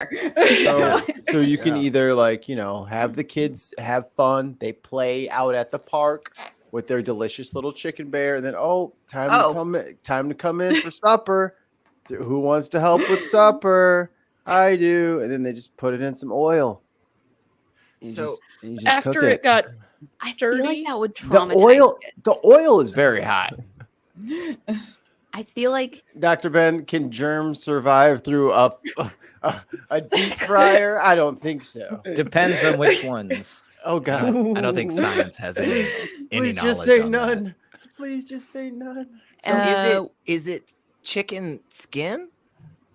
So you can either have the kids have fun. They play out at the park with their delicious little chicken bear, and then time to come in for supper. Who wants to help with supper? I do. And then they just put it in some oil. You just after it got I feel like that would the traumatize the oil is very hot. I feel like Dr. Ben, can germs survive through a deep fryer? I don't think so. Depends on which ones. Oh God! I don't think science has any Please knowledge just say on none. that. Please just say none. So is it chicken skin,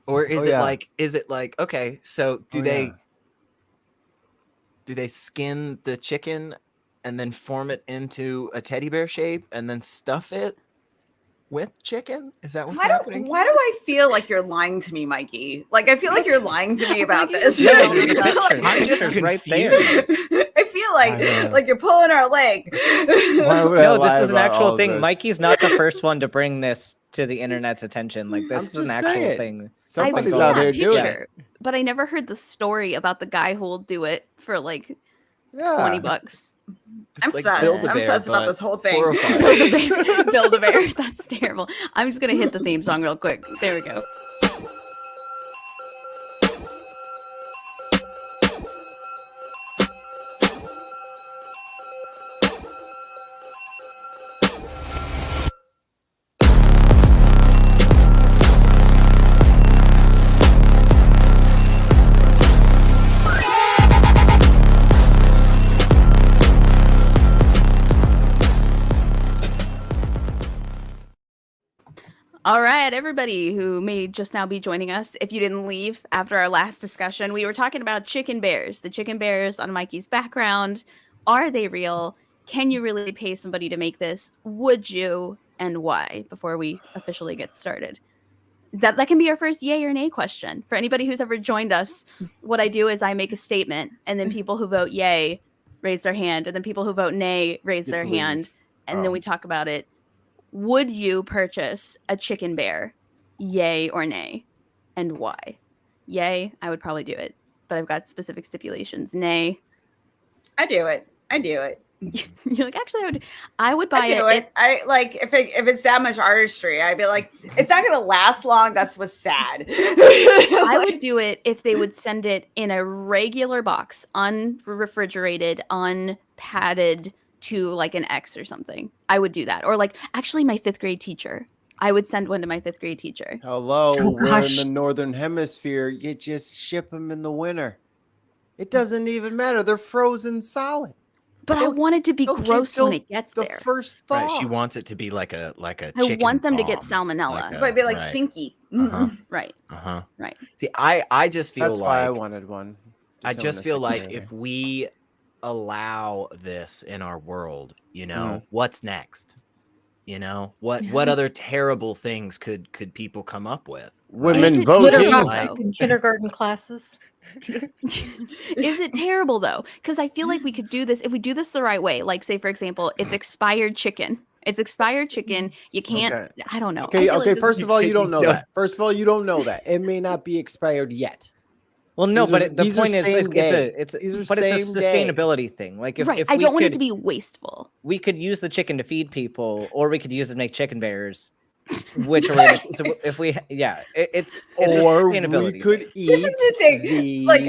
or is it like okay? So do they skin the chicken and then form it into a teddy bear shape and then stuff it with chicken? Is that what's happening? Why do I feel like you're lying to me, Mikey? Like I feel like you're lying to me about this. I'm just confused. Right there. I feel like you're pulling our leg. No, this is an actual thing. Mikey's not the first one to bring this to the internet's attention. Like this is an actual thing. Somebody's out there doing it. But I never heard the story about the guy who will do it for like $20. I'm sus about this whole thing. Build a bear. That's terrible. I'm just gonna hit the theme song real quick. There we go. All right, everybody who may just now be joining us, if you didn't leave after our last discussion, we were talking about chicken bears, the chicken bears on Mikey's background. Are they real? Can you really pay somebody to make this? Would you? And why? Before we officially get started. That can be our first yay or nay question. For anybody who's ever joined us, what I do is I make a statement, and then people who vote yay raise their hand, and then people who vote nay raise their hand, and then we talk about it. Would you purchase a chicken bear? Yay or nay? And why? Yay, I would probably do it. But I've got specific stipulations. Nay. I do it. You're like, actually, I would buy it. If it's that much artistry, I'd be like, it's not going to last long. That's what's sad. I would do it if they would send it in a regular box, unrefrigerated, unpadded, to like an X or something. I would do that. Or like actually my 5th grade teacher. I would send one to my 5th grade teacher. Hello, we're in the northern hemisphere. You just ship them in the winter. It doesn't even matter. They're frozen solid. But I want it to be gross when it gets there. First thought. Right, she wants it to be like a I want them to get salmonella. It might be like stinky. Right. Right. See, I just feel that's why I wanted one. I just feel like if we allow this in our world, what's next? What other terrible things could people come up with? Women voting in kindergarten classes. Is it terrible though? Because I feel like we could do this if we do this the right way. Like, say for example, it's expired chicken. You can't. I don't know. Okay. First of all, you don't know that. It may not be expired yet. Well, no, but the point is, it's a sustainability thing. Like, if I don't want it to be wasteful. We could use the chicken to feed people, or we could use it to make chicken bears. Which are so if we, it's a sustainability. We could eat. This is the thing. Like,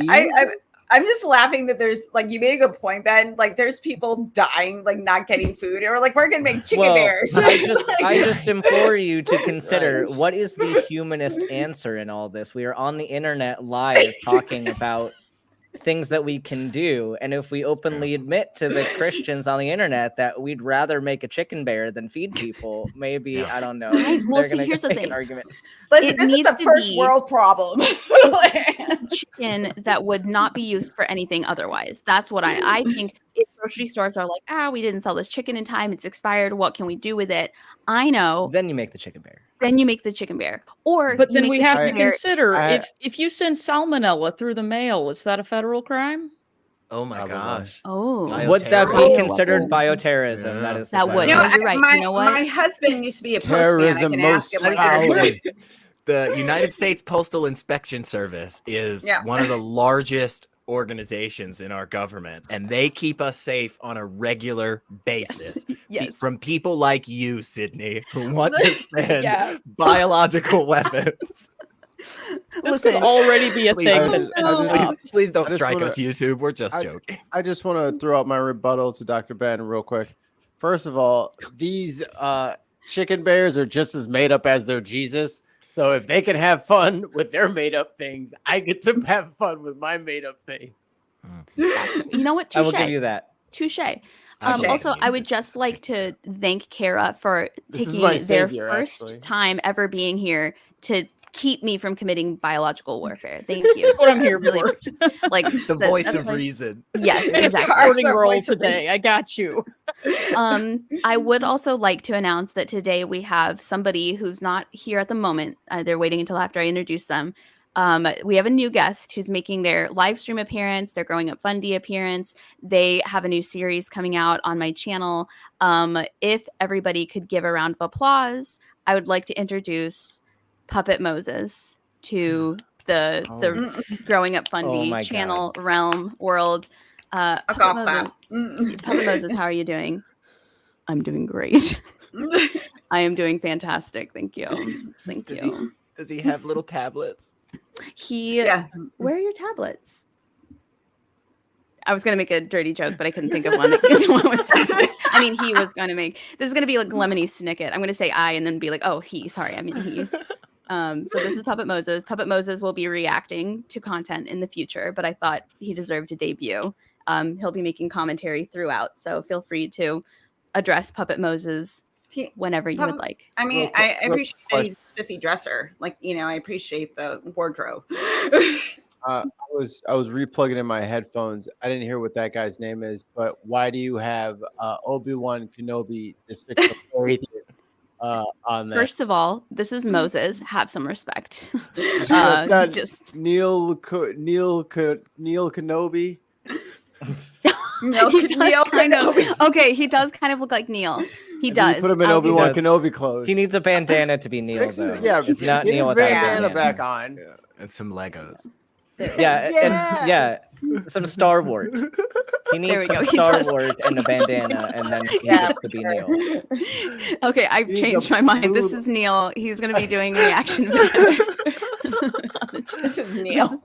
I'm just laughing that there's like, you made a good point, Ben. Like, there's people dying, like not getting food, or like we're gonna make chicken bears. I just implore you to consider what is the humanist answer in all this. We are on the internet live talking about things that we can do, and if we openly admit to the Christians on the internet that we'd rather make a chicken bear than feed people, maybe I don't know. Well, see, here's the thing. Listen, this is a first world problem. Chicken that would not be used for anything otherwise. That's what I think. If grocery stores are like, we didn't sell this chicken in time, it's expired, what can we do with it? I know. Then you make the chicken bear. But then we have to consider if you send salmonella through the mail, is that a federal crime? Oh my gosh. Oh, would that be considered bioterrorism? That would. You're right. You know what? My husband used to be a postman. I can ask him. The United States Postal Inspection Service is one of the largest organizations in our government, and they keep us safe on a regular basis. Yes. From people like you, Sydney, who want to send biological weapons. This could already be a thing that's been stopped. Please don't strike us, YouTube. We're just joking. I just want to throw out my rebuttal to Dr. Ben real quick. First of all, these chicken bears are just as made up as their Jesus. So if they can have fun with their made up things, I get to have fun with my made up things. You know what? Touche. I will give you that. Touche. Also, I would just like to thank Kara for taking their first time ever being here to keep me from committing biological warfare. Thank you. That's what I'm here really for. Like the voice of reason. Yes, exactly. Supporting role today. I got you. I would also like to announce that today we have somebody who's not here at the moment. They're waiting until after I introduce them. We have a new guest who's making their live stream appearance, their Growing Up Fundie appearance. They have a new series coming out on my channel. If everybody could give a round of applause, I would like to introduce Puppet Moses to the Growing Up Fundie channel, realm, world. Puppet Moses, how are you doing? I'm doing great. I am doing fantastic. Thank you. Thank you. Does he have little tablets? Where are your tablets? I was going to make a dirty joke, but I couldn't think of one. I mean, he was going to make, this is going to be like Lemony Snicket. I'm going to say I and then be like, oh, he, sorry. I mean, he. So this is Puppet Moses. Puppet Moses will be reacting to content in the future, but I thought he deserved a debut. He'll be making commentary throughout. So feel free to address Puppet Moses whenever you would like. I mean, I appreciate that he's a spiffy dresser. Like, you know, I appreciate the wardrobe. I was replugging in my headphones. I didn't hear what that guy's name is, but why do you have Obi-Wan Kenobi, the sixth on there? First of all, this is Moses. Have some respect. It's not just Neil Kenobi. Okay, he does kind of look like Neil. He does. Put him in Obi-Wan Kenobi clothes. He needs a bandana to be Neil, though. Yeah, it's not Neil without a bandana back on. Yeah. And some Legos. Yeah, some Star Wars. He needs some Star Wars and a bandana, and then he gets to be Neil. Okay, I've changed my mind. This is Neil. He's going to be doing reaction videos. This is Neil.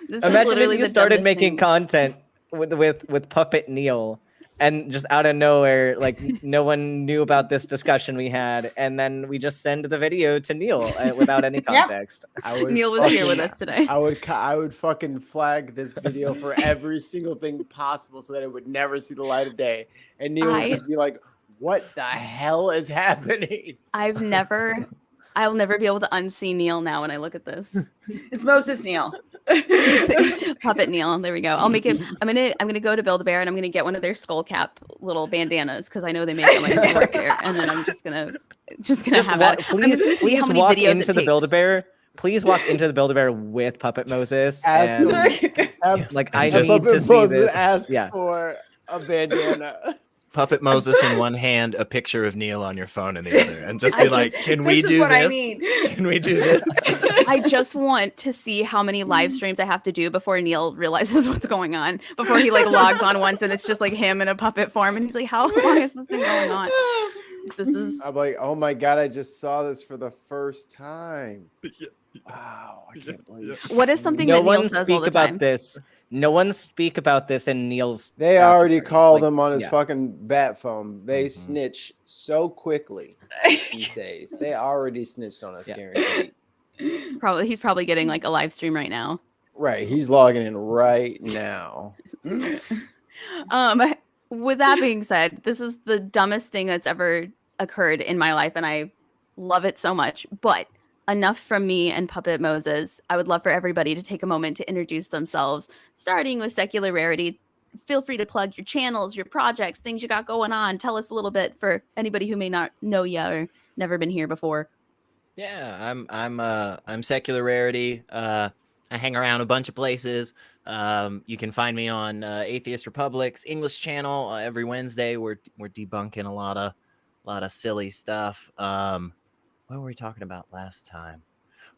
This Imagine is literally if you started making content with Puppet Neil, and just out of nowhere, like no one knew about this discussion we had, and then we just send the video to Neil without any context. Neil was here with us today. I would fucking flag this video for every single thing possible so that it would never see the light of day, and Neil would just be like, "What the hell is happening?" I'll never be able to unsee Neil now when I look at this. It's Moses Neil. Puppet Neil. There we go. I'll make it. I'm gonna go to Build-A-Bear and I'm gonna get one of their skull cap little bandanas because I know they make them when I work there. And then I'm just gonna have that. Please walk into the Build-A-Bear. Please walk into the Build-A-Bear with Puppet Moses. I need to see this. Ask for a bandana. Puppet Moses in one hand, a picture of Neil on your phone in the other, and just be like, "Can we do this? Can we do this?" I just want to see how many live streams I have to do before Neil realizes what's going on. Before he like logs on once and it's just like him in a puppet form, and he's like, "How long has this been going on?" I'm like, "Oh my god, I just saw this for the first time." Wow, I can't believe. What is something that Neil says all the time? No one speak about this in Neil's. They already called him on his fucking bat phone. They snitch so quickly these days. They already snitched on us, guaranteed. He's probably getting like a live stream right now. Right, he's logging in right now. With that being said, this is the dumbest thing that's ever occurred in my life, and I love it so much. But enough from me and Puppet Moses. I would love for everybody to take a moment to introduce themselves, starting with Secular Rarity. Feel free to plug your channels, your projects, things you got going on. Tell us a little bit for anybody who may not know you or never been here before. Yeah, I'm Secular Rarity. I hang around a bunch of places. You can find me on Atheist Republic's English channel every Wednesday. We're debunking a lot of silly stuff. What were we talking about last time?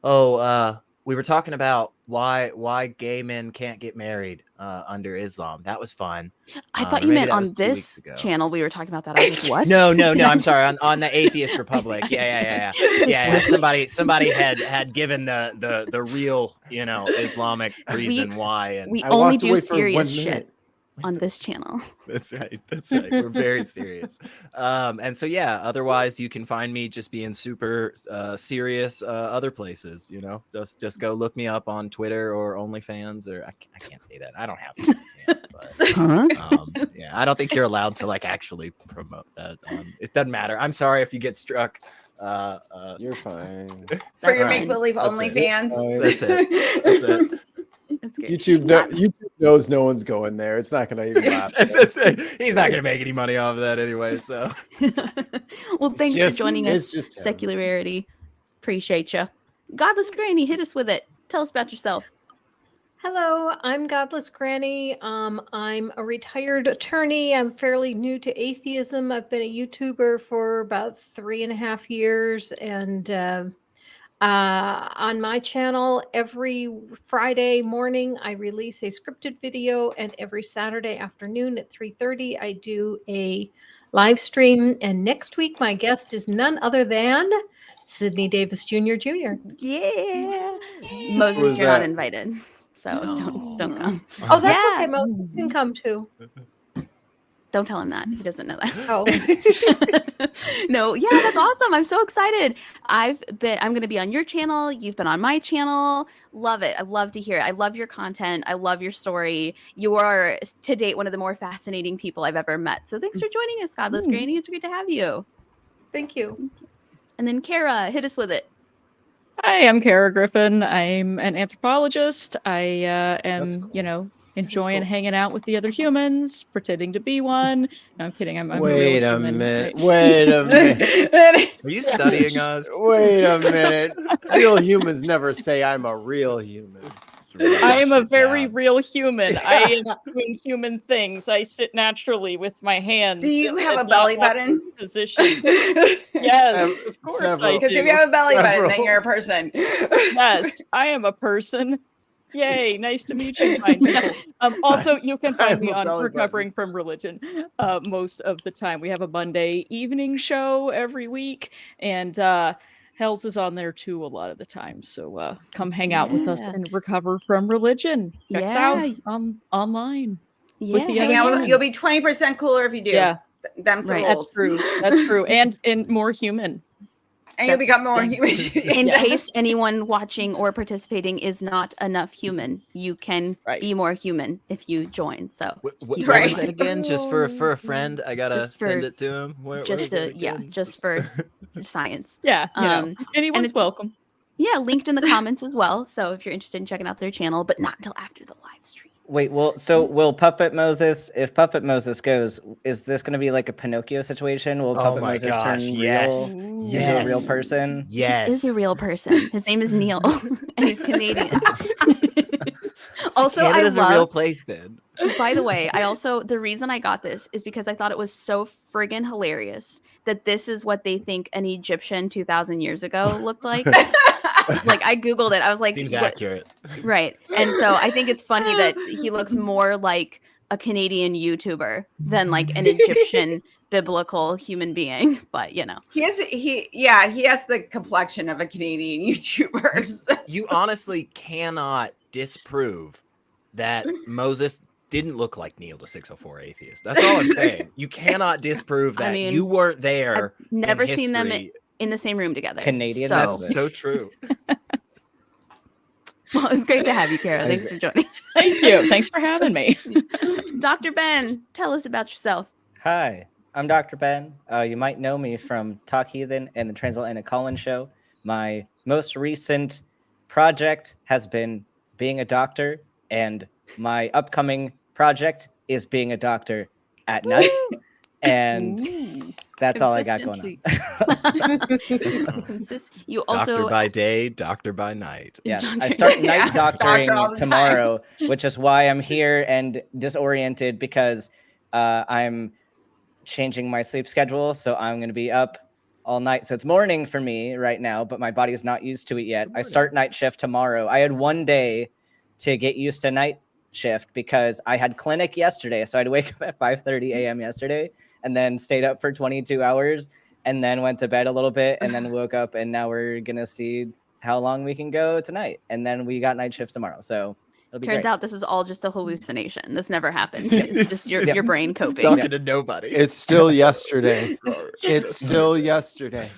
we were talking about why gay men can't get married under Islam. That was fun. I thought you meant on this channel we were talking about that. I was like, what? No. I'm sorry. On the Atheist Republic. Yeah. Somebody had given the real, Islamic reason why, and we only do serious shit on this channel. That's right. We're very serious. And so otherwise you can find me just being super serious other places, just go look me up on Twitter or OnlyFans, or I can't say that. I don't have OnlyFans, but I don't think you're allowed to actually promote that. It doesn't matter. I'm sorry if you get struck. You're fine. For your make-believe OnlyFans. That's it. That's great. YouTube knows no one's going there. It's not going to even happen. He's not going to make any money off of that anyway. So, well, thanks for joining us, Secularity. Appreciate you. Godless Granny, hit us with it. Tell us about yourself. Hello, I'm Godless Granny. I'm a retired attorney. I'm fairly new to atheism. I've been a YouTuber for about 3.5 years, and on my channel, every Friday morning, I release a scripted video, and every Saturday afternoon at 3:30, I do a live stream. And next week, my guest is none other than Sydney Davis Jr. Jr. Yeah. Moses, you're not invited, so don't come. Oh, that's okay. Moses can come too. Don't tell him that. He doesn't know that. Oh. No, that's awesome. I'm so excited. I'm going to be on your channel. You've been on my channel. Love it. I love to hear it. I love your content. I love your story. You are, to date, one of the more fascinating people I've ever met. So thanks for joining us, Godless Granny. It's great to have you. Thank you. And then Kara, hit us with it. Hi, I'm Kara Griffin. I'm an anthropologist. I am, cool. Enjoying hanging out with the other humans, pretending to be one. No, I'm kidding. I'm Wait a a human. minute. Wait a minute. are you studying us? Wait a minute. Real humans never say I'm a real human. I am a very real human. I am doing human things. I sit naturally with my hands. Do you have a belly button? Position. Yes, of course I do. Because if you have a belly button, then you're a person. Yes, I am a person. Yay, nice to meet you, fine people. Also, you can find me on Recovering from Religion most of the time. We have a Monday evening show every week, and Hells is on there too a lot of the time. So come hang out with us and recover from religion. Check us out online. Yeah, hang out. You'll be 20% cooler if you do. Yeah, Them's the rules. That's true. That's true, and more human. And you'll become more human. In case anyone watching or participating is not enough human, you can be more human if you join. So what was that again? Just for a friend, I gotta send it to him. Just for science. Yeah, anyone's welcome. Yeah, linked in the comments as well. So if you're interested in checking out their channel, but not until after the live stream. Wait, will Puppet Moses, if Puppet Moses goes, is this going to be like a Pinocchio situation? Will Puppet Moses turn real into a real person? Yes. He is a real person. His name is Neil, and he's Canadian. Also, Canada's a real place, Ben. By the way, the reason I got this is because I thought it was so friggin' hilarious that this is what they think an Egyptian 2,000 years ago looked like. Like I Googled it. I was like, seems accurate. Right. And so I think it's funny that he looks more like a Canadian YouTuber than like an Egyptian biblical human being. But he has the complexion of a Canadian YouTuber. So. You honestly cannot disprove that Moses didn't look like Neil the 604 atheist. That's all I'm saying. You cannot disprove that. You weren't there. I've never seen them in the same room together. Canadian. That's so true. Well, it was great to have you, Kara. Thanks for joining. Thank you. Thanks for having me. Dr. Ben, tell us about yourself. Hi, I'm Dr. Ben. You might know me from Talk Heathen and the Transatlantic Collins Show. My most recent project has been being a doctor, and my upcoming project is being a doctor at night. And that's all I got going on. You also doctor by day, doctor by night. Yes, I start night doctoring tomorrow, which is why I'm here and disoriented because I'm changing my sleep schedule. So I'm going to be up all night. So it's morning for me right now, but my body's not used to it yet. I start night shift tomorrow. I had one day to get used to night shift because I had clinic yesterday. So I'd wake up at 5:30 a.m. yesterday and then stayed up for 22 hours and then went to bed a little bit and then woke up, and now we're going to see how long we can go tonight. And then we got night shifts tomorrow. So turns out this is all just a hallucination. This never happened. It's just your brain coping. Talking to nobody. It's still yesterday. It's still yesterday.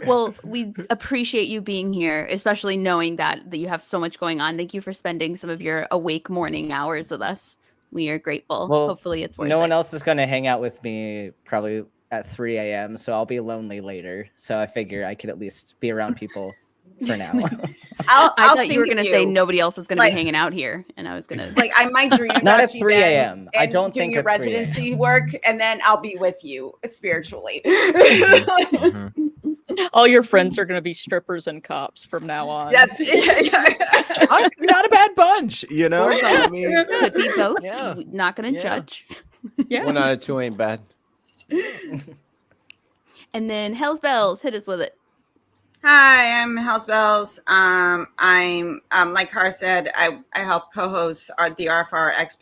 Well, we appreciate you being here, especially knowing that you have so much going on. Thank you for spending some of your awake morning hours with us. We are grateful. Well, hopefully it's worth it. No one else is going to hang out with me probably at 3 a.m. So I'll be lonely later. So I figure I could at least be around people for now. I thought you were going to say nobody else is going to be hanging out here. And I was going to like, I might dream about not at you 3 then a.m. I and don't doing think your at 3 residency work, and then I'll be with you spiritually. All your friends are going to be strippers and cops from now on. That's not a bad bunch, you know. I mean, could be both. Yeah. Not going to judge. Yeah. 1 out of 2 ain't bad. And then Hell's Bells, hit us with it. Hi, I'm House Bells. I'm like Cara said, I help co-host the RFRX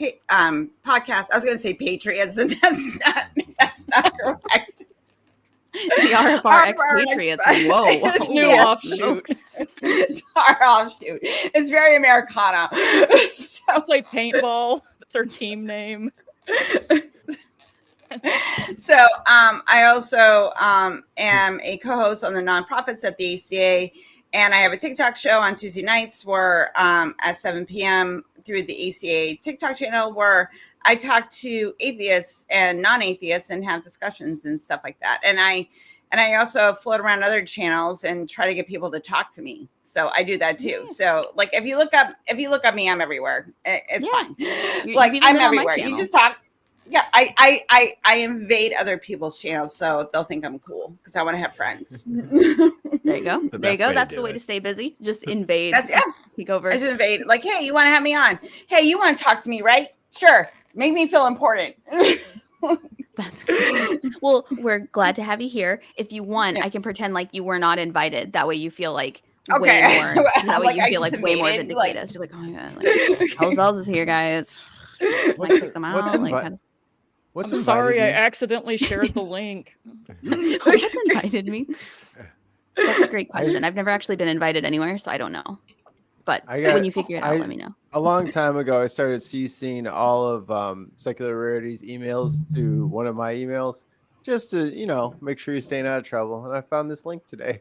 podcast. I was going to say Patriots, and that's not correct. The RFRX Patriots. Whoa, It's new yes, offshoot. It's our offshout. It's very Americana. I play paintball. That's our team name. So I also am a co-host on the nonprofits at the ACA, and I have a TikTok show on Tuesday nights where at 7 p.m. through the ACA TikTok channel, where I talk to atheists and non-atheists and have discussions and stuff like that. And I also float around other channels and try to get people to talk to me. So I do that too. Yeah. So like if you look up me, I'm everywhere. It's fine. Like I'm everywhere. You just talk. Yeah, I invade other people's channels, so they'll think I'm cool because I want to have friends. There you go. There you go. That's the way to stay busy. Just invade. Take over. I just invade. Like, hey, you want to have me on? Hey, you want to talk to me, right? Sure. Make me feel important. That's great. Well, we're glad to have you here. If you want, I can pretend like you were not invited. That way you feel like way more. That way you feel like way more vindicated. You're like, oh my god, like Hell's Bells is here, guys. Kick them out. I'm sorry, I accidentally shared the link. What's invited me? That's a great question. I've never actually been invited anywhere, so I don't know. But when you figure it out, let me know. A long time ago, I started CCing all of Secular Rarity's emails to one of my emails just to, make sure you're staying out of trouble. And I found this link today.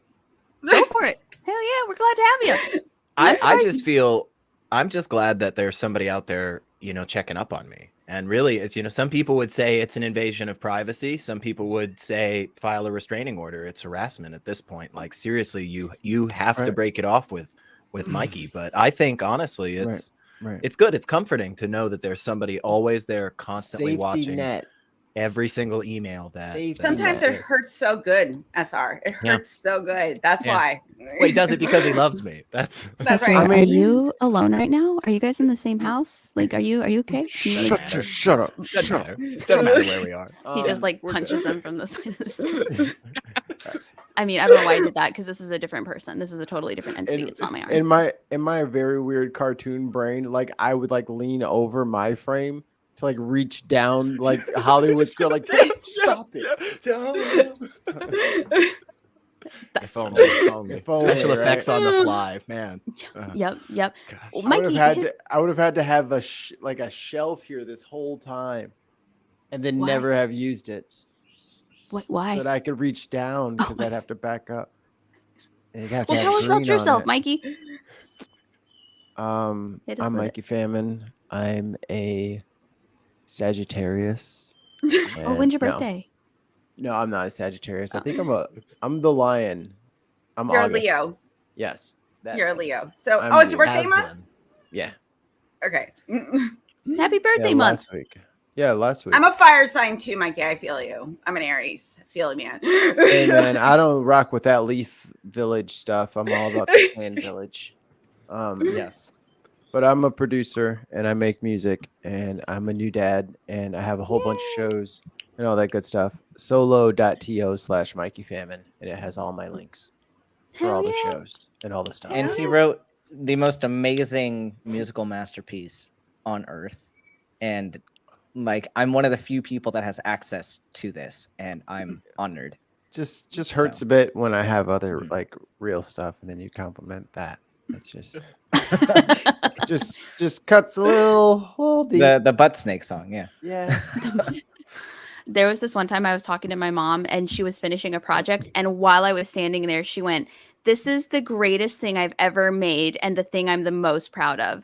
Go for it. Hell yeah, we're glad to have you. I just feel, I'm just glad that there's somebody out there, checking up on me. And really, it's, some people would say it's an invasion of privacy. Some people would say file a restraining order. It's harassment at this point. Like, seriously, you have to break it off with Mikey. But I think, honestly, it's good. It's comforting to know that there's somebody always there constantly Safety watching net. Every single email that sometimes it hurts so good, SR. It hurts so good. That's why. Well, he does it because he loves me. That's right. I mean, are you alone right now? Are you guys in the same house? Like, are you okay? Shut up. Doesn't matter where we are. He just punches them from the side of the street. I mean, I don't know why I did that because this is a different person. This is a totally different entity. It's not my arm. In my very weird cartoon brain, like I would lean over my frame to reach down like Hollywood Square, stop it. If only. Special effects on the fly, man. Yep. Well, I would have had to have a shelf here this whole time, and then never have used it. Why? So that I could reach down because I'd have to back up. Well, tell us about yourself, Mikey. I'm Mikey Famine. I'm a Sagittarius. When's your birthday? No, I'm not a Sagittarius. I think I'm the lion. You're August. A Leo. Yes. You're a Leo. So it's your birthday month? Yeah. Okay. Happy birthday month. Last week. Yeah, last week. I'm a fire sign too, Mikey. I feel you. I'm an Aries. I feel it, man. Hey man, I don't rock with that Leaf Village stuff. I'm all about the Clan Village. Yes. But I'm a producer and I make music and I'm a new dad and I have a whole bunch of shows and all that good stuff. Solo.to/Mikey Famine, and it has all my links for all the shows and all the stuff. And he wrote the most amazing musical masterpiece on earth. And like, I'm one of the few people that has access to this, and I'm honored. Just hurts a bit when I have other like real stuff, and then you compliment that. That's just cuts a little deep. The butt snake song, yeah. Yeah. There was this one time I was talking to my mom and she was finishing a project. And while I was standing there, she went, "This is the greatest thing I've ever made and the thing I'm the most proud of."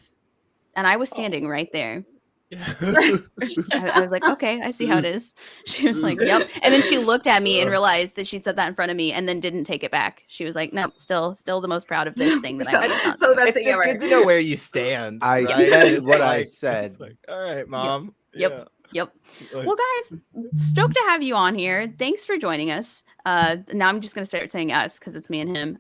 And I was standing right there. I was like, okay, I see how it is. She was like, yep. And then she looked at me and realized that she'd said that in front of me and then didn't take it back. She was like, no, still the most proud of this thing that I made. So that's It's just good to know where you stand. I right? said what Like, I said. it's like, all right, Mom. Yep. Yep. Well, guys, stoked to have you on here. Thanks for joining us. Now I'm just going to start saying us because it's me and him.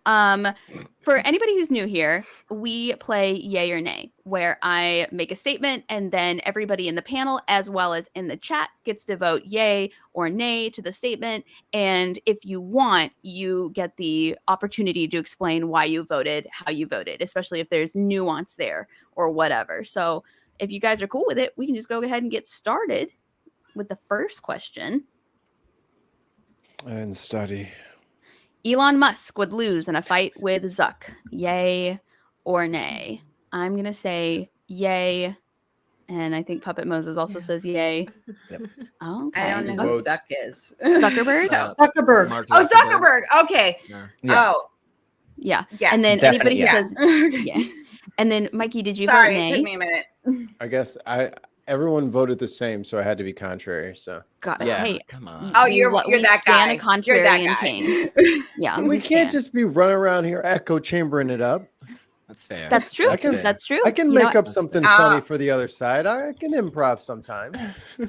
For anybody who's new here, we play yay or nay, where I make a statement and then everybody in the panel, as well as in the chat, gets to vote yay or nay to the statement. And if you want, you get the opportunity to explain why you voted, how you voted, especially if there's nuance there or whatever. So if you guys are cool with it, we can just go ahead and get started with the first question. I didn't study. Elon Musk would lose in a fight with Zuck. Yay or nay? I'm going to say yay. And I think Puppet Moses also says yay. Yep. Okay. I don't know who Zuck is. Zuckerberg? Zuckerberg. Mark Oh, Zuckerberg. Okay. Yeah. Oh, Yeah. yeah. And then Definitely, anybody who yeah. says yeah. And then Mikey, did you Sorry, vote it nay? took me a minute. I guess everyone voted the same, so I had to be contrary. So Got it. Yeah. Hey, Come on. Oh, we you're that stand guy. a contrarian You're that guy. king. Yeah. we can't stand. just be running around here echo chambering it up. That's fair. That's true. That's fair. That's true. I can You know make what? up something Ah. funny for the other side. I can improv sometimes. So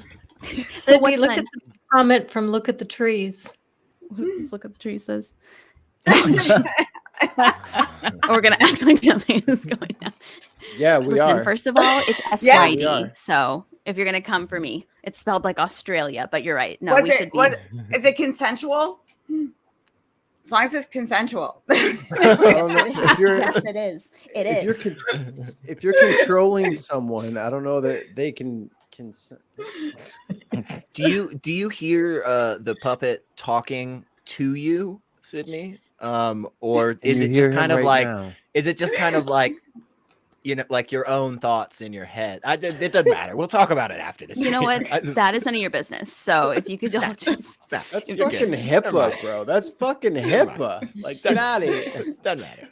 Sydney, what's look then? at the comment from Look at the Trees. Let's look at the tree says. We're gonna act like nothing is going on. Yeah, we Listen, are. first of all, it's Yeah, we SYD. are. So if you're gonna come for me, it's spelled like Australia, but you're right. No, Was we should be. is it consensual? As long as it's consensual. I don't know. If you're, Yes, it is. It if is. you're if you're controlling someone, I don't know that they can consent. Do you hear the puppet talking to you, Sydney? Or is You it hear just him kind of right like now. is it just kind of like like your own thoughts in your head? It doesn't matter. We'll talk about it after this. You know what? I just- That is none of your business. So if you could all just Nah, That's you're fucking good. Never HIPAA, mind. bro. That's fucking Never mind. HIPAA. Like, get out of here. Doesn't matter.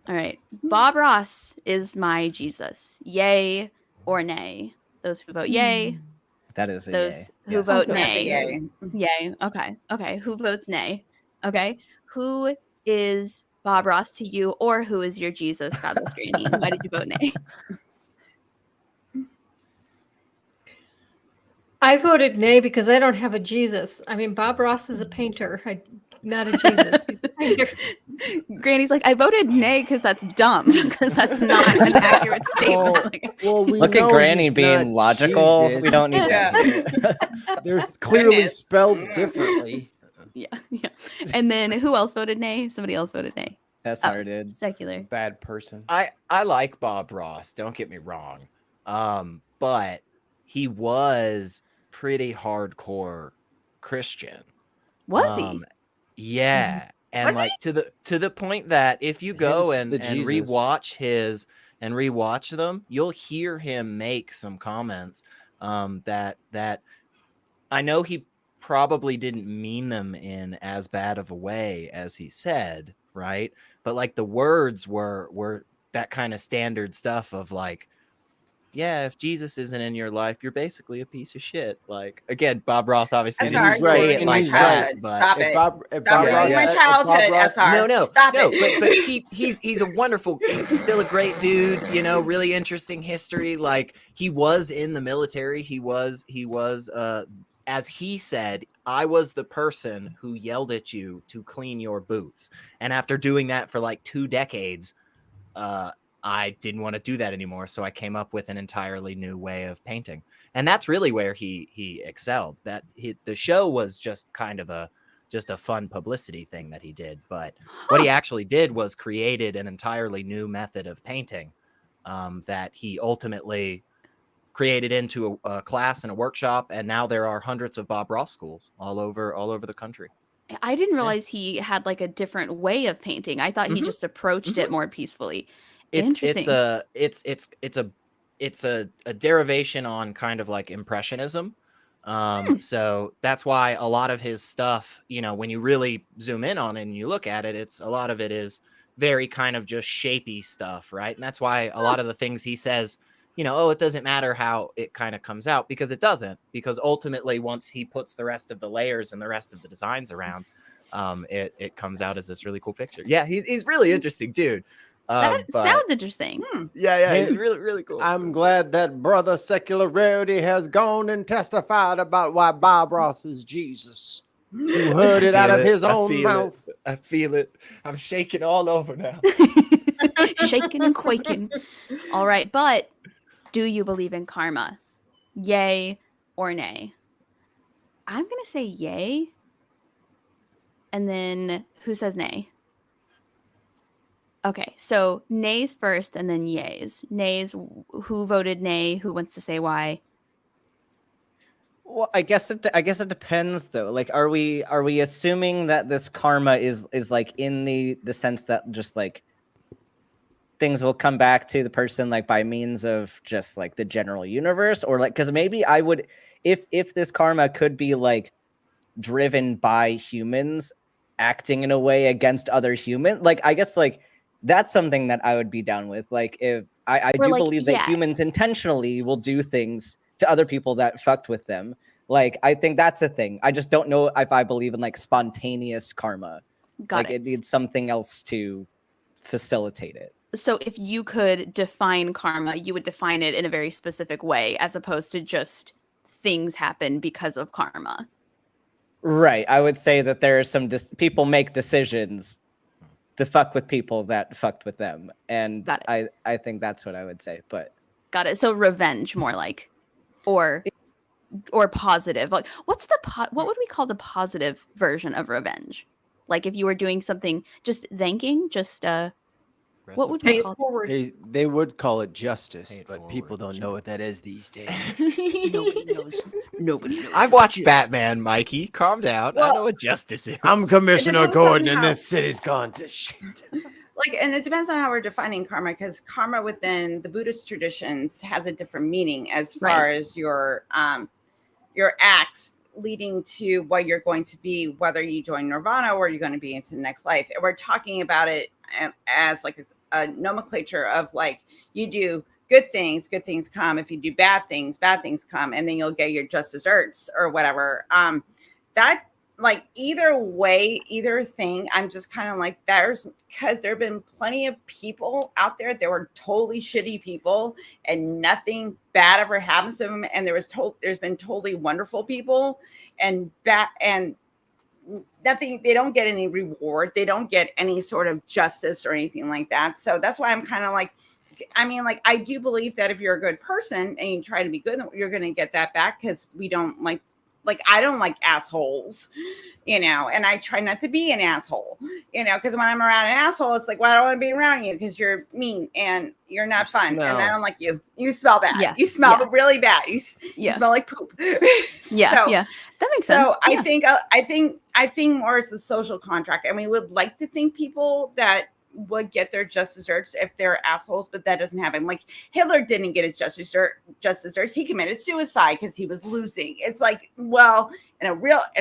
all right. Bob Ross is my Jesus. Yay or nay? Those who vote yay. That is a Those yay. who Yes. vote That's a nay. yay. Yay. Okay. Okay. Who votes nay? Okay. Who is Bob Ross to you, or who is your Jesus, Godless Granny? Why did you vote nay? I voted nay because I don't have a Jesus. I mean, Bob Ross is a painter, not a Jesus. He's a painter. Granny's like, I voted nay because that's dumb, because that's not an accurate statement. Well, we Look at know Granny he's being not logical. Jesus. We don't need Yeah. that. There's clearly Goodness. spelled differently. Yeah. And then who else voted nay? Somebody else voted nay. That's Oh. hard, dude. Secular. Bad person. I like Bob Ross. Don't get me wrong. But he was pretty hardcore Christian. Was he? Yeah. And Was like to the point that if you go Hence and the Jesus. rewatch them, you'll hear him make some comments that I know he probably didn't mean them in as bad of a way as he said, right? But like the words were that kind of standard stuff of like, yeah, if Jesus isn't in your life, you're basically a piece of shit. Like, again, Bob Ross obviously SR, didn't you're say right, it and like he's that, right. but Stop If it. Bob, if Stop Bob it. Ross My had- if childhood, Bob Ross- SR. no, Stop no, it. but he's a wonderful, he's still a great dude, you know, really interesting history. Like he was in the military. He was as he said, I was the person who yelled at you to clean your boots. And after doing that for like 2 decades, I didn't want to do that anymore. So I came up with an entirely new way of painting. And that's really where he excelled. The show was just kind of a fun publicity thing that he did. But what he actually did was created an entirely new method of painting that he ultimately created into a class and a workshop. And now there are hundreds of Bob Ross schools all over the country. I didn't realize he had like a different way of painting. I thought he just approached it more peacefully. Interesting. It's a derivation on kind of like impressionism. So that's why a lot of his stuff, you know, when you really zoom in on it and you look at it, a lot of it is very kind of just shapey stuff, right? And that's why a lot of the things he says, you know, oh, it doesn't matter how it kind of comes out, because it doesn't, because ultimately once he puts the rest of the layers and the rest of the designs around, it comes out as this really cool picture. Yeah, he's really interesting dude. That sounds interesting. Yeah, he's really, really cool. I'm glad that brother Secularity has gone and testified about why Bob Ross is Jesus. You heard it out of his own mouth. I feel it. I'm shaking all over now. Shaking and quaking. All right, but do you believe in karma? Yay or nay? I'm going to say yay. And then who says nay? Okay, so nays first and then yays. Nays, who voted nay? Who wants to say why? Well, I guess it depends though. Like, are we assuming that this karma is like in the sense that just like things will come back to the person like by means of just like the general universe, or like, because maybe I would, if this karma could be like driven by humans acting in a way against other humans, like I guess like that's something that I would be down with. Like if I do like, believe that humans intentionally will do things to other people that fucked with them. Like I think that's a thing. I just don't know if I believe in like spontaneous karma. Got it needs something else to facilitate it. So if you could define karma, you would define it in a very specific way, as opposed to just things happen because of karma. Right. I would say that there are some people make decisions to fuck with people that fucked with them. And I think that's what I would say. But got it. So revenge more like, or positive. Like what would we call the positive version of revenge? Like if you were doing something, just thanking, just what would we call it? They would call it justice, but people don't know what that is these days. Nobody knows. Nobody knows. I've watched Batman, Mikey. Calm down. Well, I know what justice is. I'm Commissioner Gordon, and this city's gone to shit. Like, and it depends on how we're defining karma, because karma within the Buddhist traditions has a different meaning as far as your acts leading to what you're going to be, whether you join nirvana or you're going to be into the next life. And we're talking about it as like a nomenclature of like, you do good things come. If you do bad things come, and then you'll get your just desserts or whatever. That like either way, either thing, I'm just kind of like, because there have been plenty of people out there that were totally shitty people and nothing bad ever happens to them, and there's been totally wonderful people and nothing, they don't get any reward, they don't get any sort of justice or anything like that. So that's why I'm kind of like, I mean, like, I do believe that if you're a good person and you try to be good, you're going to get that back, because we don't like I don't like assholes, you know, and I try not to be an asshole, you know, because when I'm around an asshole, it's like, well, I don't want to be around you because you're mean and you're not fun. And I don't like you. You smell bad. Yeah. You smell really bad. You smell like poop. That makes sense. So I think more is the social contract. And we would like to think people that would get their just desserts if they're assholes, but that doesn't happen. Like Hitler didn't get his just desserts. He committed suicide because he was losing. It's like, well, in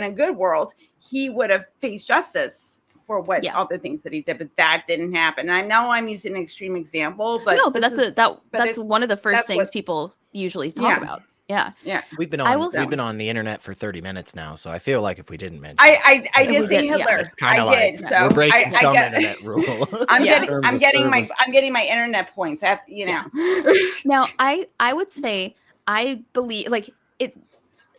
a good world, he would have faced justice for all the things that he did, but that didn't happen. And I know I'm using an extreme example, but no, but that's one of the first things people usually talk about. Yeah. We've been on the internet for 30 minutes now, so I feel like if we didn't mention, I did say Hitler. I did. So we're breaking some internet rule. I'm getting my internet points. Now I would say I believe like it.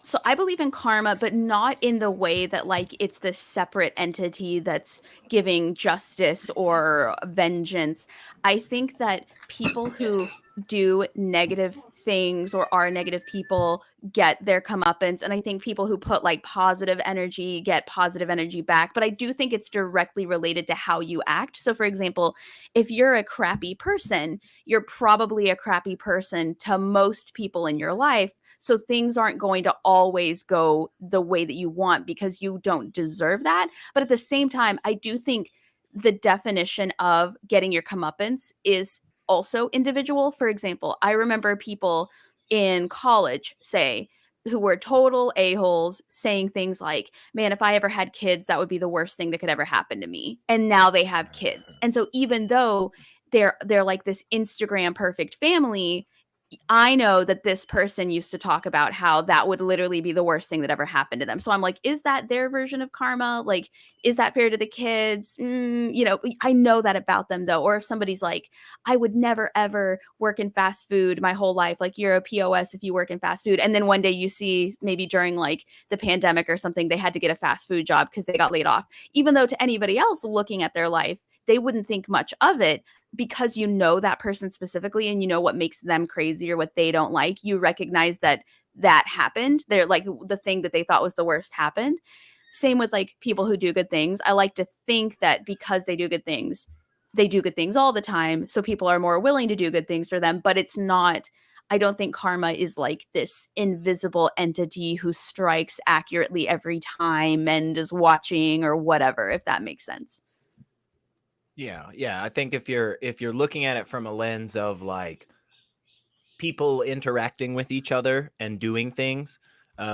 So I believe in karma, but not in the way that like it's this separate entity that's giving justice or vengeance. I think that people who do negative things or are negative people get their comeuppance, and I think people who put like positive energy get positive energy back. But I do think it's directly related to how you act. So for example, if you're a crappy person, you're probably a crappy person to most people in your life. So things aren't going to always go the way that you want because you don't deserve that. But at the same time, I do think the definition of getting your comeuppance is also individual. For example, I remember people in college say, who were total a-holes, saying things like, man, if I ever had kids, that would be the worst thing that could ever happen to me. And now they have kids. And so even though they're like this Instagram perfect family, I know that this person used to talk about how that would literally be the worst thing that ever happened to them. So I'm like, is that their version of karma? Like, is that fair to the kids? You know, I know that about them though. Or if somebody's like, I would never ever work in fast food my whole life. Like, you're a POS if you work in fast food. And then one day you see maybe during like the pandemic or something, they had to get a fast food job because they got laid off. Even though to anybody else looking at their life, they wouldn't think much of it. Because you know that person specifically and you know what makes them crazy or what they don't like, you recognize that that happened. They're like the thing that they thought was the worst happened. Same with like people who do good things. I like to think that because they do good things all the time. So people are more willing to do good things for them, but it's not, I don't think karma is like this invisible entity who strikes accurately every time and is watching or whatever, if that makes sense. Yeah. I think if you're looking at it from a lens of like people interacting with each other and doing things,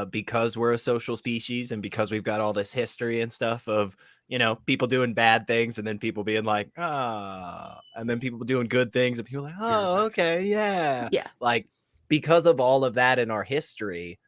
because we're a social species and because we've got all this history and stuff of, you know, people doing bad things and then people being like, and then people doing good things and people like, oh, okay, yeah. Like, because of all of that in our history,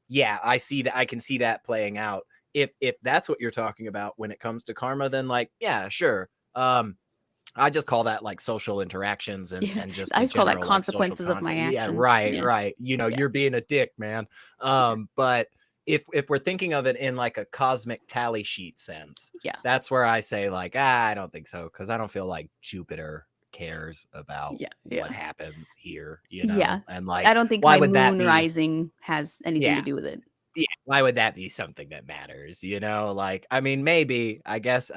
yeah, I see that. I can see that playing out. If that's what you're talking about when it comes to karma, then like, yeah, sure. I just call that like social interactions and just I just call that general, consequences like, of my actions. Yeah, right. You know, you're being a dick, man. But if we're thinking of it in like a cosmic tally sheet sense, that's where I say like, I don't think so, because I don't feel like Jupiter cares about what happens here, you know. And like, I don't think why my would that moon be rising has anything to do with it. Yeah, why would that be something that matters, you know? Like, I mean, maybe, I guess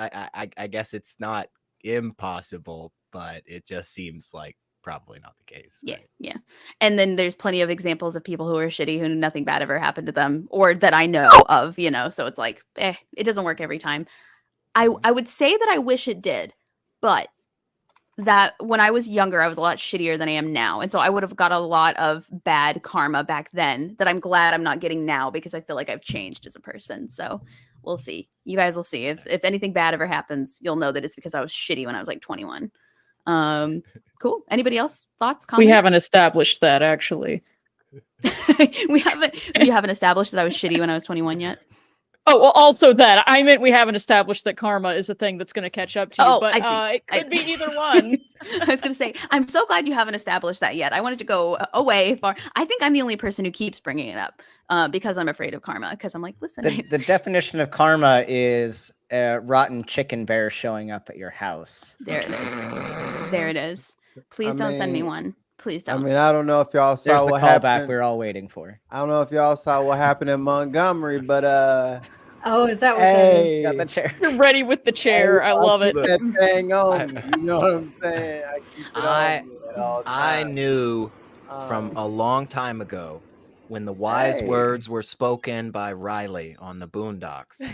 guess it's not impossible, but it just seems like probably not the case. Yeah. And then there's plenty of examples of people who are shitty who nothing bad ever happened to them, or that I know of, you know. So it's like, it doesn't work every time. I would say that I wish it did, but that when I was younger, I was a lot shittier than I am now. And so I would have got a lot of bad karma back then that I'm glad I'm not getting now, because I feel like I've changed as a person. So we'll see. You guys will see. If anything bad ever happens, you'll know that it's because I was shitty when I was like 21. Cool. Anybody else? Thoughts? Comments? We haven't established that, actually. You haven't established that I was shitty when I was 21 yet? Oh, well, also that. I meant we haven't established that karma is a thing that's going to catch up to you, but it could be either one. I was going to say, I'm so glad you haven't established that yet. I wanted to go away far. I think I'm the only person who keeps bringing it up because I'm afraid of karma, because I'm like, listen. The definition of karma is a rotten chicken bear showing up at your house. There it is. There it is. Please don't send me one. Please don't. I mean, I don't know if y'all saw There's what the callback happened. we're all waiting for. I don't know if y'all saw what happened in Montgomery, but oh, is that what that is? Got the chair. You're ready with the chair. I love it. That thing on me, you know what I'm saying? I keep it on me at all I times. knew from a long time ago when the wise words were spoken by Riley on the Boondocks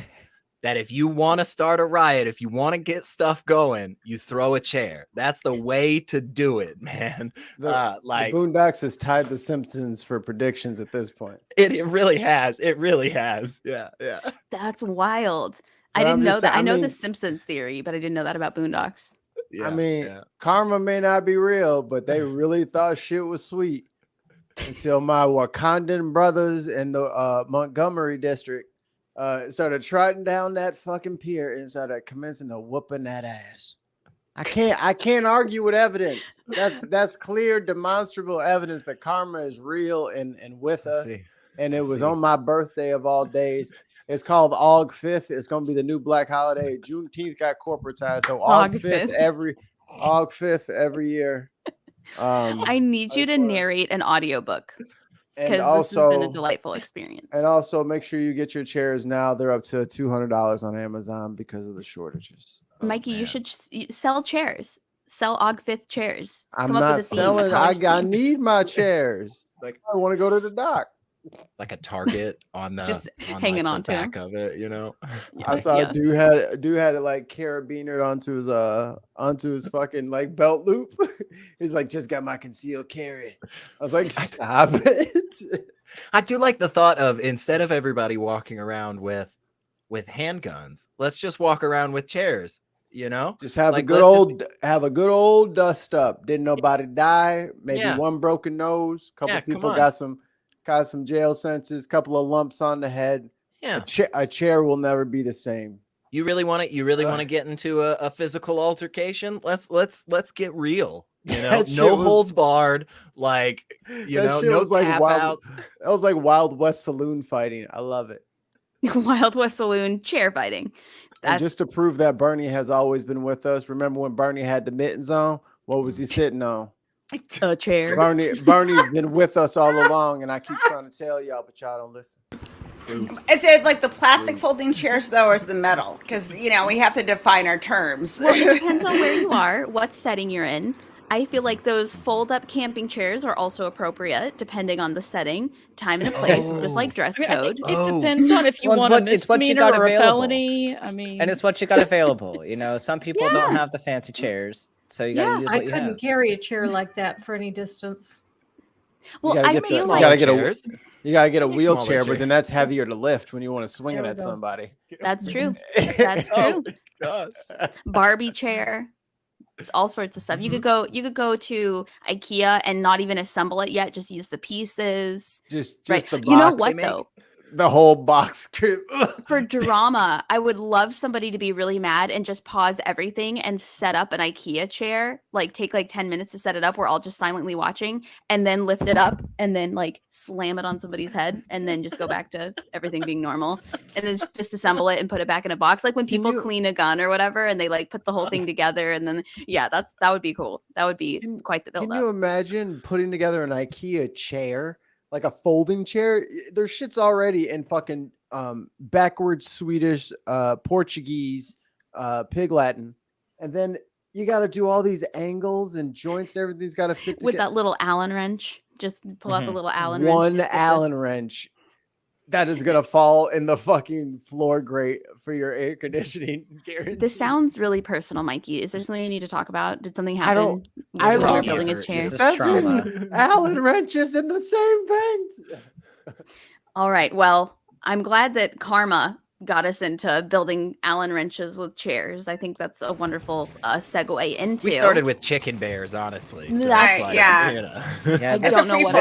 that if you want to start a riot, if you want to get stuff going, you throw a chair. That's the way to do it, man. The Boondocks has tied the Simpsons for predictions at this point. It really has. It really has. Yeah. That's wild. But I didn't know that. I know mean, the Simpsons theory, but I didn't know that about Boondocks. Yeah, I mean, karma may not be real, but they really thought shit was sweet until my Wakandan brothers in the Montgomery district started trotting down that fucking pier and started commencing to whooping that ass. I can't argue with evidence. That's clear, demonstrable evidence that karma is real and with us. and it was on my birthday of all days. It's called Aug 5th. It's going to be the new Black holiday. Juneteenth got corporatized, so Aug 5th every year. I need you to narrate an audiobook and because this has been a delightful experience. And also make sure you get your chairs now. They're up to $200 on Amazon because of the shortages. Mikey, you should sell chairs. Sell Aug 5th chairs. I'm not selling. I need my chairs. Like I want to go to the dock. Like a target on the just on hanging like on the back of it, you know. I saw a dude had it like carabinered onto his fucking like belt loop. He's like, just got my concealed carry. I was like, stop it. I do like the thought of, instead of everybody walking around with handguns, let's just walk around with chairs. You know, just have like, a good old dust up. Didn't nobody die? Maybe one broken nose. Couple people got some jail sentences. Couple of lumps on the head. Yeah, a chair will never be the same. You really want to get into a physical altercation? Let's get real. You know, no holds barred. Like, you know, no tap outs. That was like Wild West saloon fighting. I love it. Wild West saloon chair fighting. And just to prove that Bernie has always been with us. Remember when Bernie had the mittens on? What was he sitting on? A chair. Bernie's been with us all along, and I keep trying to tell y'all, but y'all don't listen. Is it like the plastic folding chairs though, or is the metal? Because we have to define our terms. Well, it depends on where you are, what setting you're in. I feel like those fold-up camping chairs are also appropriate, depending on the setting, time, and a place, just like dress code. It depends on if you want a misdemeanor or a felony. I mean, and it's what you got available. You know, some people don't have the fancy chairs, so you got to use what you have. I couldn't carry a chair like that for any distance. Well, I feel like you gotta get a wheelchair, but then that's heavier to lift when you want to swing it at somebody. That's true. That's true. Oh, Barbie chair. All sorts of stuff. You could go to IKEA and not even assemble it yet. Just use the pieces. Just right. The box. You know what though? The whole box. For drama, I would love somebody to be really mad and just pause everything and set up an IKEA chair. Like take like 10 minutes to set it up. We're all just silently watching, and then lift it up and then like slam it on somebody's head, and then just go back to everything being normal, and then just disassemble it and put it back in a box. Like when people clean a gun or whatever, and they like put the whole thing together, and then that would be cool. That would be quite the build up. Can you imagine putting together an IKEA chair? Like a folding chair, their shit's already in fucking backwards Swedish, Portuguese, Pig Latin, and then you got to do all these angles and joints. And everything's got to fit with that little Allen wrench. Just pull up a little Allen wrench. One Allen wrench that is gonna fall in the fucking floor grate for your air conditioning. Guaranteed. This sounds really personal, Mikey. Is there something you need to talk about? Did something happen? I don't. Building his chair. Allen wrenches in the same thing. All right. Well, I'm glad that karma got us into building Allen wrenches with chairs. I think that's a wonderful segue into. We started with chicken bears, honestly. So that's like, yeah. You know. I don't know what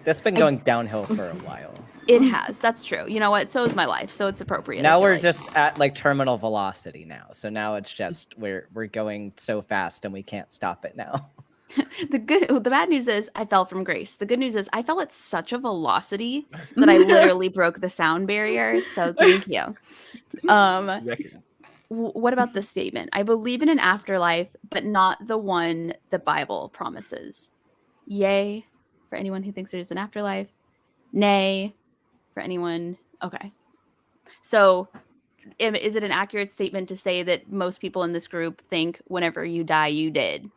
That's been going downhill for a while. It has. That's true. You know what? So is my life. So it's appropriate. Now we're just at like terminal velocity now. So now it's just we're going so fast and we can't stop it now. The bad news is I fell from grace. The good news is I fell at such a velocity that I literally broke the sound barrier. So thank you. What about this statement? I believe in an afterlife, but not the one the Bible promises. Yay for anyone who thinks there's an afterlife. Nay for anyone. Okay. So is it an accurate statement to say that most people in this group think whenever you die, you did?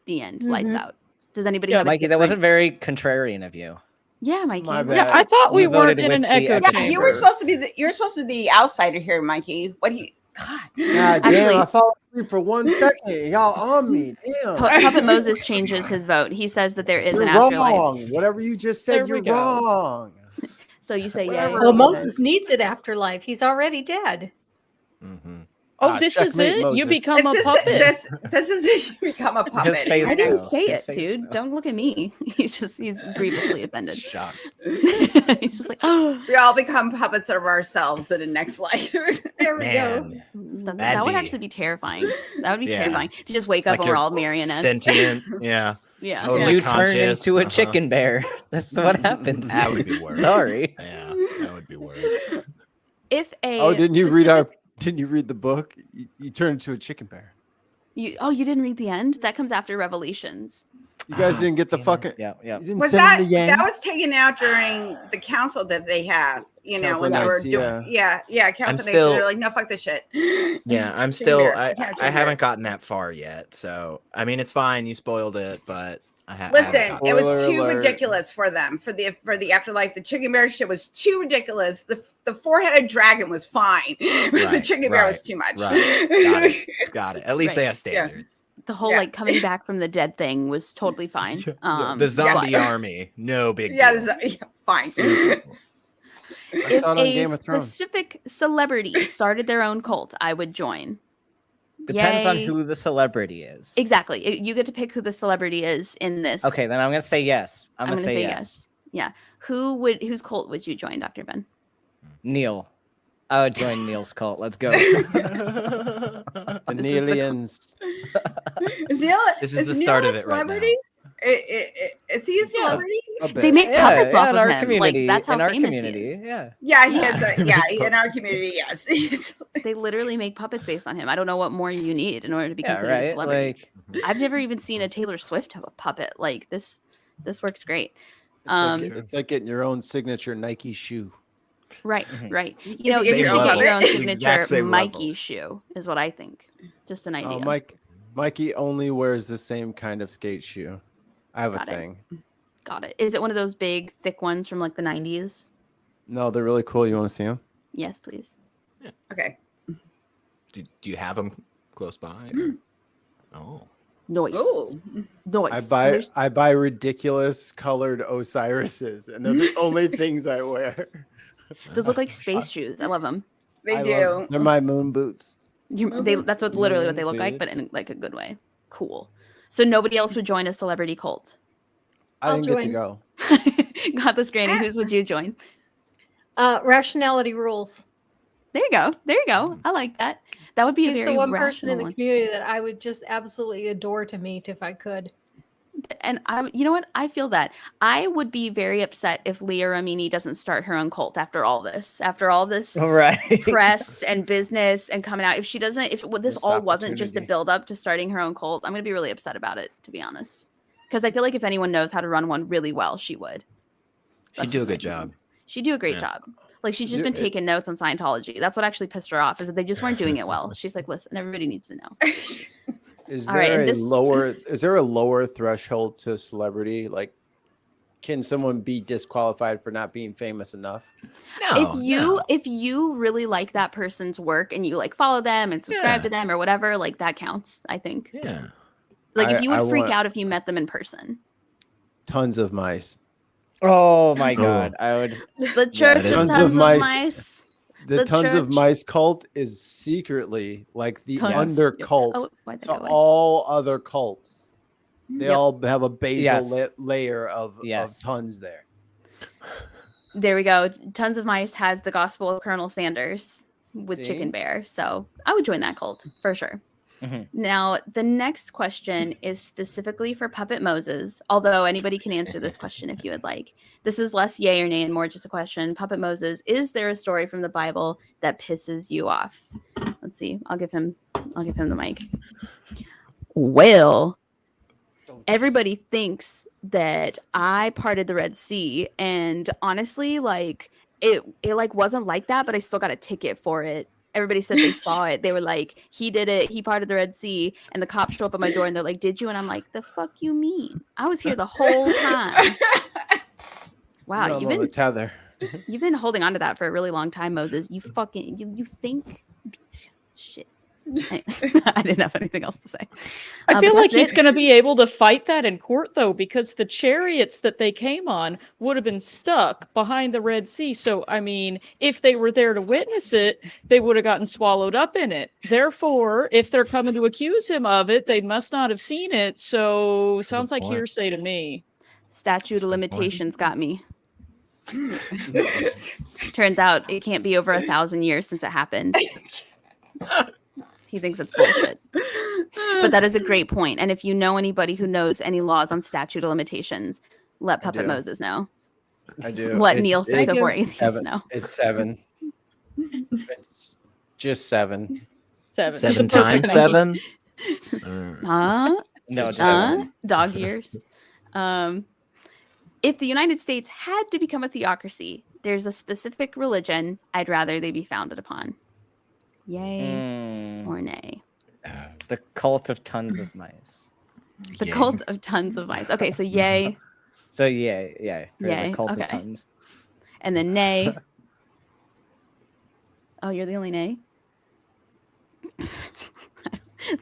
The end. Lights out. Does anybody have Mikey, that wasn't very contrarian of you. Yeah, Mikey. Yeah, I thought we weren't in an echo chamber. Yeah, you were supposed to be the outsider here, Mikey. What do you? God. God damn! I fell asleep for 1 second. Y'all on me. Damn. Puppet Moses changes his vote. He says that there is an afterlife. Wrong. Whatever you just said, you're wrong. So you say yay. Well, Moses needs an afterlife. He's already dead. Mm-hmm. Oh, this is it? Moses. You become a puppet. This is it. You become a puppet. I didn't say it, dude. Don't look at me. He's grievously offended. Shocked. He's just like, oh. We all become puppets of ourselves in the next life. There we go. That would actually be terrifying. That would be terrifying. To just wake up like and we're all marionettes. Sentient. Yeah. Yeah. Totally You turn conscious. into a chicken bear. That's what happens. That would be worse. Sorry. Yeah, that would be worse. If a Oh, didn't you specific- read the book? You turned into a chicken bear. you didn't read the end? That comes after Revelations. You guys didn't get the damn it. fucking. Yeah. You didn't Was send that them the yen? that was taken out during the council that they have? You know, Council when they were Nicaea. doing, council. still- They're like, no, fuck this shit. Yeah, I'm Chicken still. bear. I Chicken haven't bear. gotten that far yet. So I mean, it's fine. You spoiled it, but Listen, it was Spoiler too alert. ridiculous for them for the afterlife. The chicken bear shit was too ridiculous. The four-headed dragon was fine, but the Right, chicken bear right, was too much. Right. Got it. At least they have Yeah. standards. The whole Yeah. like coming back from the dead thing was totally fine. The zombie but army, no big Yeah, deal. fine. I if saw it on a Game of Thrones. specific celebrity started their own cult, I would join. Depends on Yay. who the celebrity is. Exactly. You get to pick who the celebrity is in this. Okay, then I'm gonna say yes. I'm I'm gonna say yes. Yeah. Whose cult would you join, Dr. Ben? Neil. I would join Neil's cult. Let's go. The Neelians. Is the start Neil of a it right now. celebrity? Is he a celebrity? A bit. They make puppets off in of our him. community. Like that's how in our famous community, he is. yeah. Yeah, he is. In our community, yes. They literally make puppets based on him. I don't know what more you need in order to be Yeah, considered a right. celebrity. Like, I've never even seen a Taylor Swift have a puppet. Like this works great. It's like getting your own signature Nike shoe. Right, Mhm. right. You know, Same you should level. get your own The signature exact same Mikey level. shoe, is what I think. Just an idea. Oh, Mikey only wears the same kind of skate shoe. I have Got a it. thing. Got it. Is it one of those big, thick ones from like the 90s? No, they're really cool. You want to see them? Yes, please. Okay. Do you have them close by? Oh. Noise. Ooh. Noise. I buy ridiculous colored Osiris's, and they're the only things I wear. Those look like space shoes. I love them. They I do. love them. They're my moon boots. That's what literally what they look like, but in like a good way. Cool. So nobody else would join a celebrity cult. I I'll didn't get to join. go. Godless Granny, whose would you join? Rationality rules. There you go. There you go. I like that. That would be a He's very the one person in rational the one. community that I would just absolutely adore to meet if I could. And you know what? I feel that. I would be very upset if Leah Ramini doesn't start her own cult after all this. After all this right. press and business and coming out. If she doesn't, if this Missed all wasn't just a opportunity. build up to starting her own cult, I'm going to be really upset about it, to be honest. Because I feel like if anyone knows how to run one really well, she would. She'd That's do a just my good job. opinion. She'd do a great Yeah. job. Like she's just Do been it. taking notes on Scientology. That's what actually pissed her off, is that they just weren't doing it well. She's like, listen, everybody needs to know. Is All there right, and a this- lower threshold to celebrity? Like, can someone be disqualified for not being famous enough? No, If you really like that person's work and you like follow them and subscribe Yeah. to them or whatever, like that counts, I think. Yeah. Like if you would I freak want- out if you met them in person. Tons of mice. Oh my god. I would The church that is is- tons, Tons of of mice. mice. The The tons of church- mice cult is secretly like the Tons. under Yep. cult Oh, why'd that to go away? all other cults. They Yep. all have a basal Yes. layer of Yes. tons there. There we go. Tons of Mice has the Gospel of Colonel Sanders with See? Chicken Bear. So I would join that cult for sure. Mhm. Now, the next question is specifically for Puppet Moses, although anybody can answer this question if you would like. This is less yay or nay and more just a question. Puppet Moses, is there a story from the Bible that pisses you off? Let's see. I'll give him the mic. Well, everybody thinks that I parted the Red Sea, and honestly, like it like wasn't like that, but I still got a ticket for it. Everybody said they saw it. They were like, he did it. He parted the Red Sea. And the cops show up at my door and they're like, did you? And I'm like, the fuck you mean? I was here the whole time. Wow, You're on the tether. you've been holding on to that for a really long time, Moses. You fucking you think shit. I didn't have anything else to say. I feel but like that's he's it. going to be able to fight that in court, though, because the chariots that they came on would have been stuck behind the Red Sea. So, I mean, if they were there to witness it, they would have gotten swallowed up in it. Therefore, if they're coming to accuse him of it, they must not have seen it. So, sounds like point. hearsay to me. Statute of limitations got me. Turns out it can't be over 1,000 years since it happened. He thinks it's bullshit. But that is a great point. And if you know anybody who knows any laws on statute of limitations, let Puppet Moses know. I do. Let Neil 604 Atheist know. It's 7. It's just 7. 7. 7 times 7? No, Just 7. Dog years. If the United States had to become a theocracy, there's a specific religion I'd rather they be founded upon. Yay or nay? The cult of tons of mice. The cult of tons of mice. Okay, so yay. So yeah. Yay, The cult okay. of tons. And then nay. Oh, you're the only nay?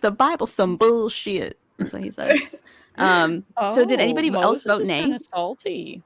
The Bible's some bullshit. That's what he said. So did anybody else vote nay? Kind of salty.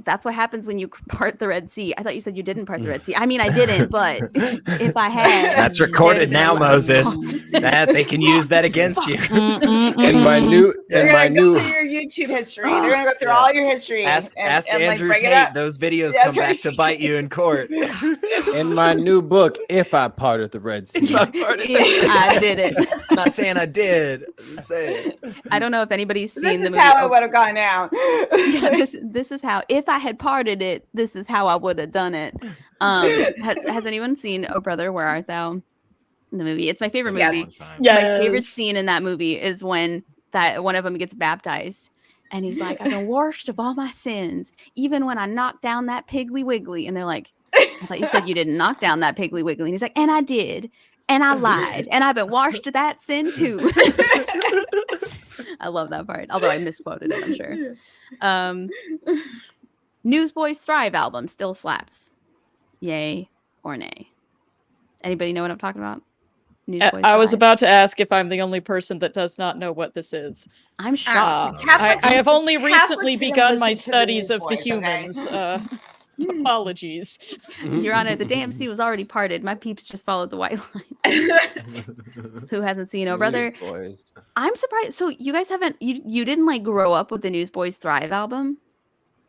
That's what happens when you part the Red Sea. I thought you said you didn't part the Red Sea. I mean, I didn't, but if I had, That's recorded now, Moses. That they can use that against you. In my new, They're gonna go through your YouTube history. They're gonna go through all your history. Ask Andrew bring it Tate. up. Those videos That's come back right. to bite you in court. in my new book, If I Parted the Red Sea. I did it. I'm not saying I did. I'm just saying. I don't know if anybody's seen This the is movie. how it would have gone down. Yeah, this is how. If I had parted it, this is how I would have done it. Has anyone seen Oh Brother, Where Art Thou? In the movie, it's my favorite movie. Yes. My favorite scene in that movie is when that one of them gets baptized, and he's like, "I've been washed of all my sins, even when I knocked down that Piggly Wiggly." And they're like, "I thought you said you didn't knock down that Piggly Wiggly." And he's like, "And I did, and I lied, and I've been washed of that sin too." I love that part, although I misquoted it, I'm sure. Newsboys Thrive album still slaps. Yay or nay? Anybody know what I'm talking about? Newsboys I was Thrive. about to ask if I'm the only person that does not know what this is. I'm shocked. I have only Catholics recently didn't begun my listen to the studies of the Newsboys, okay? humans. Apologies. Your Honor, the damn sea was already parted. My peeps just followed the white line. Who hasn't seen Oh Brother? Newsboys. I'm surprised. So you guys haven't you didn't like grow up with the Newsboys Thrive album?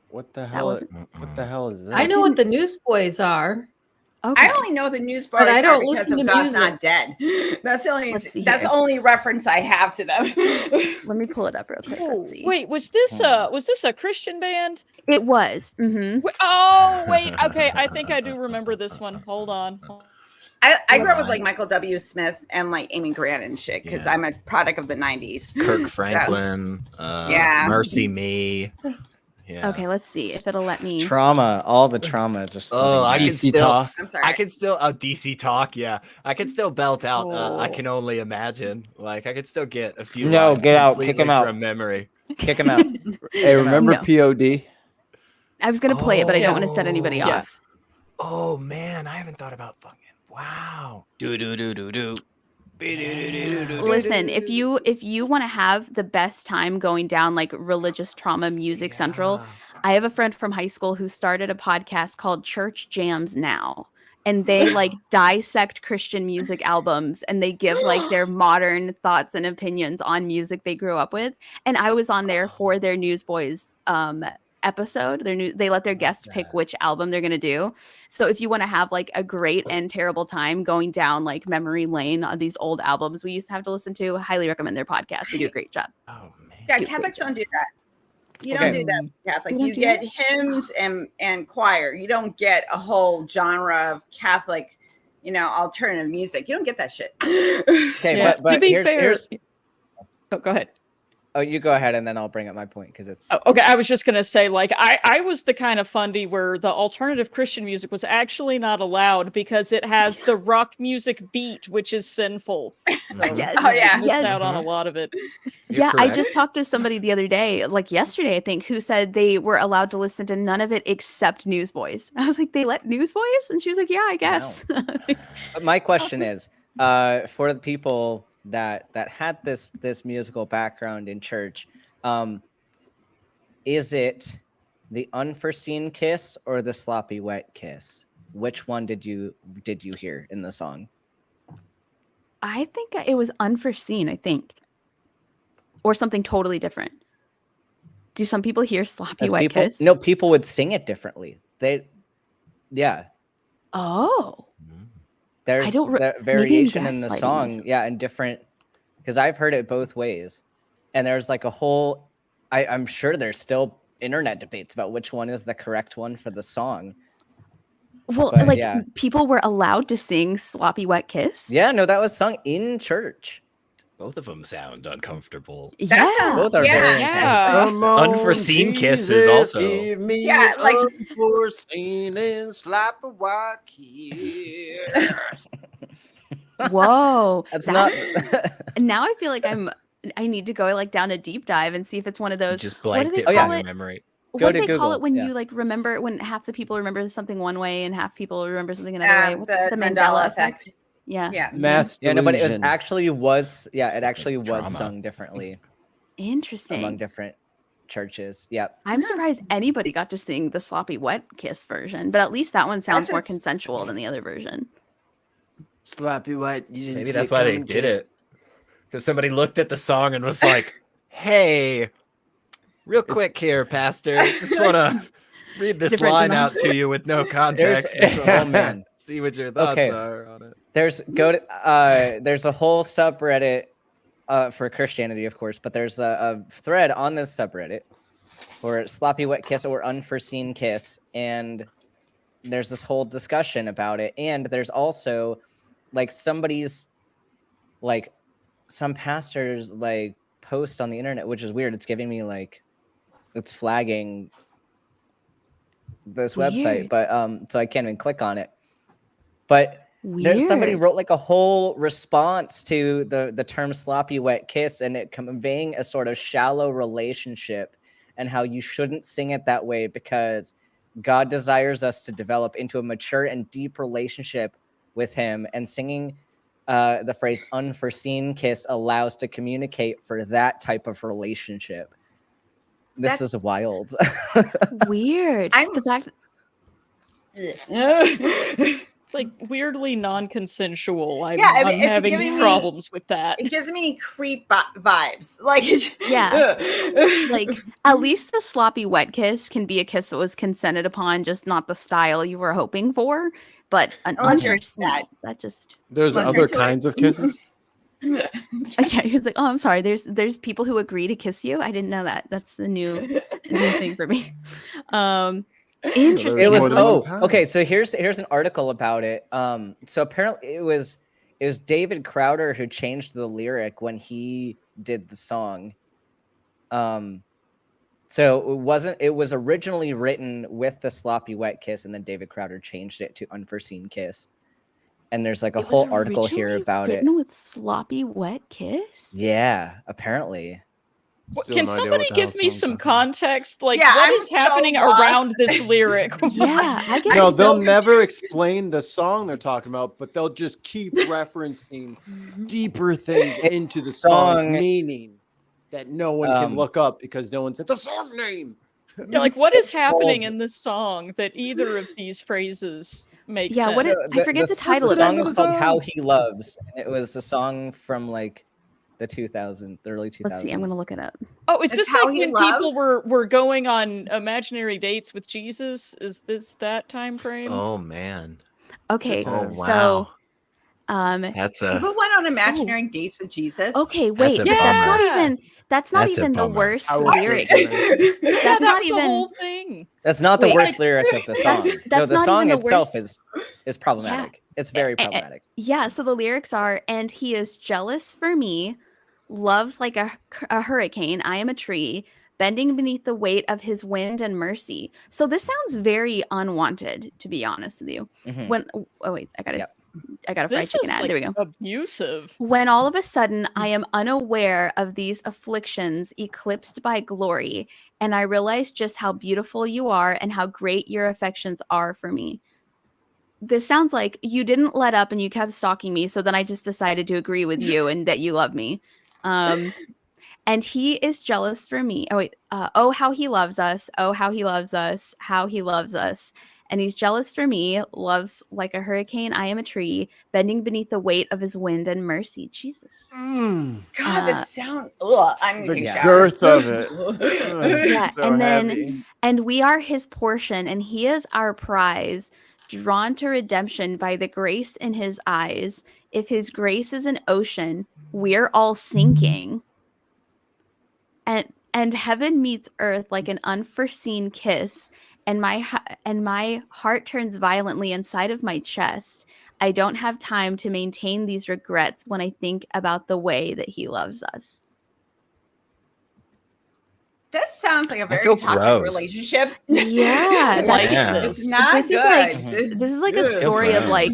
What the hell? wasn't- What the hell is that? I know what the Newsboys are. Okay. I only know the Newsboys But I don't because listen of to God's music. Not Dead. That's the only. Let's see That's the here. only reference I have to them. Let me pull it up real quick. Let's see. Wait, was this a Christian band? It was. Mm-hmm. Oh, wait. Okay, I think I do remember this one. Hold on. I grew up with like Michael W. Smith and like Amy Grant and shit because Yeah. I'm a product of the '90s. Kirk Franklin. Yeah. Mercy Me. Yeah. Okay, let's see if it'll let me. Trauma, all the trauma. Just Oh, I can DC still. talk. I'm sorry. I can still DC talk, yeah. I can still belt out. I Oh. can only imagine. Like I could still get a few. No, lines get out, kick completely him out. from memory. kick him out. Hey, remember No. POD? I was gonna play it, but I don't want to set anybody Yeah. off. Oh man, I haven't thought about fucking. Wow. Do. Listen, if you want to have the best time going down like religious trauma music central, I have a friend from high school who started a podcast called Church Jams Now. And they like dissect Christian music albums and they give like their modern thoughts and opinions on music they grew up with. And I was on there for their Newsboys episode. They let their guests pick which album they're gonna do. So if you want to have like a great and terrible time going down like memory lane on these old albums we used to have to listen to, highly recommend their podcast. They do a great job. Oh man. Yeah, do a Catholics great don't do that. You Okay. don't do that, Catholic. You don't You do get that? hymns and choir. You don't get a whole genre of Catholic, alternative music. You don't get that shit. Okay, Yeah, but to be here's, fair. here's Oh, go ahead. oh, you go ahead and then I'll bring up my point because it's Oh, okay, I was just gonna say, like, I was the kind of Fundie where the alternative Christian music was actually not allowed because it has the rock music beat, which is sinful. So Yes. Oh, yeah. I missed Yes. out on a lot of it. You're Yeah, I correct. just talked to somebody the other day, like yesterday, I think, who said they were allowed to listen to none of it except Newsboys. I was like, they let Newsboys? And she was like, yeah, I guess. But my question is, for the people that had this musical background in church, is it the unforeseen kiss or the sloppy wet kiss? Which one did you hear in the song? I think it was unforeseen, I think. Or something totally different. Do some people hear sloppy As wet people, kiss? no, people would sing it differently. Yeah. Oh. There's don't the maybe I'm variation in the gaslighting song, myself. yeah, and different, because I've heard it both ways, and there's like a whole. I'm sure there's still internet debates about which one is the correct one for the song. Well, But like yeah, people were allowed to sing "Sloppy Wet Kiss." yeah, no, that was sung in church. Both of them sound uncomfortable. That sounds, Both are very Yeah. Come on, Unforeseen kisses Jesus, also. give me Yeah, an like- unforeseen and slap a white kiss. Whoa, That's that- not. Now I feel like I need to go like down a deep dive and see if it's one of You those. just What do blanked they it call from your it? memory. Go What to do they call Google, it when yeah. you like remember when half the people remember something one way and half people remember something another way? What's the Mandela effect. Yeah. Yeah. Mass Yeah, no, but it delusion. it actually was Trauma. sung differently Interesting. among different churches. Yeah. I'm surprised anybody got to sing the sloppy wet kiss version, but at least that one sounds more just- consensual than the other version. Slappy white. You didn't Maybe see that's it why they coming, did kiss. it. Because somebody looked at the song and was like, "Hey, real quick here, Pastor. Just want to read this Different line than out to you with no context. Just oh man. see what your thoughts Okay. are on it." There's a whole subreddit for Christianity, of course, but there's a thread on this subreddit for sloppy wet kiss or unforeseen kiss, and there's this whole discussion about it. And there's also like some pastors like post on the internet, which is weird. It's giving me like it's flagging this website, Weird. but so I can't even click on it. But there's somebody Weird. wrote like a whole response to the term sloppy wet kiss, and it conveying a sort of shallow relationship and how you shouldn't sing it that way because God desires us to develop into a mature and deep relationship with him, and singing the phrase unforeseen kiss allows to communicate for that type of relationship. This is wild. Weird. I'm- The fact Like weirdly non-consensual. I'm it's having giving me- problems with that. It gives me creep vibes. Like, Yeah. like at least the sloppy wet kiss can be a kiss that was consented upon, just not the style you were hoping for. But an Unless you're unforeseen, sad. that just There's Well, other you're doing- kinds of kisses. yeah. He's like, oh, I'm sorry. There's people who agree to kiss you. I didn't know that. That's a new thing for me. Interesting. It was more than one kind. okay. So here's an article about it. So apparently it was David Crowder who changed the lyric when he did the song. So it was originally written with the sloppy wet kiss, and then David Crowder changed it to unforeseen kiss. And there's like a It was whole article here originally about it. written with sloppy wet kiss. Yeah, apparently. Still Can no idea somebody what the hell give me song's some talking about. context? Like, Yeah, what I'm is happening so lost. around this lyric? Yeah, I guess No, so. they'll never explain the song they're talking about, but they'll just keep referencing deeper things into the song's Song- meaning that no one can look up because no one said the song name. Yeah, like what is happening called- in this song that either of these phrases make Yeah, sense? what is- I forget the title The of it. song is called song. "How He Loves." And it was a song from like the early 2000s. Let's see. I'm gonna look it up. Oh, is It's this How like He when people Loves? were going on imaginary dates with Jesus? Is this that time frame? Oh man. Okay, Oh so wow. Uh, That's a People went on imaginary dates with Jesus. okay, wait, a but that's not bummer. even That's the bummer. worst I was lyric. Yeah, That's that not was even- the whole thing. That's not the Wait, worst lyric of the song. that's No, the not song even the itself worst. is problematic. It's very A- a- problematic. Yeah, so the lyrics are, and he is jealous for me, loves like a hurricane, I am a tree, bending beneath the weight of his wind and mercy. So this sounds very unwanted, to be honest with you. Mhm. When oh wait, I got a Yep. fried This chicken is ad. like There we go. abusive. When all of a sudden I am unaware of these afflictions eclipsed by glory, and I realize just how beautiful you are and how great your affections are for me. This sounds like you didn't let up and you kept stalking me, so then I just decided to agree with you and that you love me. And he is jealous for me. Oh wait, oh how he loves us, oh how he loves us, how he loves us. And he's jealous for me, loves like a hurricane, I am a tree, bending beneath the weight of his wind and mercy. Jesus. God, Uh, the sound. Ugh, I'm The taking a shower. girth of it. Ugh, Yeah, so and then- heavy. And we are his portion, and he is our prize. drawn to redemption by the grace in his eyes. If his grace is an ocean, we're all sinking. And heaven meets earth like an unforeseen kiss, and my heart turns violently inside of my chest. I don't have time to maintain these regrets when I think about the way that he loves us. This sounds like a very feel toxic gross. relationship. Yeah, Like It's not this is good. this is like a Good. story of gross. like,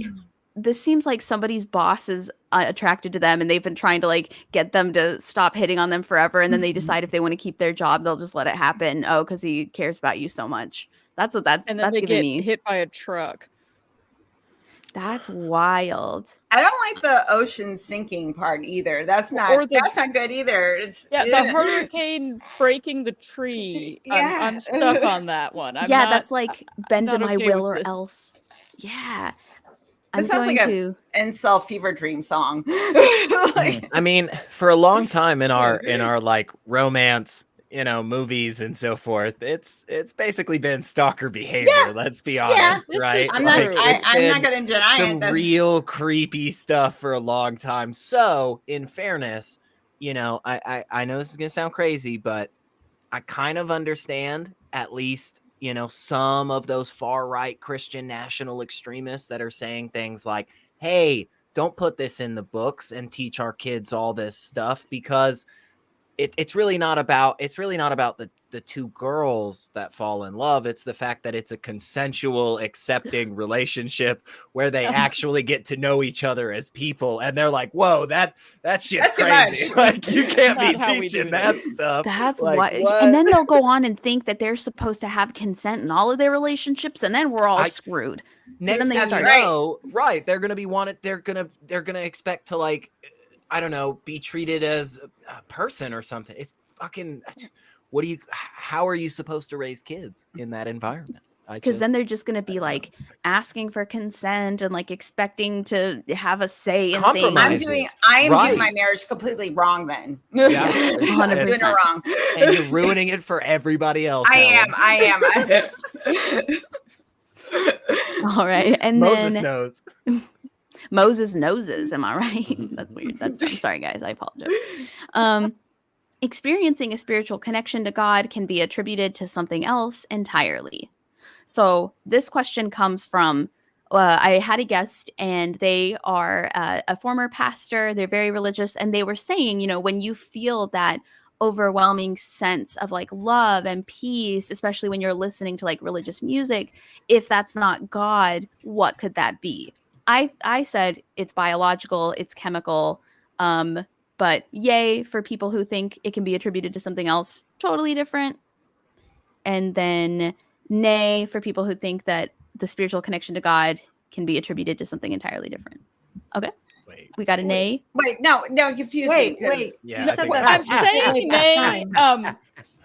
this seems like somebody's boss is attracted to them and they've been trying to like get them to stop hitting on them forever, and then they decide if they want to keep their job, they'll just let it happen. Oh, because he cares about you so much. That's what that's And then that's they giving get me. hit by a truck. That's wild. I don't like the ocean sinking part either. That's not good either. It's the hurricane breaking the tree. Yeah. I'm stuck on that one. That's like bend to not my okay will with or this. else. Yeah. This sounds like a incel fever dream song. Like, I mean, for a long time in our like romance, movies and so forth, it's basically been stalker behavior. Yeah. Let's be honest, this right? is I'm Like, not. it's I'm not been going to deny some it. real creepy stuff for a long time. So, in fairness, I know this is gonna sound crazy, but I kind of understand at least, some of those far right Christian national extremists that are saying things like, hey, don't put this in the books and teach our kids all this stuff, because it's really not about the two girls that fall in love. It's the fact that it's a consensual, accepting relationship where they actually get to know each other as people, and they're like, whoa, that shit's That's too crazy. much. Like, you can't be Not how we teaching do that this. stuff. That's Like, why. what? And then they'll go on and think that they're supposed to have consent in all of their relationships, and then we're all screwed. Next then they thing you start- know, right, they're gonna be wanted. They're gonna expect to, like, I don't know, be treated as a person or something. It's fucking. How are you supposed to raise kids in that environment? Because then they're just going to be like asking for consent and like expecting to have a say in Compromise. things. I am doing my Right. marriage completely wrong then. Yeah, I'm doing 100%. it wrong. and you're ruining it for everybody else. I am. All right. And Moses then knows. Moses noses. Am I right? That's weird. I'm sorry, guys. I apologize. Experiencing a spiritual connection to God can be attributed to something else entirely. So this question comes from, I had a guest and they are a former pastor. They're very religious. And they were saying, when you feel that overwhelming sense of like love and peace, especially when you're listening to like religious music, if that's not God, what could that be? I said it's biological, it's chemical, but yay for people who think it can be attributed to something else totally different. And then nay for people who think that the spiritual connection to God can be attributed to something entirely different. Okay. Wait. We got a nay. Wait, no, confuse me. Yeah, You I said think that I'm last saying nay. time.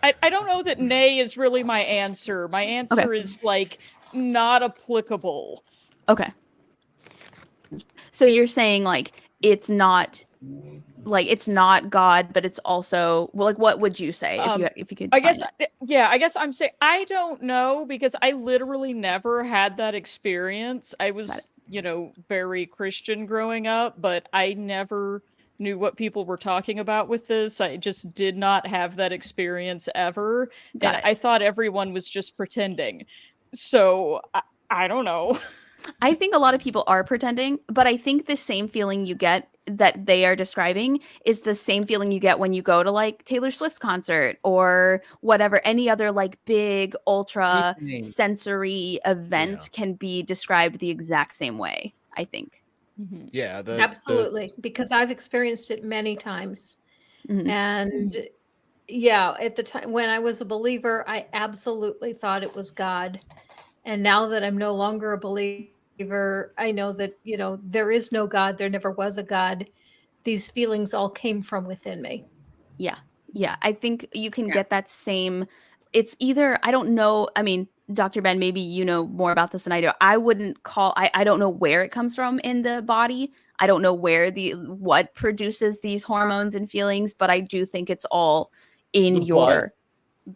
I don't know that nay is really my answer. My answer is like not applicable. Okay. So you're saying like it's not God, but it's also, well, like, what would you say if you could? I guess I'm saying I don't know, because I literally never had that experience. I was, very Christian growing up, but I never knew what people were talking about with this. I just did not have that experience ever. I thought everyone was just pretending. So I don't know. I think a lot of people are pretending, but I think the same feeling you get that they are describing is the same feeling you get when you go to like Taylor Swift's concert or whatever, any other like big ultra sensory event can be described the exact same way, I think. Mm-hmm. Yeah, Absolutely, because I've experienced it many times. Mm-hmm. And yeah, at the time when I was a believer, I absolutely thought it was God. And now that I'm no longer a believer, I know that, there is no God. There never was a God. These feelings all came from within me. Yeah. Yeah. I think you can get that same, it's either, I don't know. I mean, Dr. Ben, maybe you know more about this than I do. I wouldn't call, I don't know where it comes from in the body. I don't know what produces these hormones and feelings, but I do think it's all in your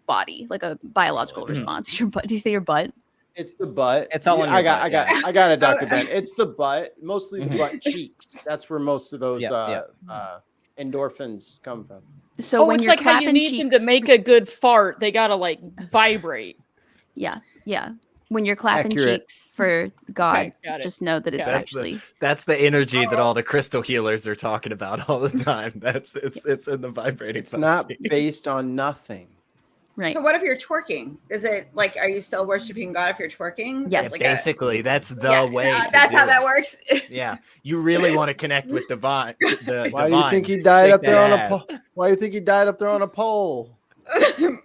body, like a biological response. Your butt. Do you say your butt? It's the butt. It's all on your I got it, Dr. Oh. Ben. It's the butt, mostly the butt cheeks. That's where most of those endorphins come from. So when it's you're like how you clapping need cheeks, them to make a good fart. They gotta like vibrate. yeah. When you're clapping Accurate. cheeks for God, Okay, got it. just know that it's Got it. actually That's the energy that all the crystal healers are talking about all the time. It's in the vibrating. It's not based on nothing. right. So what if you're twerking? Is it like, are you still worshiping God if you're twerking? Yes. That's like Basically, that's the way. To that's do how that it. works. Yeah, you really want to connect with divine. Why do you think he died up there on a pole? Why do you think he died up there on a pole?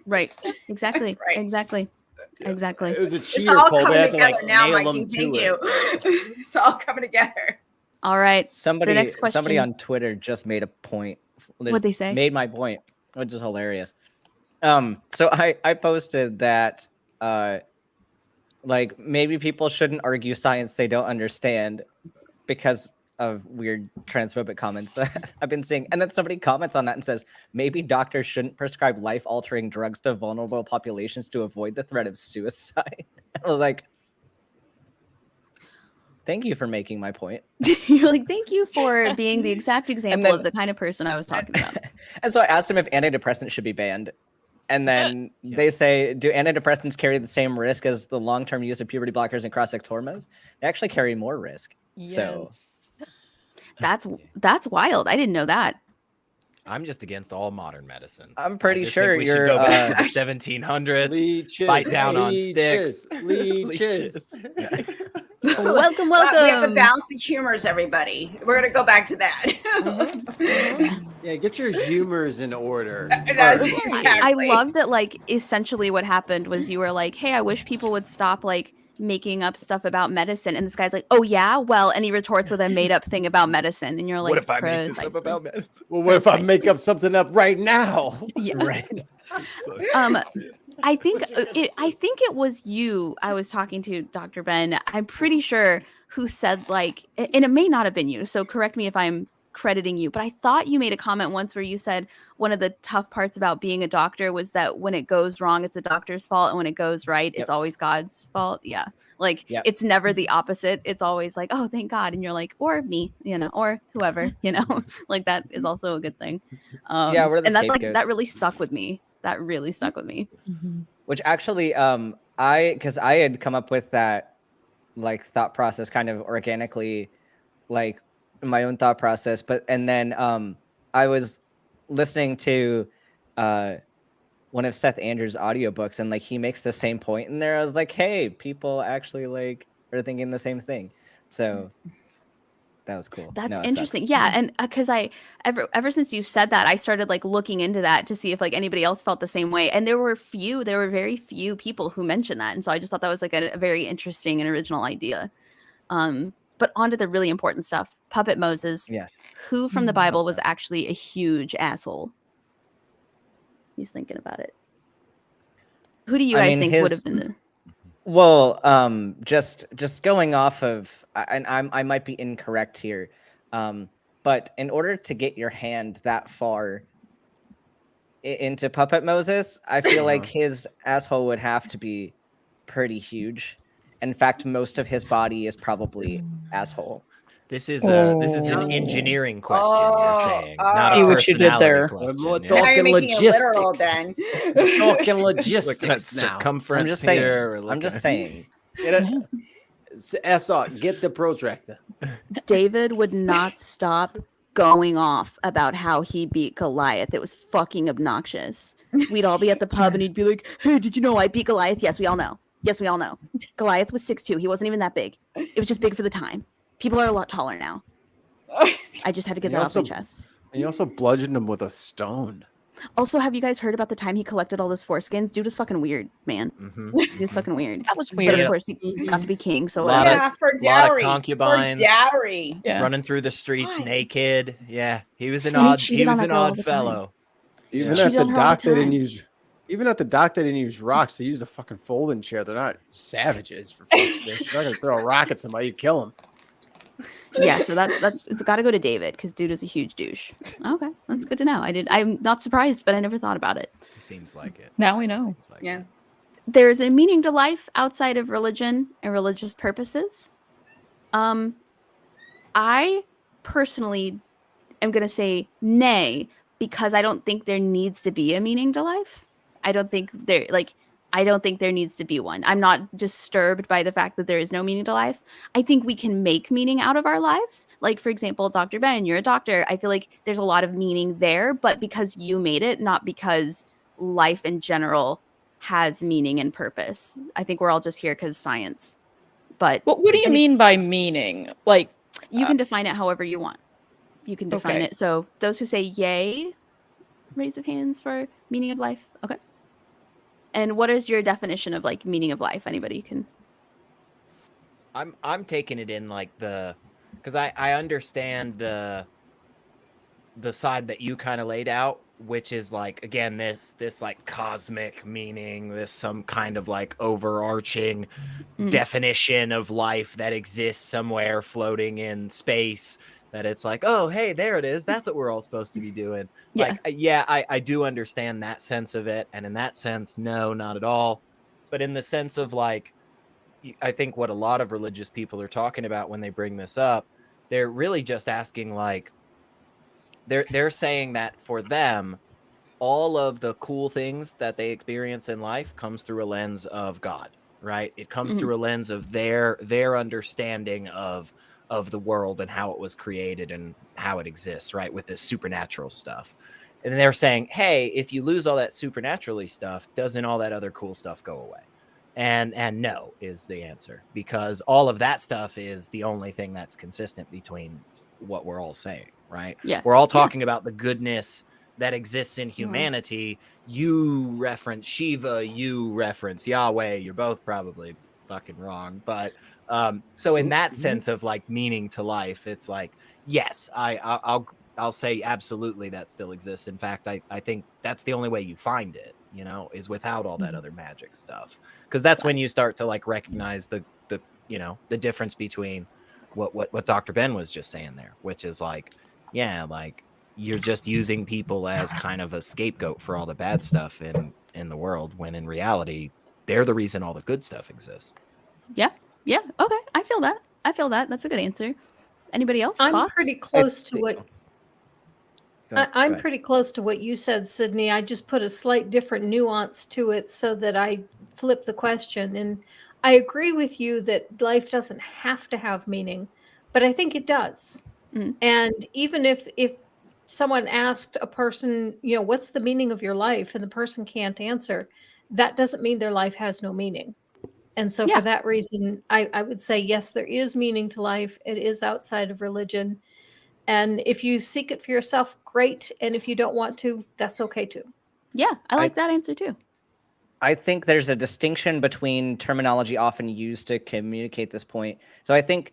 Right. Exactly. Right. Exactly. Exactly. It was a It's cheater all pole. They coming had to together like now, nail Mikey. him to Thank it. you. It's all coming together. All right. Somebody next somebody question. on Twitter just made a point. What'd they say? Made my point, which is hilarious. So I posted that like maybe people shouldn't argue science they don't understand because of weird transphobic comments that I've been seeing. And then somebody comments on that and says, maybe doctors shouldn't prescribe life-altering drugs to vulnerable populations to avoid the threat of suicide. I was like, thank you for making my point. You're like, thank you for being the exact example of the kind of person I was talking about. And so I asked him if antidepressants should be banned. And then they say, do antidepressants carry the same risk as the long-term use of puberty blockers and cross-sex hormones? They actually carry more risk. Yes. So That's wild. I didn't know that. I'm just against all modern medicine. I'm pretty I just sure think we you're should go back to the 1700s. Leeches, Bite down on sticks. Leeches. Welcome. We have to balance the humors, everybody. We're gonna go back to that. Yeah, get your humors in order. That's first. exactly. I love that, like, essentially what happened was you were like, hey, I wish people would stop, like, making up stuff about medicine. And this guy's like, oh, yeah? Well, and he retorts with a made up thing about medicine. And you're like, What if I make this up precisely. about medicine? Well, what if I make up something up right now? Yeah. right. I think it was you I was talking to, Dr. Ben. I'm pretty sure, who said, like, and it may not have been you, so correct me if I'm crediting you, but I thought you made a comment once where you said one of the tough parts about being a doctor was that when it goes wrong, it's a doctor's fault, and when it goes right, it's always God's fault. Yeah, like it's never the opposite. It's always like, oh, thank God, and you're like, or me, or whoever, like that is also a good thing. Yeah, we're the and that scapegoats. really stuck with me. That really stuck with me. Which actually, because I had come up with that like thought process kind of organically, like my own thought process. And then I was listening to one of Seth Andrews' audiobooks, and like he makes the same point in there. I was like, hey, people actually like are thinking the same thing. So that was cool. That's interesting. Yeah, and because ever since you said that, I started like looking into that to see if like anybody else felt the same way. And there were very few people who mentioned that, and so I just thought that was like a very interesting and original idea. But on to the really important stuff. Puppet Moses. Yes. Who from the Bible was actually a huge asshole? He's thinking about it. Who do you guys think would have been the... Well, just going off of, and I might be incorrect here, but in order to get your hand that far into Puppet Moses, I feel like his asshole would have to be pretty huge. In fact, most of his body is probably asshole. This is an engineering question. You're saying, not See a what you did there. question, We're yeah. talking Literal, logistics. then. We're talking Looking at logistics now. circumference I'm just saying. here. I'm just saying. Get the protractor. David would not stop going off about how he beat Goliath. It was fucking obnoxious. We'd all be at the pub and he'd be like, hey, did you know I beat Goliath? Yes, we all know. Goliath was 6'2". He wasn't even that big. It was just big for the time. People are a lot taller now. I just had to get that off my chest. And you also bludgeoned him with a stone. Also, have you guys heard about the time he collected all those foreskins? Dude was fucking weird, man. He was fucking weird. That was But weird. of course, he got to be king. So Lot of- Yeah, for lot of dowry. concubines. For dowry. Yeah. Running through the streets Why? naked. Yeah, he was an And he odd. cheated He on was that an girl all odd the time. fellow. Even Yeah. at Cheated the on her all dock, the they didn't time. use. Even at the dock, they didn't use rocks. They used a fucking folding chair. They're not savages, for fuck's sake. They're not gonna throw a rock at somebody, you kill them. yeah, so it's got to go to David because dude is a huge douche. Okay, that's good to know. I'm not surprised, but I never thought about it. He seems like it. Now we know. Seems like Yeah. it. there's a meaning to life outside of religion and religious purposes. I personally am going to say nay, because I don't think there needs to be a meaning to life. I don't think there needs to be one. I'm not disturbed by the fact that there is no meaning to life. I think we can make meaning out of our lives. Like, for example, Dr. Ben, you're a doctor. I feel like there's a lot of meaning there, but because you made it, not because life in general has meaning and purpose. I think we're all just here because science. But what do you mean by meaning? Like, you can define it however you want. You can define it. So those who say yay, raise of hands for meaning of life. Okay. And what is your definition of like meaning of life? Anybody can. I'm taking it in like because I understand the side that you kind of laid out, which is like, again, this like cosmic meaning, this some kind of like overarching definition of life that exists somewhere floating in space, that it's like, oh, hey, there it is. That's what we're all supposed to be doing. Yeah. Like, yeah, I do understand that sense of it. And in that sense, no, not at all. But in the sense of like, I think what a lot of religious people are talking about when they bring this up, they're really just asking like, they're saying that for them, all of the cool things that they experience in life comes through a lens of God, right? It comes through a lens of their understanding of the world and how it was created and how it exists, right? With this supernatural stuff. And they're saying, hey, if you lose all that supernaturally stuff, doesn't all that other cool stuff go away? And no is the answer, because all of that stuff is the only thing that's consistent between what we're all saying, right? Yeah. We're all talking about the goodness that exists in humanity. You reference Shiva, you reference Yahweh. You're both probably fucking wrong, but so in that sense of like meaning to life, it's like, yes, I'll say absolutely that still exists. In fact, I think that's the only way you find it, you know, is without all that other magic stuff, because that's when you start to like recognize the you know, the difference between what Dr. Ben was just saying there, which is like, yeah, like you're just using people as kind of a scapegoat for all the bad stuff in the world, when in reality they're the reason all the good stuff exists. Yeah. Okay. I feel that. That's a good answer. Anybody else? I'm Thoughts? pretty close to what I'm pretty close to what you said, Sydney. I just put a slight different nuance to it so that I flip the question. And I agree with you that life doesn't have to have meaning, but I think it does. And even if someone asked a person, you know, what's the meaning of your life, and the person can't answer, that doesn't mean their life has no meaning. And so for that reason, I would say, yes, there is meaning to life. It is outside of religion. And if you seek it for yourself, great. And if you don't want to, that's okay too. Yeah, I like that answer too. I think there's a distinction between terminology often used to communicate this point. So I think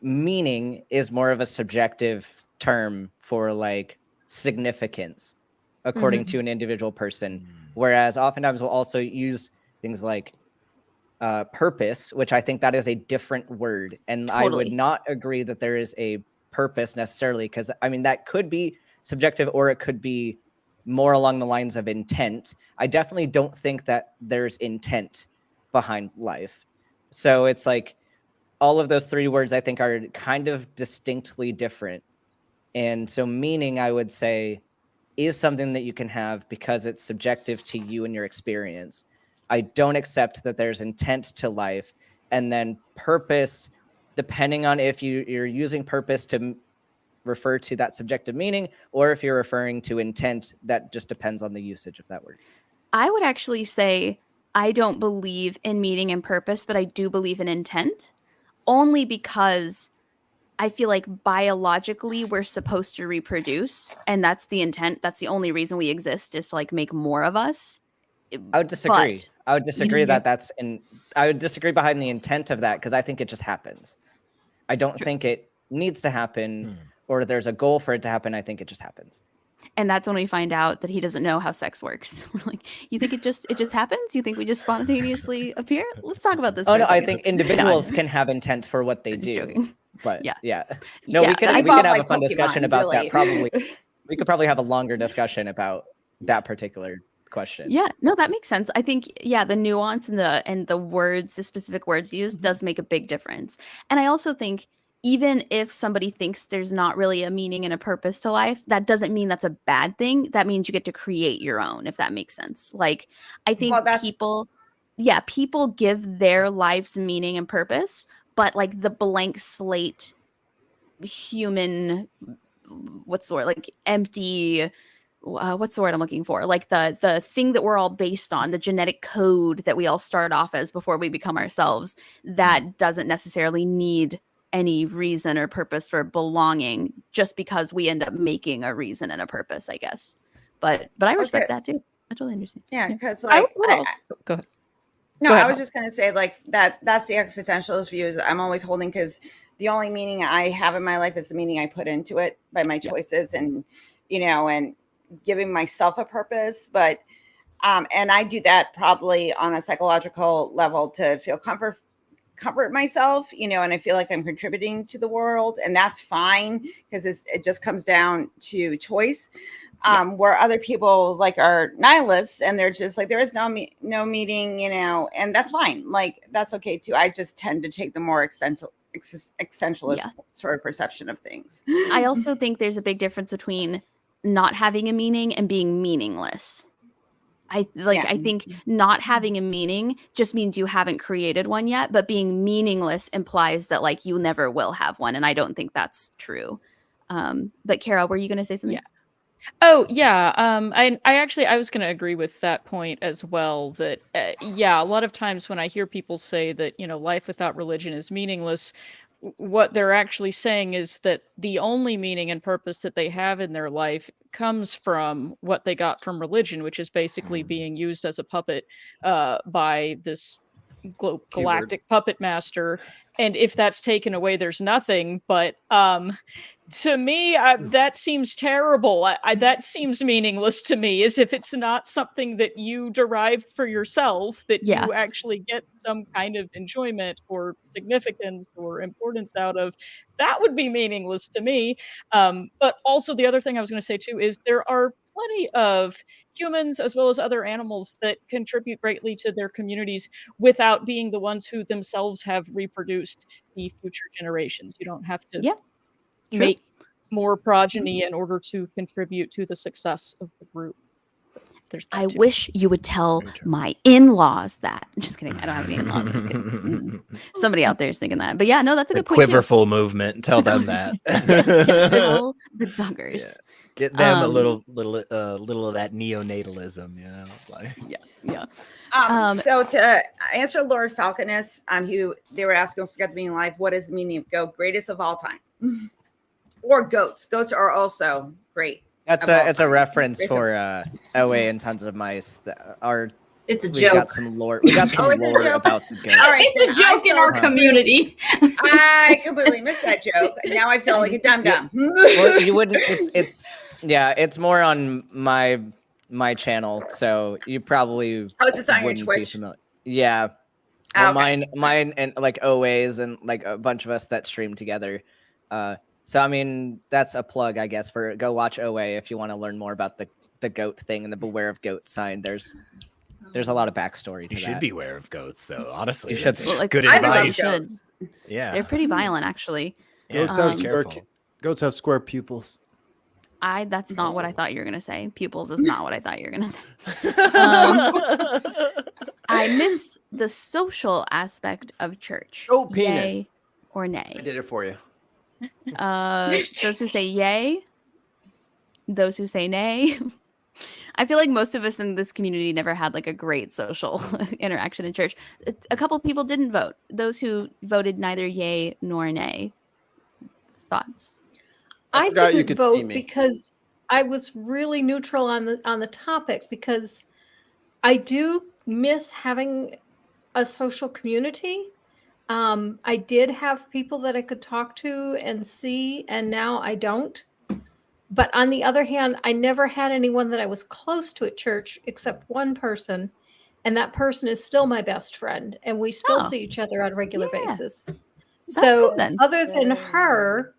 meaning is more of a subjective term for like significance, according to an individual person. Whereas oftentimes we'll also use things like purpose, which I think that is a different word. And I would not agree that there is a purpose necessarily, because I mean, that could be subjective, or it could be more along the lines of intent. I definitely don't think that there's intent behind life. So it's like all of those three words I think are kind of distinctly different. And so meaning, I would say, is something that you can have because it's subjective to you and your experience. I don't accept that there's intent to life. And then purpose, depending on if you're using purpose to refer to that subjective meaning, or if you're referring to intent, that just depends on the usage of that word. I would actually say I don't believe in meaning and purpose, but I do believe in intent, only because I feel like biologically we're supposed to reproduce, and that's the intent. That's the only reason we exist, is to like make more of us. I would disagree. I would disagree I would disagree behind the intent of that, because I think it just happens. I don't think it needs to happen or there's a goal for it to happen. I think it just happens. And that's when we find out that he doesn't know how sex works. We're like, you think it just happens? You think we just spontaneously appear? Let's talk about this. Oh no, I think individuals can have intent for what they do. Joking. But yeah. No, Yeah, we could have a fun discussion about really. that. Probably we could probably have a longer discussion about that particular question. Yeah, no, that makes sense. I think, yeah, the nuance and the words, the specific words used does make a big difference. And I also think even if somebody thinks there's not really a meaning and a purpose to life, that doesn't mean that's a bad thing. That means you get to create your own, if that makes sense. Like, I think people give their lives meaning and purpose, but like the blank slate human, what's the word, like empty, what's the word I'm looking for, like the thing that we're all based on, the genetic code that we all start off as before we become ourselves, that doesn't necessarily need any reason or purpose for belonging, just because we end up making a reason and a purpose, I guess. But I respect that too. I totally understand. Yeah, because like go ahead. No, Go ahead, I was just going to say, like, that's the existentialist views I'm always holding, because the only meaning I have in my life is the meaning I put into it by my choices and, and giving myself a purpose. But, and I do that probably on a psychological level to feel comfort myself, and I feel like I'm contributing to the world, and that's fine, because it just comes down to choice. Where other people like are nihilists and they're just like, there is no meaning, and that's fine. Like, that's okay too. I just tend to take the more existentialist sort of perception of things. I also think there's a big difference between not having a meaning and being meaningless. I think not having a meaning just means you haven't created one yet, but being meaningless implies that like you never will have one. And I don't think that's true. But Kara, were you going to say something? Yeah. Oh yeah, I was going to agree with that point as well. That a lot of times when I hear people say that life without religion is meaningless, what they're actually saying is that the only meaning and purpose that they have in their life comes from what they got from religion, which is basically being used as a puppet by this galactic puppet master. And if that's taken away, there's nothing. But to me, that seems terrible. That seems meaningless to me, as if it's not something that you derived for yourself, that you actually get some kind of enjoyment or significance or importance out of. That would be meaningless to me. But also the other thing I was going to say too is there are plenty of humans as well as other animals that contribute greatly to their communities without being the ones who themselves have reproduced the future generations. You don't have to make more progeny in order to contribute to the success of the group. So there's that too. Wish you would tell my in-laws that. Just kidding. I don't have any in-laws. Somebody out there is thinking that. But yeah, no, that's a good point. Quiverful movement. Tell them that. Tell the Duggars. Yeah. Get them a little of that neonatalism, Like. So to answer Lord Falconess, who they were asking, forget the meaning of life, what is the meaning of goat? Greatest of all time. Or goats. Goats are also great. It's a reference for OA and Tons of Mice. It's a joke. We got some lore. We got some lore about the goats. Right, it's a joke in our community. I completely missed that joke. And now I feel like a dum-dum. Well, you wouldn't. It's more on my channel, so you probably it's on your wouldn't be Twitch. familiar. Yeah. Well, mine and like OAs and like a bunch of us that stream together. So I mean, that's a plug, I guess, for go watch OA if you want to learn more about the goat thing and the beware of goat sign. There's a lot of backstory to that. You should beware of goats, though. Honestly, you should. That's just good advice. Yeah, they're pretty violent, actually. Goats have square pupils. That's not what I thought you were gonna say. Pupils is not what I thought you were gonna say. I miss the social aspect of church. Oh, penis. Yay or nay? I did it for you. Those who say yay, those who say nay. I feel like most of us in this community never had like a great social interaction in church. A couple of people didn't vote. Those who voted neither yay nor nay. Thoughts? I didn't vote because I was really neutral on the topic, because I do miss having a social community. I did have people that I could talk to and see, and now I don't. But on the other hand, I never had anyone that I was close to at church except one person, and that person is still my best friend, and we still see each other on a regular basis. So other than her,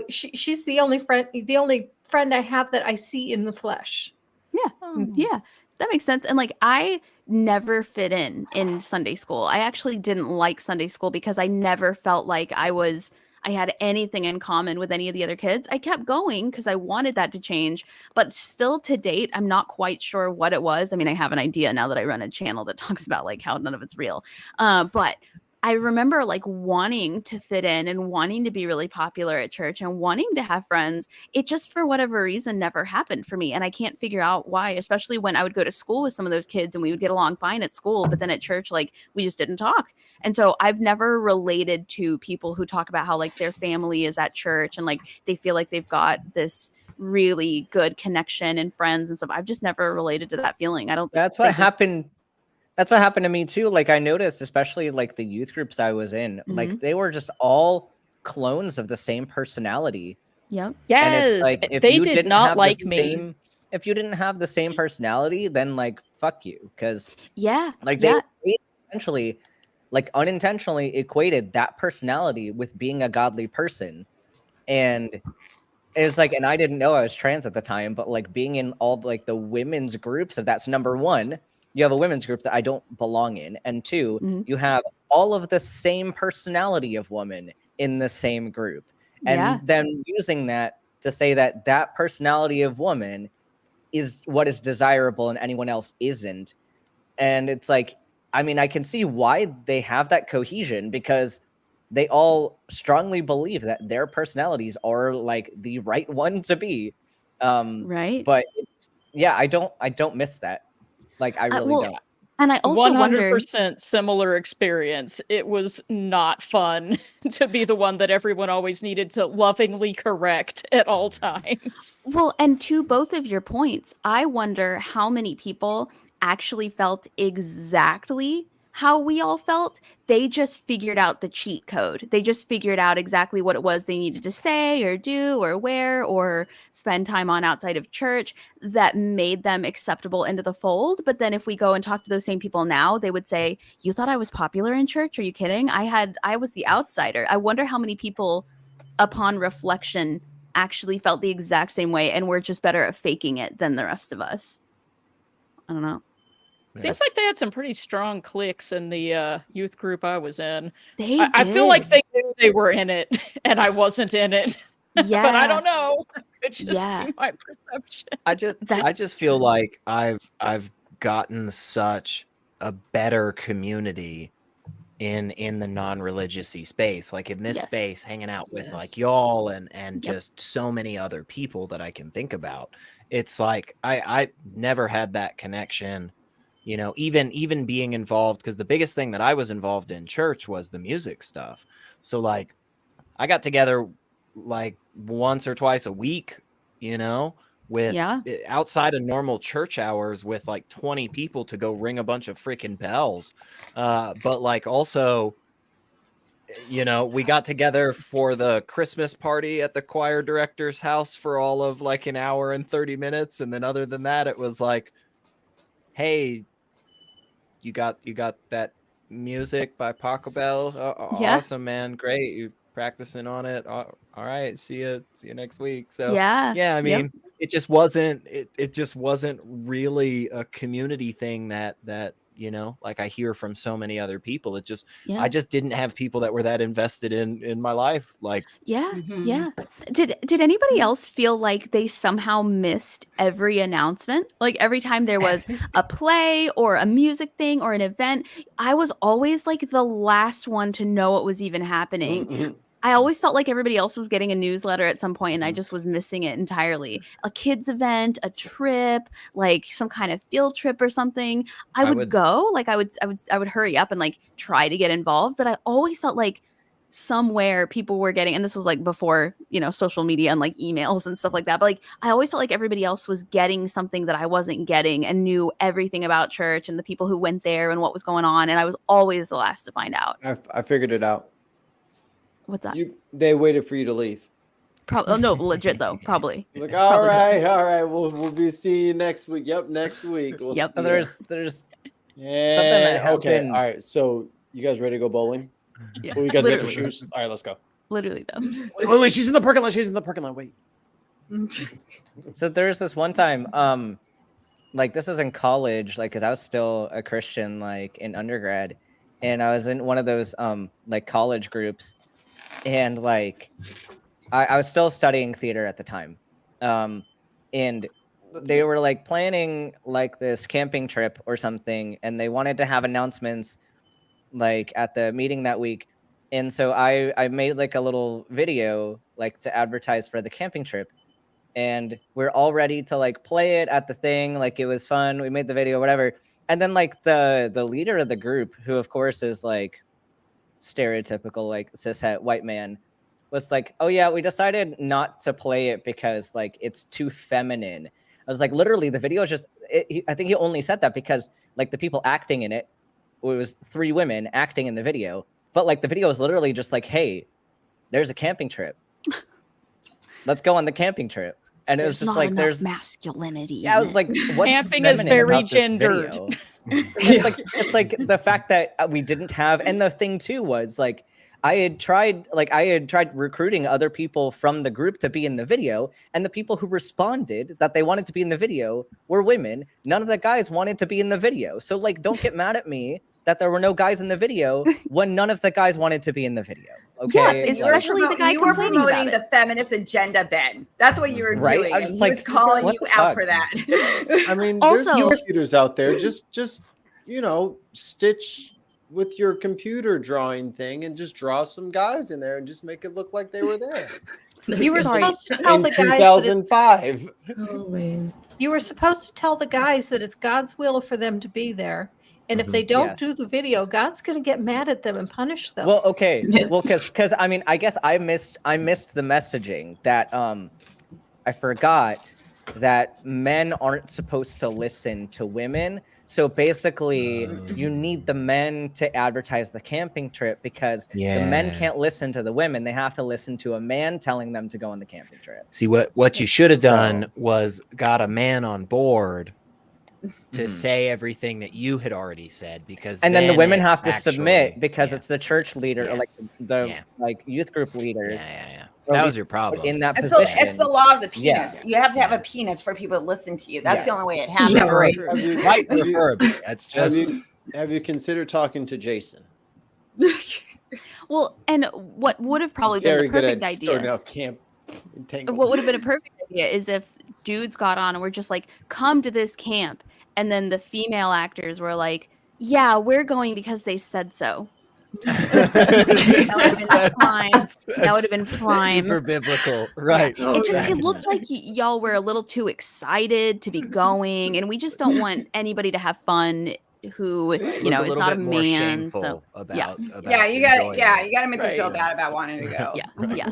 she's the only friend I have that I see in the flesh. Yeah. That makes sense. And like, I never fit in Sunday school. I actually didn't like Sunday school because I never felt like I had anything in common with any of the other kids. I kept going because I wanted that to change, but still to date, I'm not quite sure what it was. I mean, I have an idea now that I run a channel that talks about like how none of it's real. But I remember like wanting to fit in and wanting to be really popular at church and wanting to have friends. It just, for whatever reason, never happened for me. And I can't figure out why, especially when I would go to school with some of those kids and we would get along fine at school, but then at church, like we just didn't talk. And so I've never related to people who talk about how like their family is at church and like they feel like they've got this really good connection and friends and stuff. I've just never related to that feeling. I don't That's what happened. That's what happened to me too. Like I noticed, especially like the youth groups I was in, like they were just all clones of the same personality. Yep. Yes. And it's like if they you did didn't not have like the me. same, if you didn't have the same personality, then like fuck you, because like they essentially, like unintentionally equated that personality with being a godly person, and it's like, and I didn't know I was trans at the time, but like being in all like the women's groups, if that's number one. You have a women's group that I don't belong in. And two, you have all of the same personality of women in the same group. And then using that to say that that personality of woman is what is desirable and anyone else isn't. And it's like, I mean, I can see why they have that cohesion, because they all strongly believe that their personalities are like the right one to be. Right. But it's, yeah, I don't miss that. Like, I really don't. And I also 100% similar experience. It was not fun to be the one that everyone always needed to lovingly correct at all times. Well, and to both of your points, I wonder how many people actually felt exactly how we all felt. They just figured out the cheat code. They just figured out exactly what it was they needed to say or do or wear or spend time on outside of church that made them acceptable into the fold. But then if we go and talk to those same people now, they would say, "You thought I was popular in church? Are you kidding? I was the outsider." I wonder how many people upon reflection actually felt the exact same way and were just better at faking it than the rest of us. I don't know. Seems like they had some pretty strong cliques in the youth group I was in. I feel like they knew they were in it and I wasn't in it. Yeah. But I don't know. It could just be my perception. I just feel like I've gotten such a better community in the non-religious-y space, like in this space, hanging out with like y'all and just so many other people that I can think about. It's like I never had that connection. You know, even being involved, because the biggest thing that I was involved in church was the music stuff. So like I got together like once or twice a week, you know, with outside of normal church hours with like 20 people to go ring a bunch of freaking bells. But like also, you know, we got together for the Christmas party at the choir director's house for all of like an hour and 30 minutes. And then other than that, it was like, hey, you got that music by Paco Bell? Awesome, man. Great. You practicing on it. All right. See you next week. So yeah, I mean, it just wasn't really a community thing that, you know, like I hear from so many other people. It just, I just didn't have people that were that invested in my life. Like, Did anybody else feel like they somehow missed every announcement? Like every time there was a play or a music thing or an event, I was always like the last one to know what was even happening. I always felt like everybody else was getting a newsletter at some point and I just was missing it entirely. A kids event, a trip, like some kind of field trip or something. I would go, like I would hurry up and like try to get involved, but I always felt like somewhere people were getting, and this was like before, you know, social media and like emails and stuff like that, but like I always felt like everybody else was getting something that I wasn't getting and knew everything about church and the people who went there and what was going on, and I was always the last to find out. I figured it out. What's that? They waited for you to leave. Probably. Oh, no, legit though. Probably. Like, all right. We'll be seeing you next week. Yep, next week. We'll yep. So there's something that happened. Okay. All right. So you guys ready to go bowling? Yeah. Well, you guys get your shoes. All right, let's go. Literally though. Wait. She's in the parking lot. Wait. So there's this one time, like this was in college, like because I was still a Christian, like in undergrad, and I was in one of those like college groups, and like I was still studying theater at the time, and they were like planning like this camping trip or something, and they wanted to have announcements like at the meeting that week. And so I made like a little video like to advertise for the camping trip, and we're all ready to like play it at the thing. Like it was fun. We made the video, whatever. And then like the leader of the group, who of course is like stereotypical like cishet white man, was like, oh yeah, we decided not to play it because like it's too feminine. I was like, literally the video is just, I think he only said that because like the people acting in it, was 3 women acting in the video, but like the video is literally just like, hey, there's a camping trip. Let's go on the camping trip. And it was just like, there's masculinity. Yeah, I was like, what's camping is very gendered. It's like the fact that we didn't have, and the thing too was like, I had tried recruiting other people from the group to be in the video, and the people who responded that they wanted to be in the video were women. None of the guys wanted to be in the video. So like, don't get mad at me that there were no guys in the video when none of the guys wanted to be in the video. Okay. Yes, especially the guy you were complaining promoting about the feminist agenda, Ben. That's what you were doing. I was and like, he was calling what you the out fuck? for that. I mean, Also- there's computers out there. Just you know, stitch with your computer drawing thing and just draw some guys in there and just make it look like they were there. You were Sorry. supposed to tell In the guys that it's 2005. Oh man. you were supposed to tell the guys that it's God's will for them to be there. And if they don't do Yes. the video, God's going to get mad at them and punish them. Well, okay. Well, because I mean, I guess I missed the messaging that I forgot that men aren't supposed to listen to women. So basically, you need the men to advertise the camping trip because the men can't listen to the women. They have to listen to a man telling them to go on the camping trip. See, what you should have done was got a man on board to say everything that you had already said, because and then the women it have to actually- submit because yeah. it's the church leader or like the Yeah. like youth group leader. Yeah. Or That we was your problem. in that It's position. the law of the penis. Yeah. You have to have a penis for people to listen to you. That's the Yes. only way it happens. Yeah, right. Have you, Right, have you- preferably. That's have just you, have you considered talking to Jason? Well, and what would have probably He's very been the good perfect at starting idea. out camp entanglement. What would have been a perfect idea is if dudes got on and were just like, come to this camp. And then the female actors were like, yeah, we're going because they said so. That would have been prime. That would have been prime. super biblical, right? It looked like y'all were a little too excited to be going, and we just don't want anybody to have fun who, you know, is not a more man. shameful So about, yeah. Yeah, you got enjoying to it. make them feel bad about wanting to go. yeah.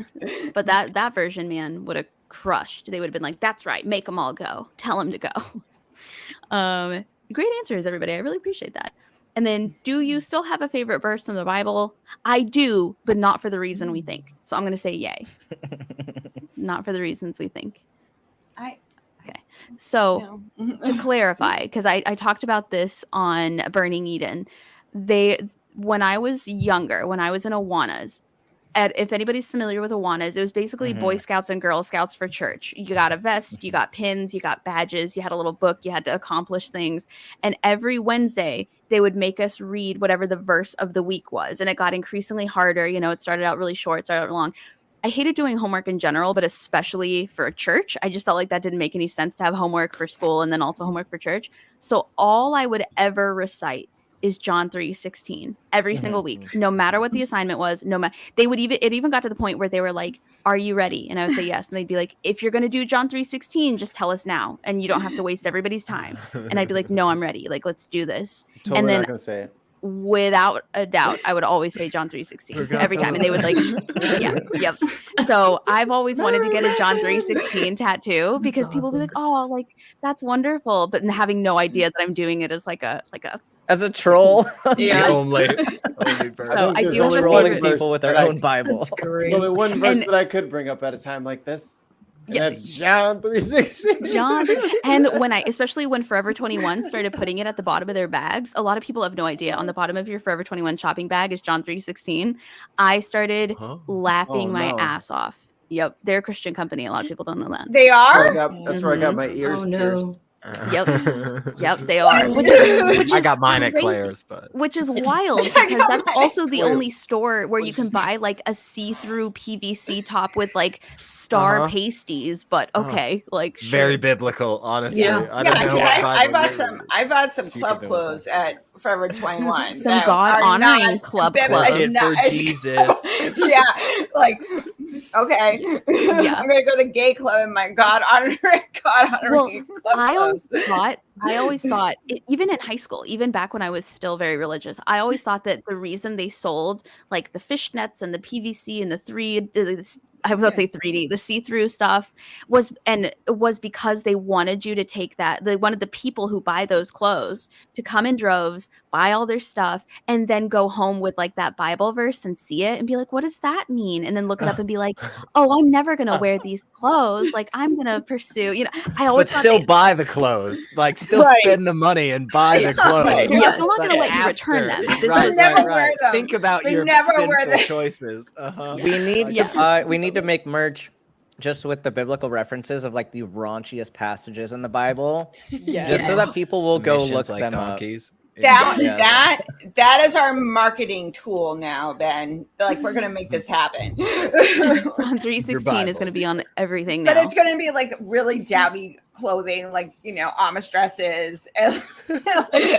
But that version, man, would have crushed. They would have been like, that's right, make them all go. Tell them to go. Great answers, everybody. I really appreciate that. And then, do you still have a favorite verse in the Bible? I do, but not for the reason we think. So I'm going to say yay. Not for the reasons we think. Okay. So to clarify, because I talked about this on Burning Eden, when I was younger, when I was in Awanas, if anybody's familiar with Awanas, it was basically Boy Scouts and Girl Scouts for church. You got a vest, you got pins, you got badges, you had a little book, you had to accomplish things. And every Wednesday, they would make us read whatever the verse of the week was. And it got increasingly harder. You know, it started out really short, started out long. I hated doing homework in general, but especially for a church. I just felt like that didn't make any sense to have homework for school and then also homework for church. So all I would ever recite is John 3:16 every single week, no matter what the assignment was. It even got to the point where they were like, are you ready? And I would say yes. And they'd be like, if you're going to do John 3:16, just tell us now. And you don't have to waste everybody's time. And I'd be like, no, I'm ready. Like, let's do this. Totally and then not gonna say it. without a doubt, I would always say John 3:16 every time. And they would like, yep. So I've always wanted to get a John 3:16 tattoo because people be like, oh, like that's wonderful. But having no idea that I'm doing it as like a As a troll. Yeah. only So I there's do have only a one favorite. verse people with their that I- own Bible. That's great. There's only one verse And- that I could bring up at a time like this. And Yeah. that's John 3:16. John. And especially when Forever 21 started putting it at the bottom of their bags, a lot of people have no idea. On the bottom of your Forever 21 shopping bag is John 3:16. I started laughing Oh, my no. ass off. Yep. They're a Christian company. A lot of people don't know that. They are? That's where I got my ears Oh, no. pierced. Yep, they are. Which is I got mine at crazy. Claire's, but Which is wild because that's also the only store where you can buy like a see-through PVC top with like star pasties. But okay, like very sure. biblical, honestly. Yeah. I don't know. I bought some club clothes at Forever 21. Some that God are honoring not club biblical. clothes. It's not- for Jesus. Yeah, like okay, I'm gonna go to the gay club in my God honoring club clothes. I always thought, even in high school, even back when I was still very religious, I always thought that the reason they sold like the fishnets and the PVC and I was about to say 3D, the see-through stuff was because they wanted you to take that. They wanted the people who buy those clothes to come in droves, buy all their stuff, and then go home with like that Bible verse and see it and be like, what does that mean? And then look it up and be like, oh, I'm never going to wear these clothes. Like I'm going to pursue, I always But still buy the clothes. Like still spend the money and buy the clothes. You're still not going to let you return them. Right. Think about your sinful choices. We need to make merch just with the biblical references of like the raunchiest passages in the Bible, just so that people will go look them donkeys. That is our marketing tool now, Ben. Like we're gonna make this happen. 316 is gonna be on everything now. But it's gonna be like really dowdy clothing, like Amish dresses and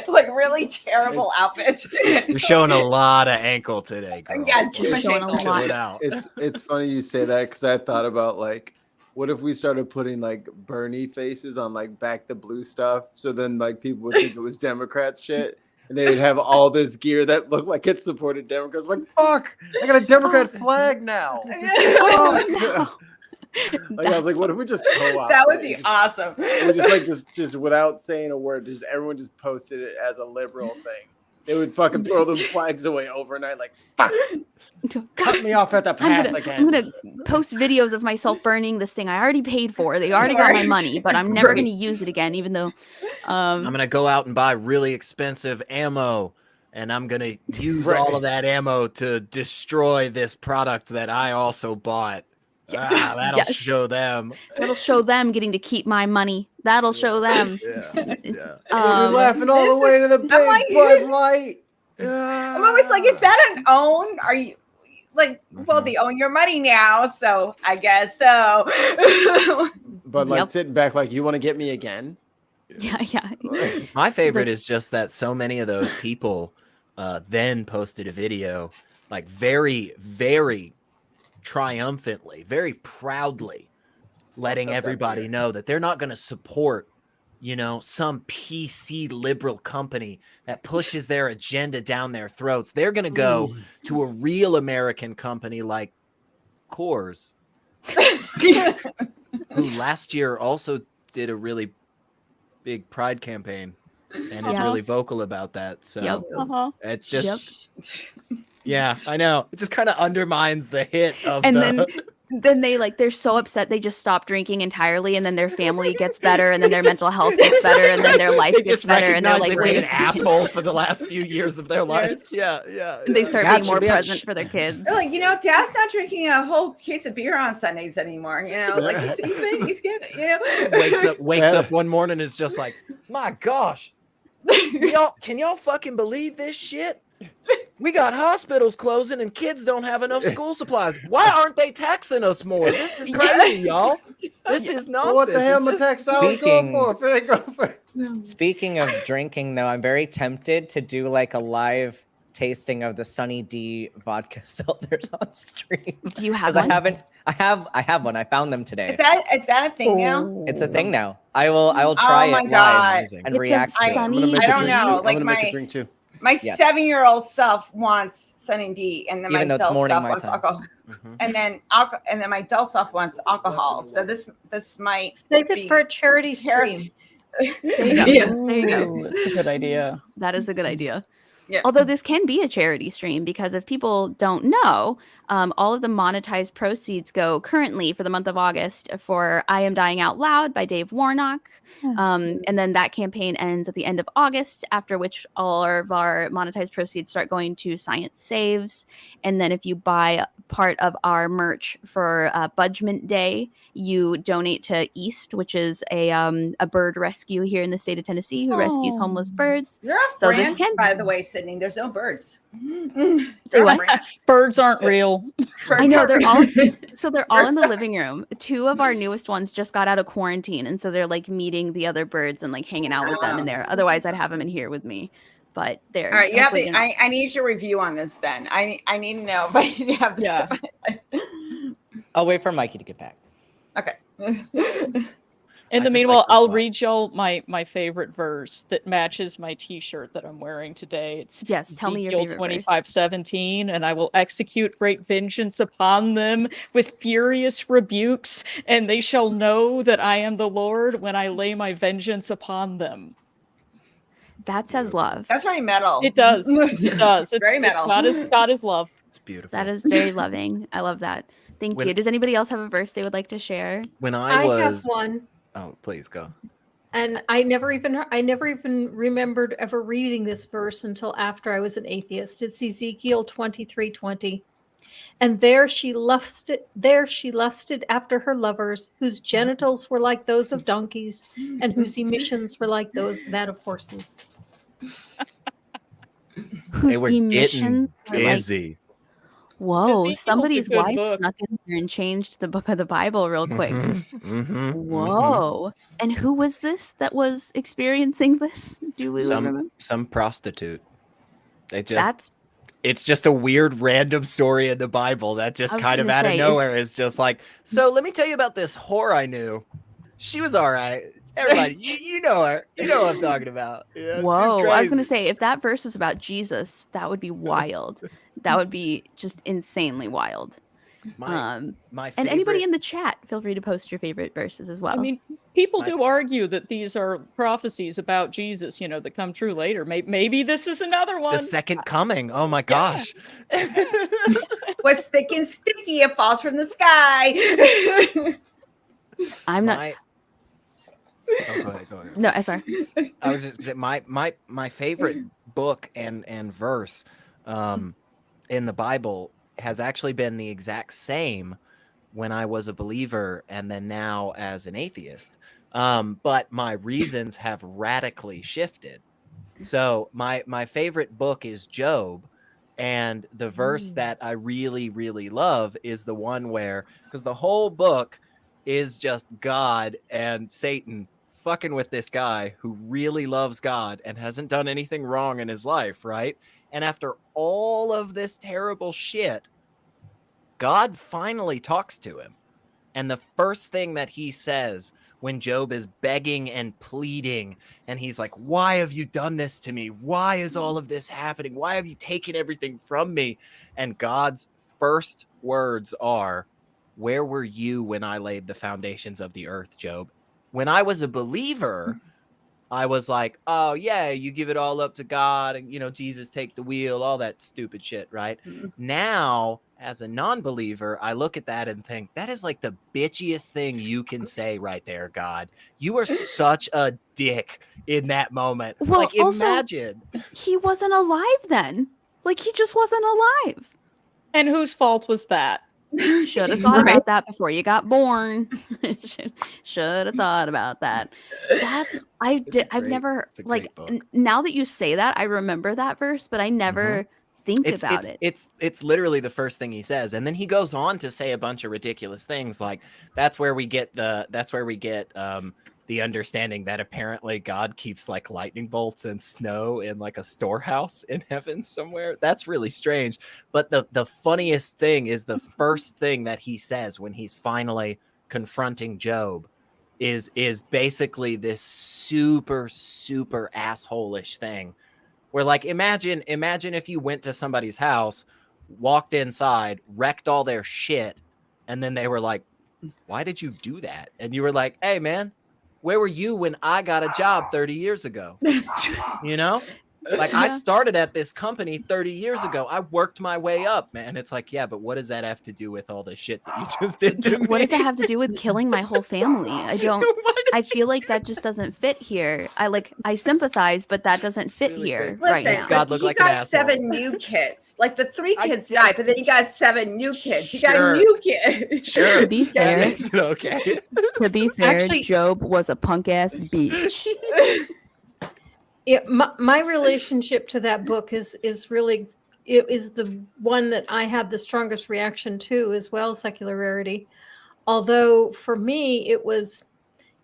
like really terrible outfits. You're showing a lot of ankle today, girl. Yeah, too much ankle. It's funny you say that because I thought about like, what if we started putting like Bernie faces on like Back the Blue stuff? So then like people would think it was Democrats shit. And they would have all this gear that looked like it supported Democrats. Like, fuck, I got a Democrat flag now. I was like, what if we just co-op? That would be awesome. We just without saying a word, just everyone just posted it as a liberal thing. They would fucking throw them flags away overnight. Like, fuck. Cut me off at the pass again. I'm gonna post videos of myself burning this thing I already paid for. They already got my money, but I'm never gonna use it again, even though I'm gonna go out and buy really expensive ammo, and I'm gonna use all of that ammo to destroy this product that I also bought. That'll show them. That'll show them getting to keep my money. That'll show them. We're laughing all the way to the big Bud Light. I'm always like, is that an own? Are you like, well, they own your money now, so I guess so. But like sitting back, like, you want to get me again? Yeah. My favorite is just that so many of those people then posted a video, like very, very triumphantly, very proudly letting everybody know that they're not going to support some PC liberal company that pushes their agenda down their throats. They're going to go to a real American company like Coors, who last year also did a really big pride campaign and is really vocal about that. So it's just, I know. It just kind of undermines the hit of then they're so upset they just stop drinking entirely, and then their family gets better, and then their mental health gets better, and then their life gets better, and they're like, wait, an asshole for the last few years of their life. Yeah. And they start being more present for their kids. They're like, Dad's not drinking a whole case of beer on Sundays anymore. Like he's good. Wakes up one morning and is just like, my gosh, can y'all fucking believe this shit? We got hospitals closing and kids don't have enough school supplies. Why aren't they taxing us more? This is crazy, y'all. This is nonsense. Well, what the hell am I tax dollars going for? Speaking of drinking, though, I'm very tempted to do like a live tasting of the Sunny D vodka seltzers on stream. Do you have one? I have one. I found them today. Is that a thing now? It's a thing now. I will try it live and react to it. I don't know. I'm gonna make a drink too. My 7-year-old self wants Sunny D, and then my adult self wants alcohol, and then my adult self wants alcohol. So this might save it for a charity stream. There you go. It's a good idea. That is a good idea. Yeah. Although this can be a charity stream, because if people don't know, all of the monetized proceeds go currently for the month of August for I Am Dying Out Loud by Dave Warnock. And then that campaign ends at the end of August, after which all of our monetized proceeds start going to Science Saves. And then if you buy part of our merch for Budgement Day, you donate to East, which is a bird rescue here in the state of Tennessee who rescues homeless birds. You're off So brand, this can, by the way, Sydney. There's no birds. Say what? Birds aren't real. I know, they're all they're all in the living room. 2 of our newest ones just got out of quarantine, and so they're like meeting the other birds and like hanging out with them in there. Otherwise, I'd have them in here with me. But they're all right. You have hopefully the. gonna- I need your review on this, Ben. I need to know. But you have this. Yeah. I'll wait for Mikey to get back. Okay. In I the just meanwhile, like the I'll plot. read y'all my favorite verse that matches my T-shirt that I'm wearing today. It's Yes, tell me your Ezekiel favorite verse. 25:17, and I will execute great vengeance upon them with furious rebukes, and they shall know that I am the Lord when I lay my vengeance upon them. That says love. That's very metal. It does. It does. It's very metal. God is love. It's beautiful. That is very loving. I love that. Thank When- you. Does anybody else have a verse they would like to share? When I I have was, one, oh, please go. and I never even remembered ever reading this verse until after I was an atheist. It's Ezekiel 23:20. And there she lusted after her lovers, whose genitals were like those of donkeys, and whose emissions were like that of horses. Whose They were getting emissions were like, busy. whoa, Ezekiel's a somebody's good wife book. snuck in here and changed the book of the Bible real quick. Mhm, Whoa. And who was this that was experiencing this? Do we remember? Some prostitute. They just That's it's just a weird random story in the Bible that just I was kind of gonna out of say, nowhere is just like, so let me tell you about this whore I knew. She was all right. Everybody, you know her. You know what I'm talking about. Yeah, she's whoa. I was gonna crazy. say, if that verse is about Jesus, that would be wild. That would be just insanely wild. My And favorite, anybody in the chat, feel free to post your favorite verses as well. I mean, people My- do argue that these are prophecies about Jesus, that come true later. Maybe this is another the one. second coming. Oh my gosh. Was thick and sticky. It falls from the sky. I'm not. Oh, go ahead. No, sorry. I was just my favorite book and verse in the Bible has actually been the exact same when I was a believer and then now as an atheist. But my reasons have radically shifted. So my favorite book is Job, and the verse that I really, really love is the one where, because the whole book is just God and Satan fucking with this guy who really loves God and hasn't done anything wrong in his life, right? And after all of this terrible shit, God finally talks to him. And the first thing that he says when Job is begging and pleading, and he's like, why have you done this to me? Why is all of this happening? Why have you taken everything from me? And God's first words are, where were you when I laid the foundations of the earth, Job? When I was a believer, I was like, oh yeah, you give it all up to God and, Jesus take the wheel, all that stupid shit, right? Now, as a non-believer, I look at that and think, that is like the bitchiest thing you can say right there, God. You are such a dick in that moment. Well, like, also, imagine. He wasn't alive then. Like, he just wasn't alive. And whose fault was that? Should have thought about that before you got born. Should have thought about that. I've never, it's a like, great book. now that you say that, I remember that verse, but I never think about it. It's literally the first thing he says, and then he goes on to say a bunch of ridiculous things, like that's where we get the understanding that apparently God keeps like lightning bolts and snow in like a storehouse in heaven somewhere. That's really strange. But the funniest thing is the first thing that he says when he's finally confronting Job is basically this super asshole-ish thing where, like, imagine if you went to somebody's house, walked inside, wrecked all their shit, and then they were like, why did you do that? And you were like, hey man, where were you when I got a job 30 years ago? Like I started at this company 30 years ago. I worked my way up, man. It's like, yeah, but what does that have to do with all the shit that you just did to me? What does that have to do with killing my whole family? I feel like that just doesn't fit here. I sympathize, but that doesn't fit here right Listen, now. God look he like an got asshole. 7 new kids. Like the 3 kids died, but then he got 7 new kids. He got new kids. Sure. To be fair, Okay. to be fair, Actually- Job was a punk ass bitch. My relationship to that book is really, it is the one that I had the strongest reaction to as well, Secular Rarity. Although for me, it was,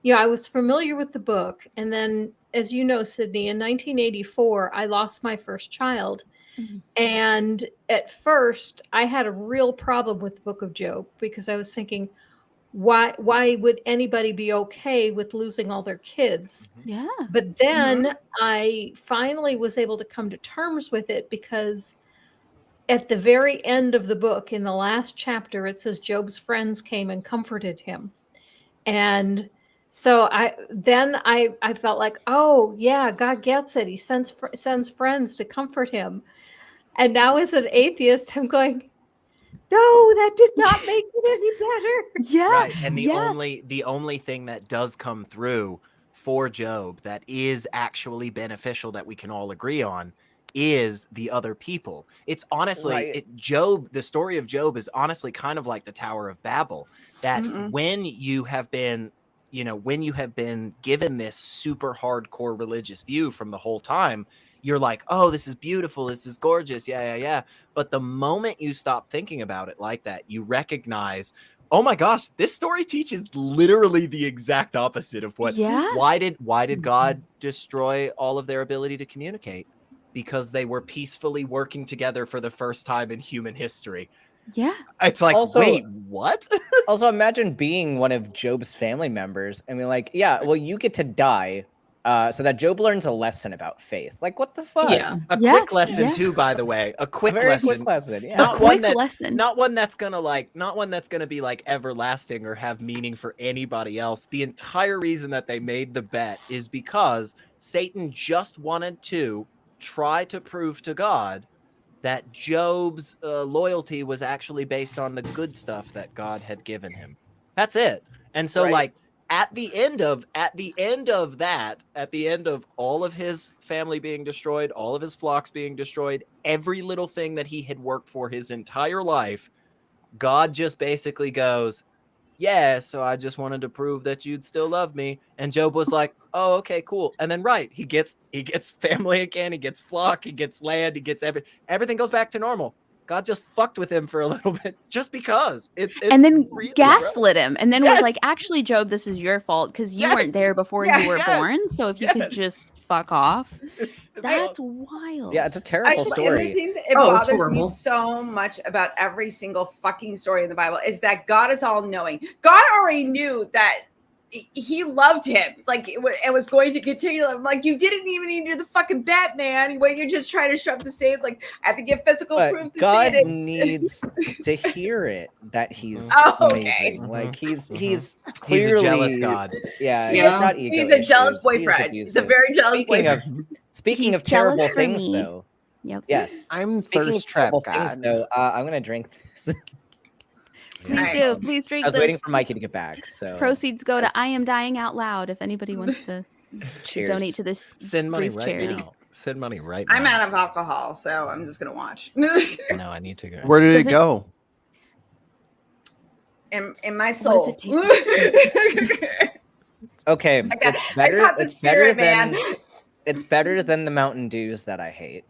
I was familiar with the book. And then, as you know, Sydney, in 1984, I lost my first child. Mhm. And at first, I had a real problem with the Book of Job because I was thinking, why would anybody be okay with losing all their kids? Yeah. But then I finally was able to come to terms with it because at the very end of the book, in the last chapter, it says Job's friends came and comforted him. And so I felt like, oh yeah, God gets it. He sends friends to comfort him. And now as an atheist, I'm going, no, that did not make it any better. Yeah. Right. And the only thing that does come through for Job that is actually beneficial that we can all agree on is the other people. It's honestly Job, the story of Job is honestly kind of like the Tower of Babel, that when you have been given this super hardcore religious view from the whole time, you're like, oh, this is beautiful, this is gorgeous, yeah. But the moment you stop thinking about it like that, you recognize, oh my gosh, this story teaches literally the exact opposite of what. Yeah. Why did God destroy all of their ability to communicate? Because they were peacefully working together for the first time in human history. Yeah. It's like, Also- wait, what? Also, imagine being one of Job's family members and being like, yeah, well, you get to die so that Job learns a lesson about faith. Like, what the fuck? Yeah. A quick lesson too, by the way. A quick Very lesson. quick lesson. Yeah. Not A one quick that, lesson. not one that's gonna be like everlasting or have meaning for anybody else. The entire reason that they made the bet is because Satan just wanted to try to prove to God that Job's loyalty was actually based on the good stuff that God had given him. That's it. And so, like, at the end of all of his family being destroyed, all of his flocks being destroyed, every little thing that he had worked for his entire life, God just basically goes, yeah, so I just wanted to prove that you'd still love me. And Job was like, oh, okay, cool. And then he gets family again, he gets flock, he gets land, he gets everything goes back to normal. God just fucked with him for a little bit just because. It's and then really gaslit him and then was Yes. like, actually, Job, this is your fault because you Yes. weren't there before Yeah, you were yes. born. So if you could Yes. just fuck off. It's That's wild. Yeah, it's a I terrible just, and the story. thing that it Oh, it's bothers me horrible. so much about every single fucking story in the Bible is that God is all knowing. God already knew that he loved him, like it was going to continue. I'm like, you didn't even need to do the fucking Batman when you're just trying to shove the save. Like, I have to get physical But proof to God say it. needs to hear it that he's Oh, okay. amazing. Like he's He's clearly a jealous God. Yeah, Yeah. he's got ego He's a jealous issues. boyfriend. He's a abusive. very jealous Speaking boyfriend. of He's jealous terrible for things, me. though. Yep. Yes. I'm Speaking of thirst trap terrible things, God. though, I'm gonna drink this. Please Alright. do. Please drink I was this. waiting for Mikey to get back. So Proceeds go to I Am Dying Out Loud if anybody wants to cheers. donate to this Send money brief right charity. now. Send money right now. I'm out of alcohol, so I'm just gonna watch. No, I need to go. Where did Does it it- go? in my What soul. does it taste Okay, got- it's better. I got the It's better spirit, than man. it's better than the Mountain Dews that I hate.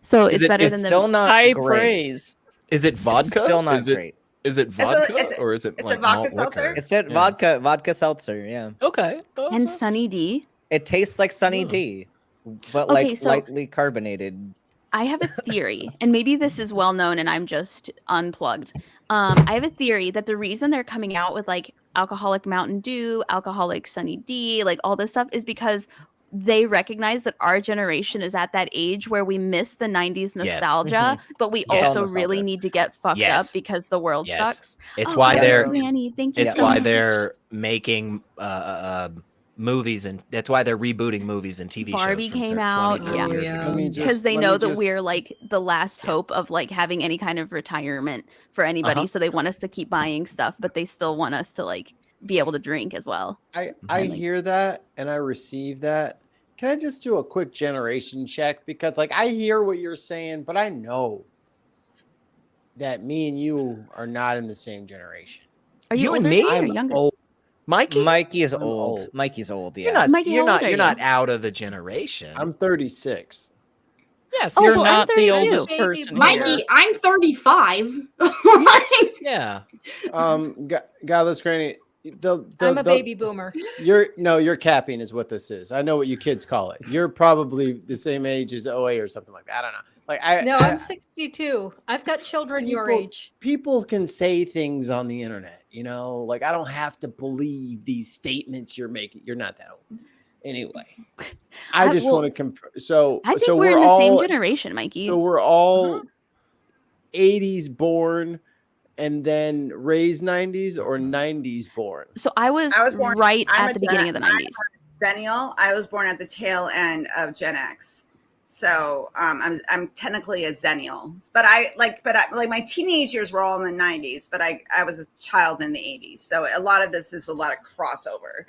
So Is it's it- better It's than still the not High great. praise. Is it vodka? It's still not is it, great. Is it a- vodka it's a- or is it it's a like vodka malt seltzer? liquor? It's a vodka seltzer. Yeah, Okay. and Sunny D. it tastes like Sunny Hmm. D, but Okay, like so- lightly carbonated. I have a theory, and maybe this is well known and I'm just unplugged. I have a theory that the reason they're coming out with like alcoholic Mountain Dew, alcoholic Sunny D, like all this stuff is because they recognize that our generation is at that age where we miss the 90s nostalgia, but we Yes. also Nostalgia. really need to get fucked Yes. up because the world Yes. sucks. It's Oh, why thanks, they're Granny. Thank you it's so why much. they're making movies, and that's why they're rebooting movies and TV Barbie shows. From came out, 20 yeah. years ago. Let me Because just- they let know me that just- we're like the last hope of like having any kind of retirement for anybody. Uh-huh. So they want us to keep buying stuff, but they still want us to like be able to drink as well. I like- hear that and I receive that. Can I just do a quick generation check? Because like I hear what you're saying, but I know that me and you are not in the same generation. Are you You and older me? than me or I'm younger? old. Mikey, Mikey is I'm old. old. Mikey's old. Yeah. you're not. Mikey, You're how not. old are You're not you? out of the generation. I'm 36. yes. Oh, You're well, I'm not the 32. oldest Baby person boomer. here. Mikey, I'm 35. Yeah. Godless Granny. I'm a baby boomer. You're capping is what this is. I know what you kids call it. You're probably the same age as OA or something like that. I don't know. Like I'm 62. I've got children your age. People can say things on the internet, you know, like I don't have to believe these statements you're making. You're not that old. Anyway, I just well, want to confirm. So I think so we're in the same all generation, Mikey. so we're all 80s born and then raised 90s or 90s born. So I was born right I'm at a the beginning of the I'm 90s. a Zennial. I was born at the tail end of Gen X. So I'm technically a Zennial. But my teenage years were all in the 90s, but I was a child in the 80s. So a lot of this is a lot of crossover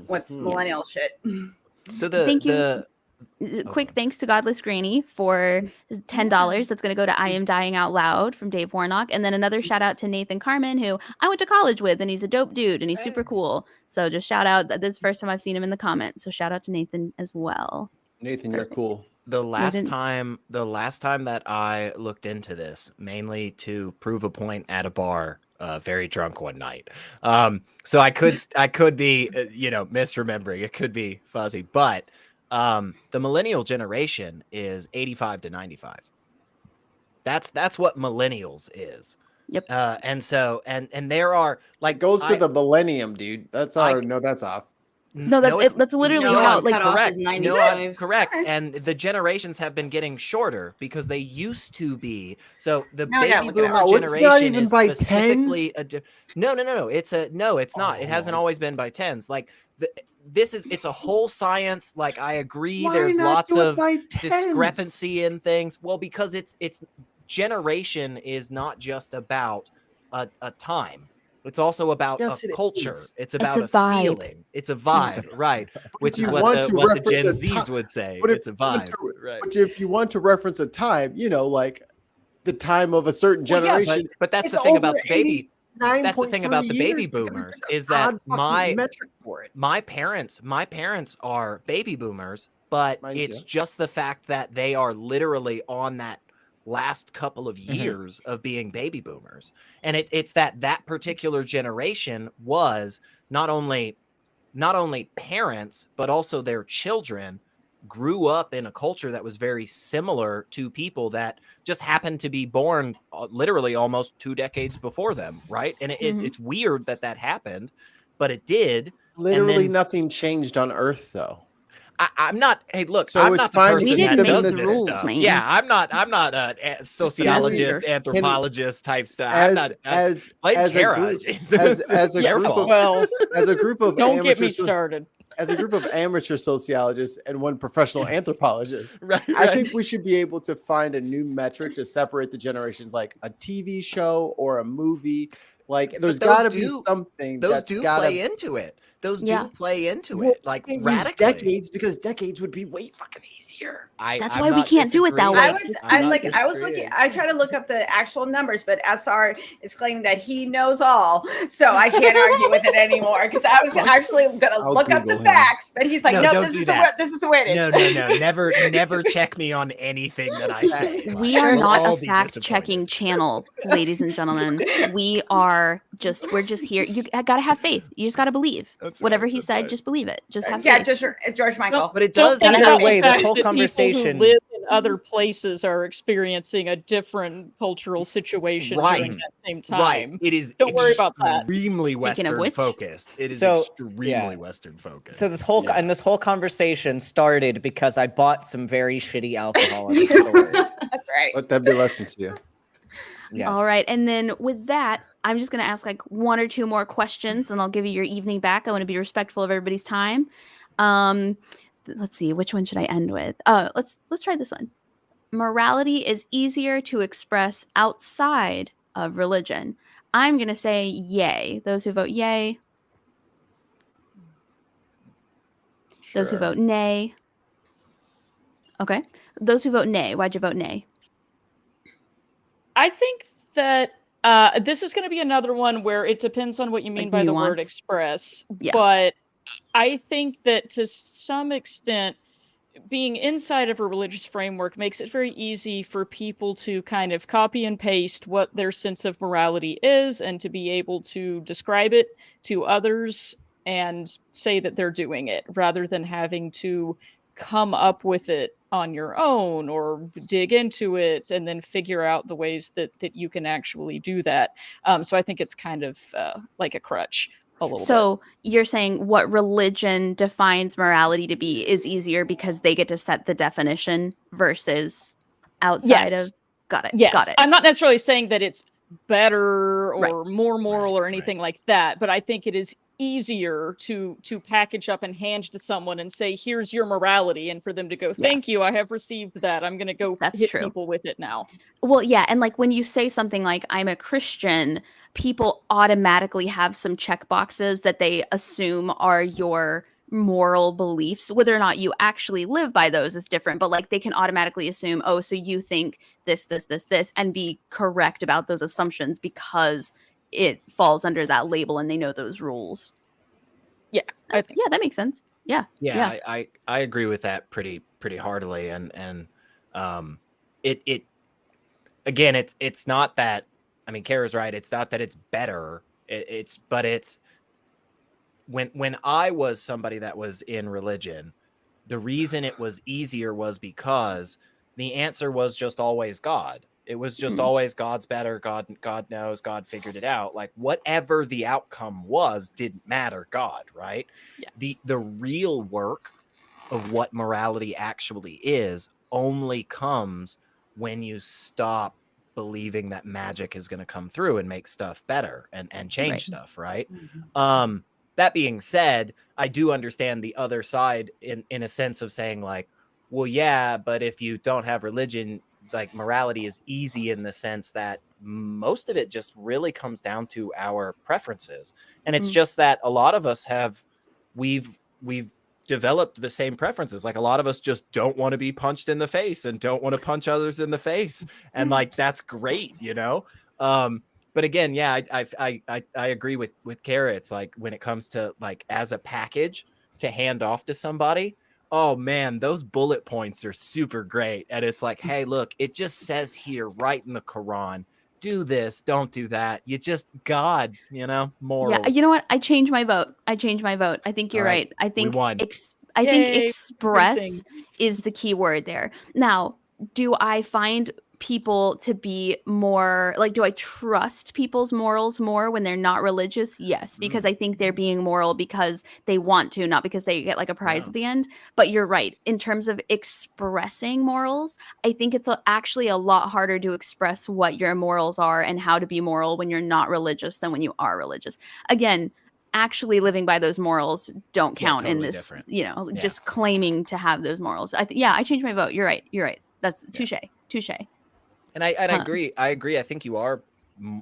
with millennial shit. So Thank you. Quick thanks to Godless Granny for $10. That's going to go to I Am Dying Out Loud from Dave Warnock. And then another shout out to Nathan Carmen, who I went to college with, and he's a dope dude and he's super cool. So just shout out. This is the first time I've seen him in the comments. So shout out to Nathan as well. Nathan, you're cool. The last time that I looked into this, mainly to prove a point at a bar, very drunk one night. So I could be misremembering. It could be fuzzy, but the millennial generation is 85 to 95. That's what millennials is. Yep. And so and there are like Goes to the millennium, dude. That's that's off. No, that's literally No, how it's like cut off correct. is No, 95. correct. And the generations have been getting shorter because they used to be. So the No, yeah, baby look it boomer up. Oh, it's not generation even is by specifically tens? No. It's not. It hasn't always been by tens. Like it's a whole science. Like I agree. Why There's not lots do it of by tens? discrepancy in things. Well, because it's generation is not just about a time. It's also about Yes, a it culture. is. It's about a a vibe. feeling. It's a vibe, right? Which is you what want the to what the reference Gen a Zs ti- would say. But if It's a you want vibe, to- right? But if you want to reference a time, like the time of a certain Well, yeah, generation, but that's it's the thing about over the baby. That's the thing about the 9.3 baby years because boomers it's an is that odd fucking metric for it. my parents are baby boomers, but Mine it's too. just the fact that they are literally on that last couple of years of being baby boomers. And it's that particular generation was not only parents, but also their children grew up in a culture that was very similar to people that just happened to be born literally almost 2 decades before them, right? And it's weird that happened, but it did. Literally then- nothing changed on Earth, though. I'm not. Hey, look, So I'm it's not the fine to person We that didn't does make this the rules, stuff. man. Yeah, I'm not a sociologist, anthropologist type stuff. I'm not. Blame Kara. As a Your group fault. of Well, as a group of don't get me amateur started. as a group of amateur sociologists and one professional anthropologist, Right, I think we should be able to find a new metric to separate the generations, like a TV show or a movie. Like there's those got to be do- something Those that's do gotta, play into it. Those Yeah. do play into Well, it, like can't use radically. decades because decades would be way fucking easier. That's I'm why we not can't do it that disagreeing. way. I was looking. I try to look up the actual numbers, but SR is claiming that he knows all, so I can't argue with it anymore. Because I was actually gonna I'll look up the Google him. facts, but he's like, No, "No, don't this do is that. this is the way it is." No. Never check me on anything that I say. We Like, are we'll not all a be fact-checking disappointed. channel, ladies and gentlemen. We're just here. You gotta have faith. You just gotta believe. That's Whatever right, he that's said, right. just believe it. Just have Yeah, faith. just George Michael. But it Don't does think Either about the way, this fact whole that conversation- people who live in other places are experiencing a different cultural situation during Right. that same Right. time. It is Don't worry about that. extremely Speaking of Western which- focused. It is So, extremely yeah. Western focused. So this whole Yeah. and this whole conversation started because I bought some very shitty alcohol at the store. That's right. Let that be a lesson to you. Yes. All right. And then with that, I'm just going to ask like one or two more questions and I'll give you your evening back. I want to be respectful of everybody's time. Let's see, which one should I end with? Let's try this one. Morality is easier to express outside of religion. I'm going to say yay. Those who vote yay. Those who vote nay. Okay. Those who vote nay. Why'd you vote nay? I think that this is going to be another one where it depends on what you mean Like by the word nuance? express. Yeah. But I think that to some extent, being inside of a religious framework makes it very easy for people to kind of copy and paste what their sense of morality is and to be able to describe it to others and say that they're doing it rather than having to come up with it on your own or dig into it and then figure out the ways that you can actually do that. So I think it's kind of like a crutch. So you're saying what religion defines morality to be is easier because they get to set the definition versus outside of. Got it. Yes. Got it. I'm not necessarily saying that it's better or more moral or anything like that, but I think it is easier to package up and hand to someone and say, here's your morality, and for them to go, thank you, I have received that. I'm gonna go hit people with it now. Well, yeah, and like when you say something like I'm a Christian, people automatically have some check boxes that they assume are your moral beliefs. Whether or not you actually live by those is different, but like they can automatically assume, oh, so you think this, and be correct about those assumptions because it falls under that label and they know those rules. Yeah, I think that makes sense. Yeah. I agree with that pretty heartily, and it again, it's not that, I mean, Kara's right. It's not that it's better. But it's when I was somebody that was in religion, the reason it was easier was because the answer was just always God. It was just always God's better. God knows. God figured it out. Like whatever the outcome was didn't matter. God, right? Yeah. The real work of what morality actually is only comes when you stop believing that magic is going to come through and make stuff better and change stuff, right? That being said, I do understand the other side in a sense of saying like, well, yeah, but if you don't have religion, like morality is easy in the sense that most of it just really comes down to our preferences. And it's just that a lot of us we've developed the same preferences. Like a lot of us just don't want to be punched in the face and don't want to punch others in the face. And like, that's great, you know? But again, yeah, I agree with Kara. It's like when it comes to like as a package to hand off to somebody, oh man, those bullet points are super great. And it's like, hey, look, it just says here right in the Quran, do this, don't do that. You just, God, you know, morals. Yeah, you know what? I changed my vote. I think you're right. I think I think express is the key word there. Now, do I find people to be more like, do I trust people's morals more when they're not religious? Yes, because I think they're being moral because they want to, not because they get like a prize at the end. But you're right. In terms of expressing morals, I think it's actually a lot harder to express what your morals are and how to be moral when you're not religious than when you are religious. Again, actually living by those morals don't count totally in this, just claiming to have those morals. I changed my vote. You're right. That's touche. And I agree. I think you are,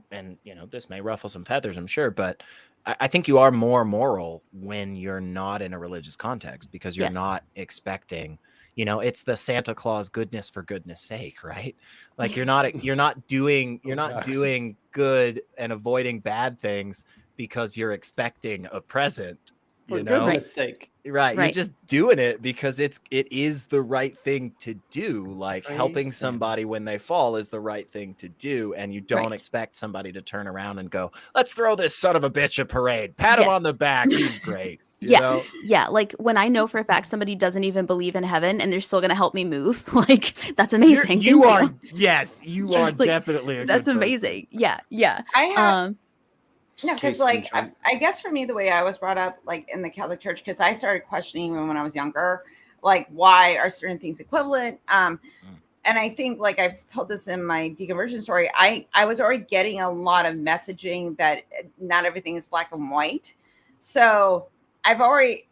and you know, this may ruffle some feathers, I'm sure, but I think you are more moral when you're not in a religious context because you're not expecting, you know, it's the Santa Claus goodness for goodness sake, right? Like you're not doing good and avoiding bad things because you're expecting a present. For goodness sake. Right. You're just doing it because it is the right thing to do. Like helping somebody when they fall is the right thing to do. And you don't expect somebody to turn around and go, let's throw this son of a bitch a parade. Pat him on the back. He's great. You know? Yeah. Like when I know for a fact somebody doesn't even believe in heaven and they're still going to help me move. Like that's amazing. You are like, definitely that's amazing. Yeah. I have. No, because like I guess for me, the way I was brought up, like in the Catholic Church, because I started questioning even when I was younger, like why are certain things equivalent? and I think, like I've told this in my deconversion story, I was already getting a lot of messaging that not everything is black and white. So I've already,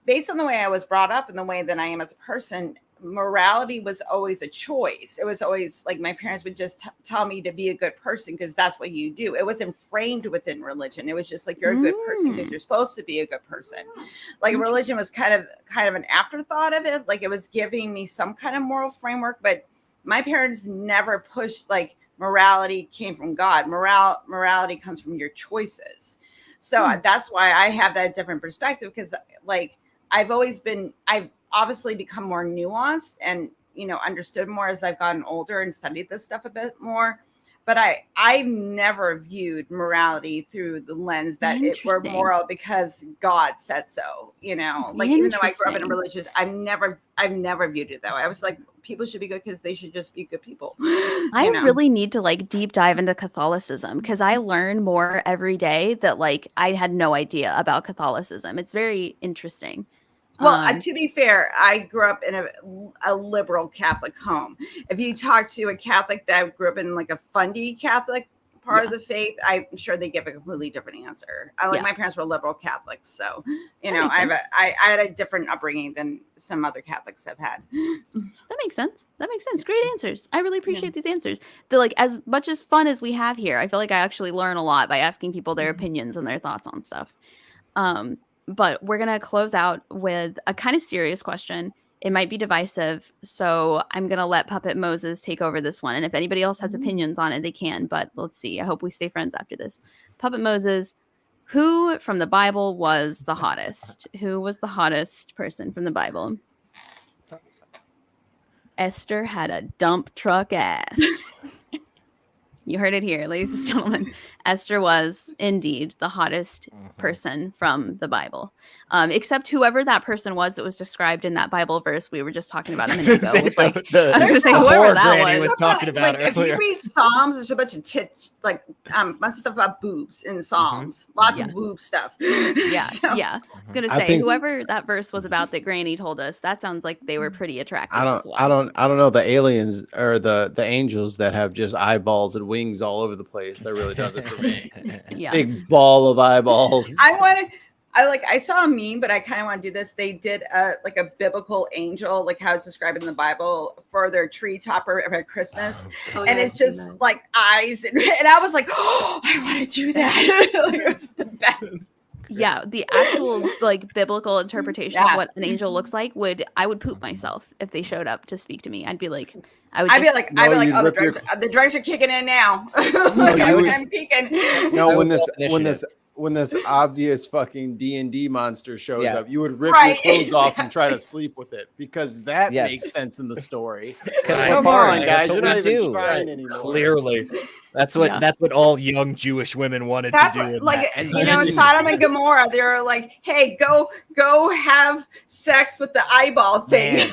based on the way I was brought up and the way that I am as a person, morality was always a choice. It was always like my parents would just tell me to be a good person because that's what you do. It wasn't framed within religion. It was just like, you're a good person because you're supposed to be a good person. Like religion was kind of an afterthought of it. Like it was giving me some kind of moral framework, but my parents never pushed like morality came from God. Morality comes from your choices. So that's why I have that different perspective, because like I've obviously become more nuanced and, you know, understood more as I've gotten older and studied this stuff a bit more. But I've never viewed morality through the lens that it were moral because God said so, you know, like even though I grew up in a religious, I've never viewed it that way. I was like, people should be good because they should just be good people. I really need to like deep dive into Catholicism because I learn more every day that like I had no idea about Catholicism. It's very interesting. Well, to be fair, I grew up in a liberal Catholic home. If you talk to a Catholic that grew up in like a Fundie Catholic part of the faith, I'm sure they give a completely different answer. My parents were liberal Catholics, so you know, I had a different upbringing than some other Catholics have had. That makes sense. Great answers. I really appreciate these answers. They're like, as much as fun as we have here, I feel like I actually learn a lot by asking people their opinions and their thoughts on stuff. But we're going to close out with a kind of serious question. It might be divisive, so I'm going to let Puppet Moses take over this one. And if anybody else has opinions on it, they can. But let's see. I hope we stay friends after this. Puppet Moses, who from the Bible was the hottest? Who was the hottest person from the Bible? Esther had a dump truck ass. You heard it here, ladies and gentlemen. Esther was indeed the hottest person from the Bible. Except whoever that person was that was described in that Bible verse we were just talking about a minute ago. Was like, I was going to say whoever that was talking about like, earlier. If you read Psalms, there's a bunch of tits, like bunch of stuff about boobs in Psalms. Lots of boob stuff. Yeah. I was going to say, whoever that verse was about that Granny told us, that sounds like they were pretty attractive as well. I don't know the aliens or the angels that have just eyeballs and wings all over the place. That really does it for me. Big ball of eyeballs. I saw a meme, but I kind of want to do this. They did like a biblical angel, like how it's described in the Bible, for their tree topper at Christmas. And it's just like eyes. And I was like, oh, I want to do that. Like, it was the best. Yeah, the actual like biblical interpretation of what an angel looks like I would poop myself if they showed up to speak to me. I'd be like, oh, the drugs are kicking in now. I'm peeking. No, when this obvious fucking D&D monster shows up, you would rip your clothes off and try to sleep with it because that makes sense in the story. Come on, guys, you're not even trying anymore. Clearly. That's what all young Jewish women wanted to do. Like, you know, in Sodom and Gomorrah, they were like, "Hey, go have sex with the eyeball thing."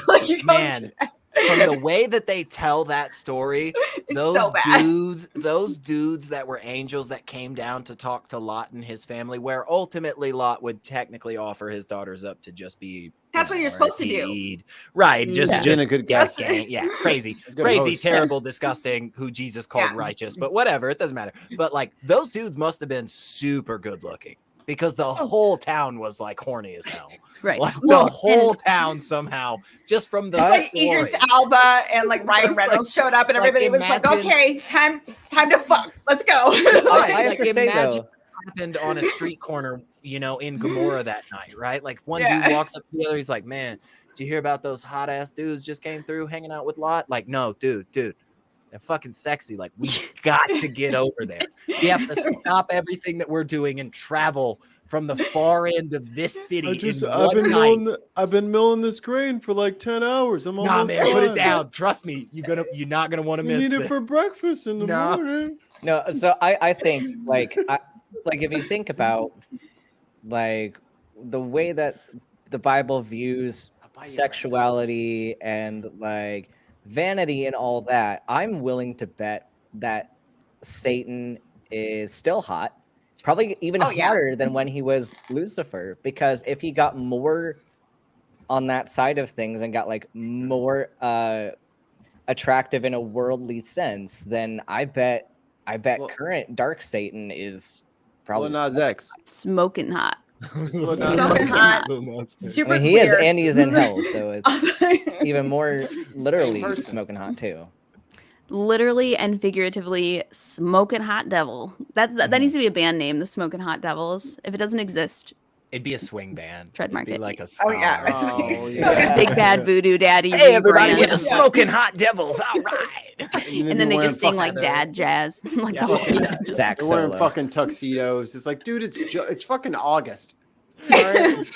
From the way that they tell that story, those dudes that were angels that came down to talk to Lot and his family, where ultimately Lot would technically offer his daughters up to just be. That's what you're supposed to do, right? Just being a good guy. Crazy, terrible, disgusting. Who Jesus called righteous, but whatever, it doesn't matter. But like those dudes must have been super good looking because the whole town was like horny as hell. Right. Like the whole town somehow, just from the like Idris Elba and like Ryan Reynolds showed up and everybody was like, okay, time to fuck. Let's go. I have to say imagine though, what happened on a street corner, you know, in Gomorrah that night, right? Like one dude walks up to the other, he's like, man, did you hear about those hot ass dudes just came through hanging out with Lot? Like, no, dude. They're fucking sexy. Like, we got to get over there. We have to stop everything that we're doing and travel from the far end of this city. I've been milling this grain for like 10 hours. I'm almost man, put it down. Trust me, you're not gonna want to miss it. Need it for breakfast in the morning. No, so I think like if you think about like the way that the Bible views sexuality and like vanity and all that, I'm willing to bet that Satan is still hot. Probably even hotter than when he was Lucifer, because if he got more on that side of things and got like more attractive in a worldly sense, then I bet current Dark Satan is probably Lil Nas X. Smoking hot. Smoking hot. Super he is, queer. and he's in hell, so it's even more literally person. smoking hot too. Literally and figuratively, Smoking Hot Devil. That needs to be a band name, the Smoking Hot Devils. If it doesn't exist, It'd be a swing band. Trademark It'd be it. like a Oh yeah. ska. Big Bad Voodoo Daddy. Hey everybody, we're rebrand. the Smoking Hot Devils. All right. And then they just sing like dad jazz. Like the whole thing. Zach They're wearing Solo. fucking tuxedos. It's like, dude, it's fucking August. All right?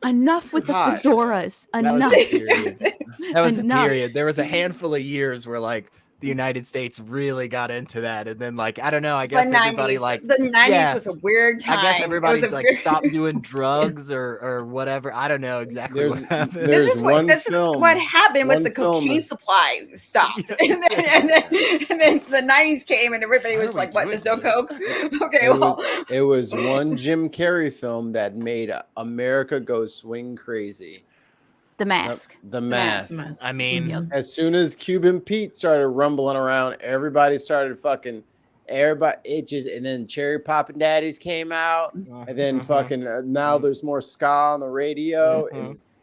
Enough with the Hot. fedoras. That was Enough. a period. That was a Enough. period. There was a handful of years where like the United States really got into that, and then like I don't know. I guess The everybody 90s. like The 90s yeah. was a weird time. I guess It everybody was a like weird- stopped doing drugs or whatever. I don't know exactly what happened. There's This is one what film. happened was one the film cocaine that- supply stopped, and then the 90s came, and everybody Why was are we like, "What? doing There's no this?" coke." Okay, It was one Jim Carrey film that made America go swing crazy. The Mask. The Mask. I mean, Yep. As soon as Cuban Pete started rumbling around, everybody started fucking. Everybody, it just, and then Cherry Poppin' Daddies came out, and then fucking now there's more ska on the radio.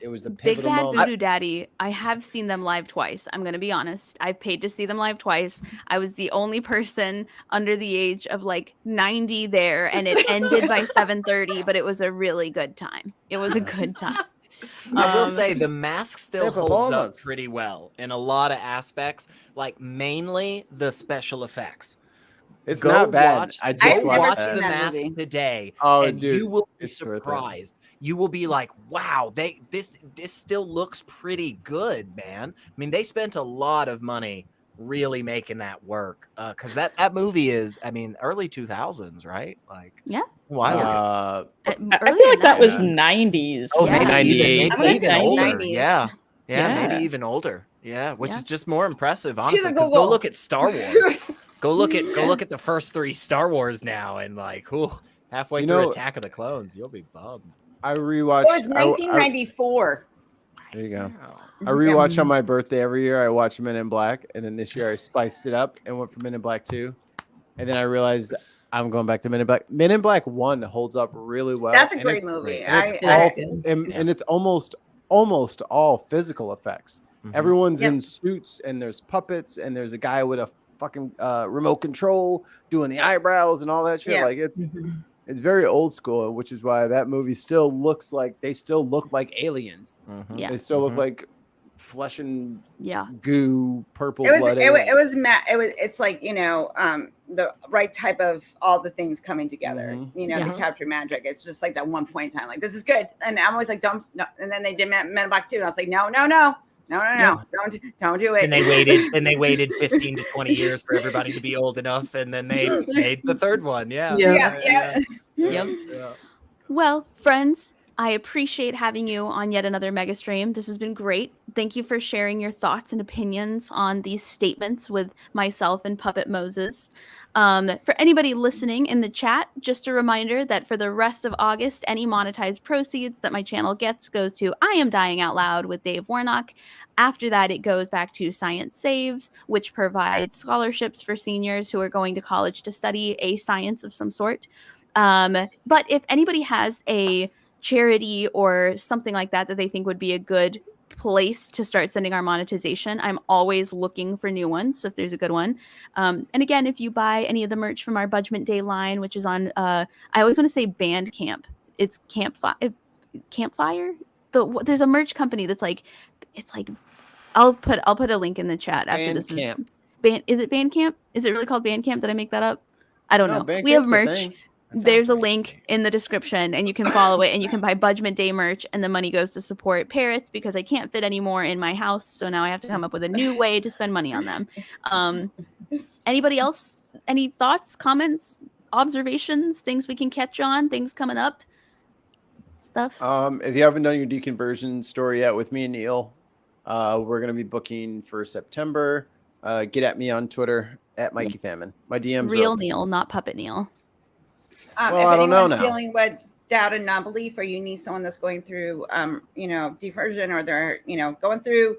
It was the Big pivotal Bad moment. Voodoo Daddy. I have seen them live twice. I'm going to be honest. I've paid to see them live twice. I was the only person under the age of like 90 there, and it ended by 7:30, but it was a really good time. It was a good time. I will say the Mask still Their holds up performance. pretty well in a lot of aspects, like mainly the special effects. It's Go not bad. watch- I Go just I've never watch seen the that Mask movie. today, Oh, and dude, you will be it's worth it. surprised. You will be like, "Wow, this still looks pretty good, man." I mean, they spent a lot of money really making that work, because that movie is, I mean, early 2000s, right? Like, Yeah. Why? I Earlier feel like than that was yeah. 90s. Oh, Yeah. maybe 98. even, I'm maybe gonna even say older. 90s. Yeah, Yeah. maybe even older. Yeah, which Yeah. is just more impressive, She's honestly. a Because go Google. look at Star Wars. Go look at the first 3 Star Wars now, and like, halfway You through know- Attack of the Clones, you'll be bummed. I It rewatched. was 1994. There you go. Wow. I rewatch on my birthday every year. I watch Men in Black, and then this year I spiced it up and went for Men in Black 2. And then I realized I'm going back to Men in Black. Men in Black 1 holds up really well. That's a and great it's movie. And it's, I- and it's almost all physical effects. Mhm. Everyone's Yep. in suits, and there's puppets, and there's a guy with a fucking remote control doing the eyebrows and all that shit. Yeah. Like it's very old school, which is why that movie still looks like they still look like aliens. Mhm. Yeah. They still look Mhm. like flesh and Yeah. goo, purple It was blood. it's like, the right type of all the things coming together, Mhm. to capture magic. It's just like that one point in time, like, this is good. And I'm always like, don't, no. And then they did Men in Black 2. And I was like, no, don't do it. And they waited 15 to 20 years for everybody to be old enough, and then they made the third one. Yeah. Yeah. Yep. Well, friends, I appreciate having you on yet another mega stream. This has been great. Thank you for sharing your thoughts and opinions on these statements with myself and Puppet Moses. For anybody listening in the chat, just a reminder that for the rest of August, any monetized proceeds that my channel gets goes to I Am Dying Out Loud with Dave Warnock. After that, it goes back to Science Saves, which provides scholarships for seniors who are going to college to study a science of some sort. But if anybody has a charity or something like that they think would be a good place to start sending our monetization, I'm always looking for new ones. So if there's a good one, and again, if you buy any of the merch from our Budgement Day line, which is on, I always want to say Bandcamp. It's Campfire. There's a merch company that's like, it's like, I'll put a link in the chat after this. Is it Bandcamp? Is it really called Bandcamp? Did I make that up? I don't know. We have Bandcamp's a merch. thing. There's a link in the description, and you can follow it, and you can buy Budgement Day merch, and the money goes to support parrots because I can't fit any more in my house, so now I have to come up with a new way to spend money on them. Anybody else? Any thoughts, comments, observations, things we can catch on, things coming up, stuff? If you haven't done your deconversion story yet with me and Neil, we're gonna be booking for September. Get at me on Twitter at Mikey Famine. My DMs Real are open. Neil, not Puppet Neil. Well, If I don't know anyone's now. dealing with doubt and non-belief, or you need someone that's going through, diversion, or they're, going through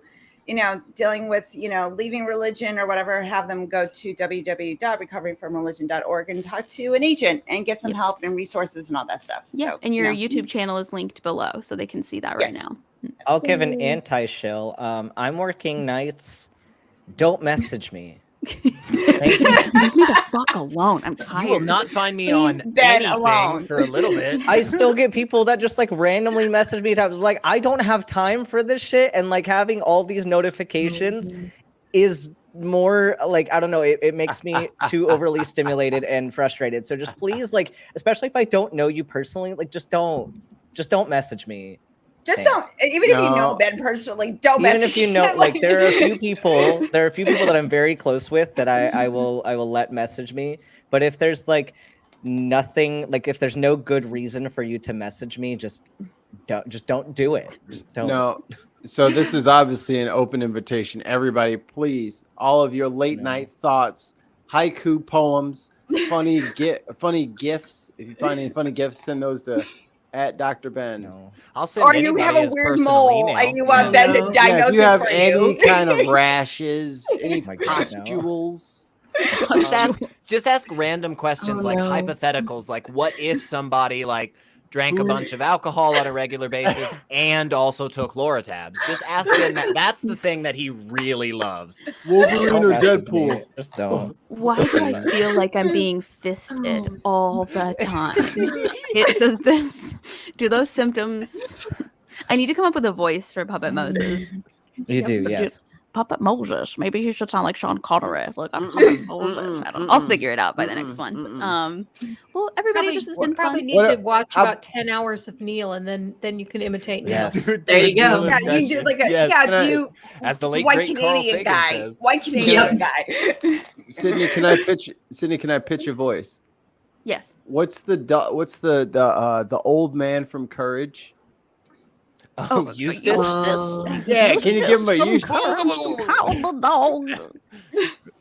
dealing with, leaving religion or whatever, have them go to www.recoveringfromreligion.org and talk to an agent and get some help and resources and all that stuff. Yeah, So, and your YouTube channel is linked below, so they can see that right now. I'll give an anti-shill. I'm working nights. Don't message me. Thank you. Leave me the fuck alone. I'm tired. You will not find me on bed anything alone. for a little bit. I still get people that just like randomly message me. Like, I don't have time for this shit, and like having all these notifications is more like, I don't know, it makes me too overly stimulated and frustrated. So just please, like, especially if I don't know you personally, like just don't message me. Just don't, even if you know Ben personally, don't even message if you know, him. like there are a few people that I'm very close with that I will let message me. But if there's like nothing, like if there's no good reason for you to message me, just don't do it. Just don't. No. So this is obviously an open invitation. Everybody, please, all of your late night thoughts, haiku poems, funny gifts. If you find any funny gifts, send those to @Dr. Ben. No. I'll send or you have a weird mole and you want Ben to diagnose if you have it for any you. kind of rashes, any my God, no. pustules. Just ask random questions hypotheticals, like what if somebody like drank a bunch of alcohol on a regular basis and also took Loratabs. Just ask him that. That's the thing that he really loves. Wolverine or Deadpool? Just don't. Why do I feel like I'm being fisted all the time? Do those symptoms? I need to come up with a voice for Puppet Moses. You do, yes. Puppet Moses. Maybe he should sound like Sean Connery. Look, I'm Puppet Moses. I'll figure it out by the next one. Well, everybody, this has been probably fun. need to watch about 10 hours of Neil, and then you can imitate Neil. Yes. There you go. Yeah, you do like a as the late white great Carl Canadian Sagan guy. says. White Canadian guy. Sydney, can I pitch a voice? Yes. What's the old man from Courage? Oh, Eustace? Yeah, can you give him a Eustace? Dog.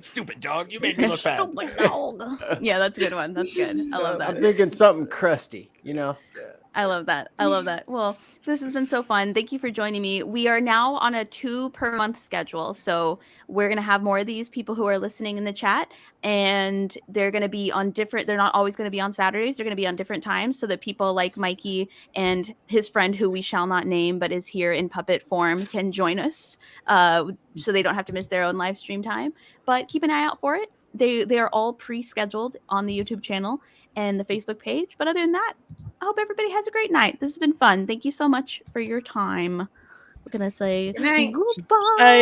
Stupid dog, you made me look bad. Stupid dog. Yeah, that's a good one. That's good. I love that. I'm thinking something crusty, I love that. I love that. Well, this has been so fun. Thank you for joining me. We are now on a 2 per month schedule. So we're going to have more of these people who are listening in the chat, and they're going to be on they're not always going to be on Saturdays. They're going to be on different times so that people like Mikey and his friend, who we shall not name, but is here in puppet form, can join us so they don't have to miss their own live stream time. But keep an eye out for it. They are all pre-scheduled on the YouTube channel and the Facebook page. But other than that, I hope everybody has a great night. This has been fun. Thank you so much for your time. We're going to say Good night. goodbye.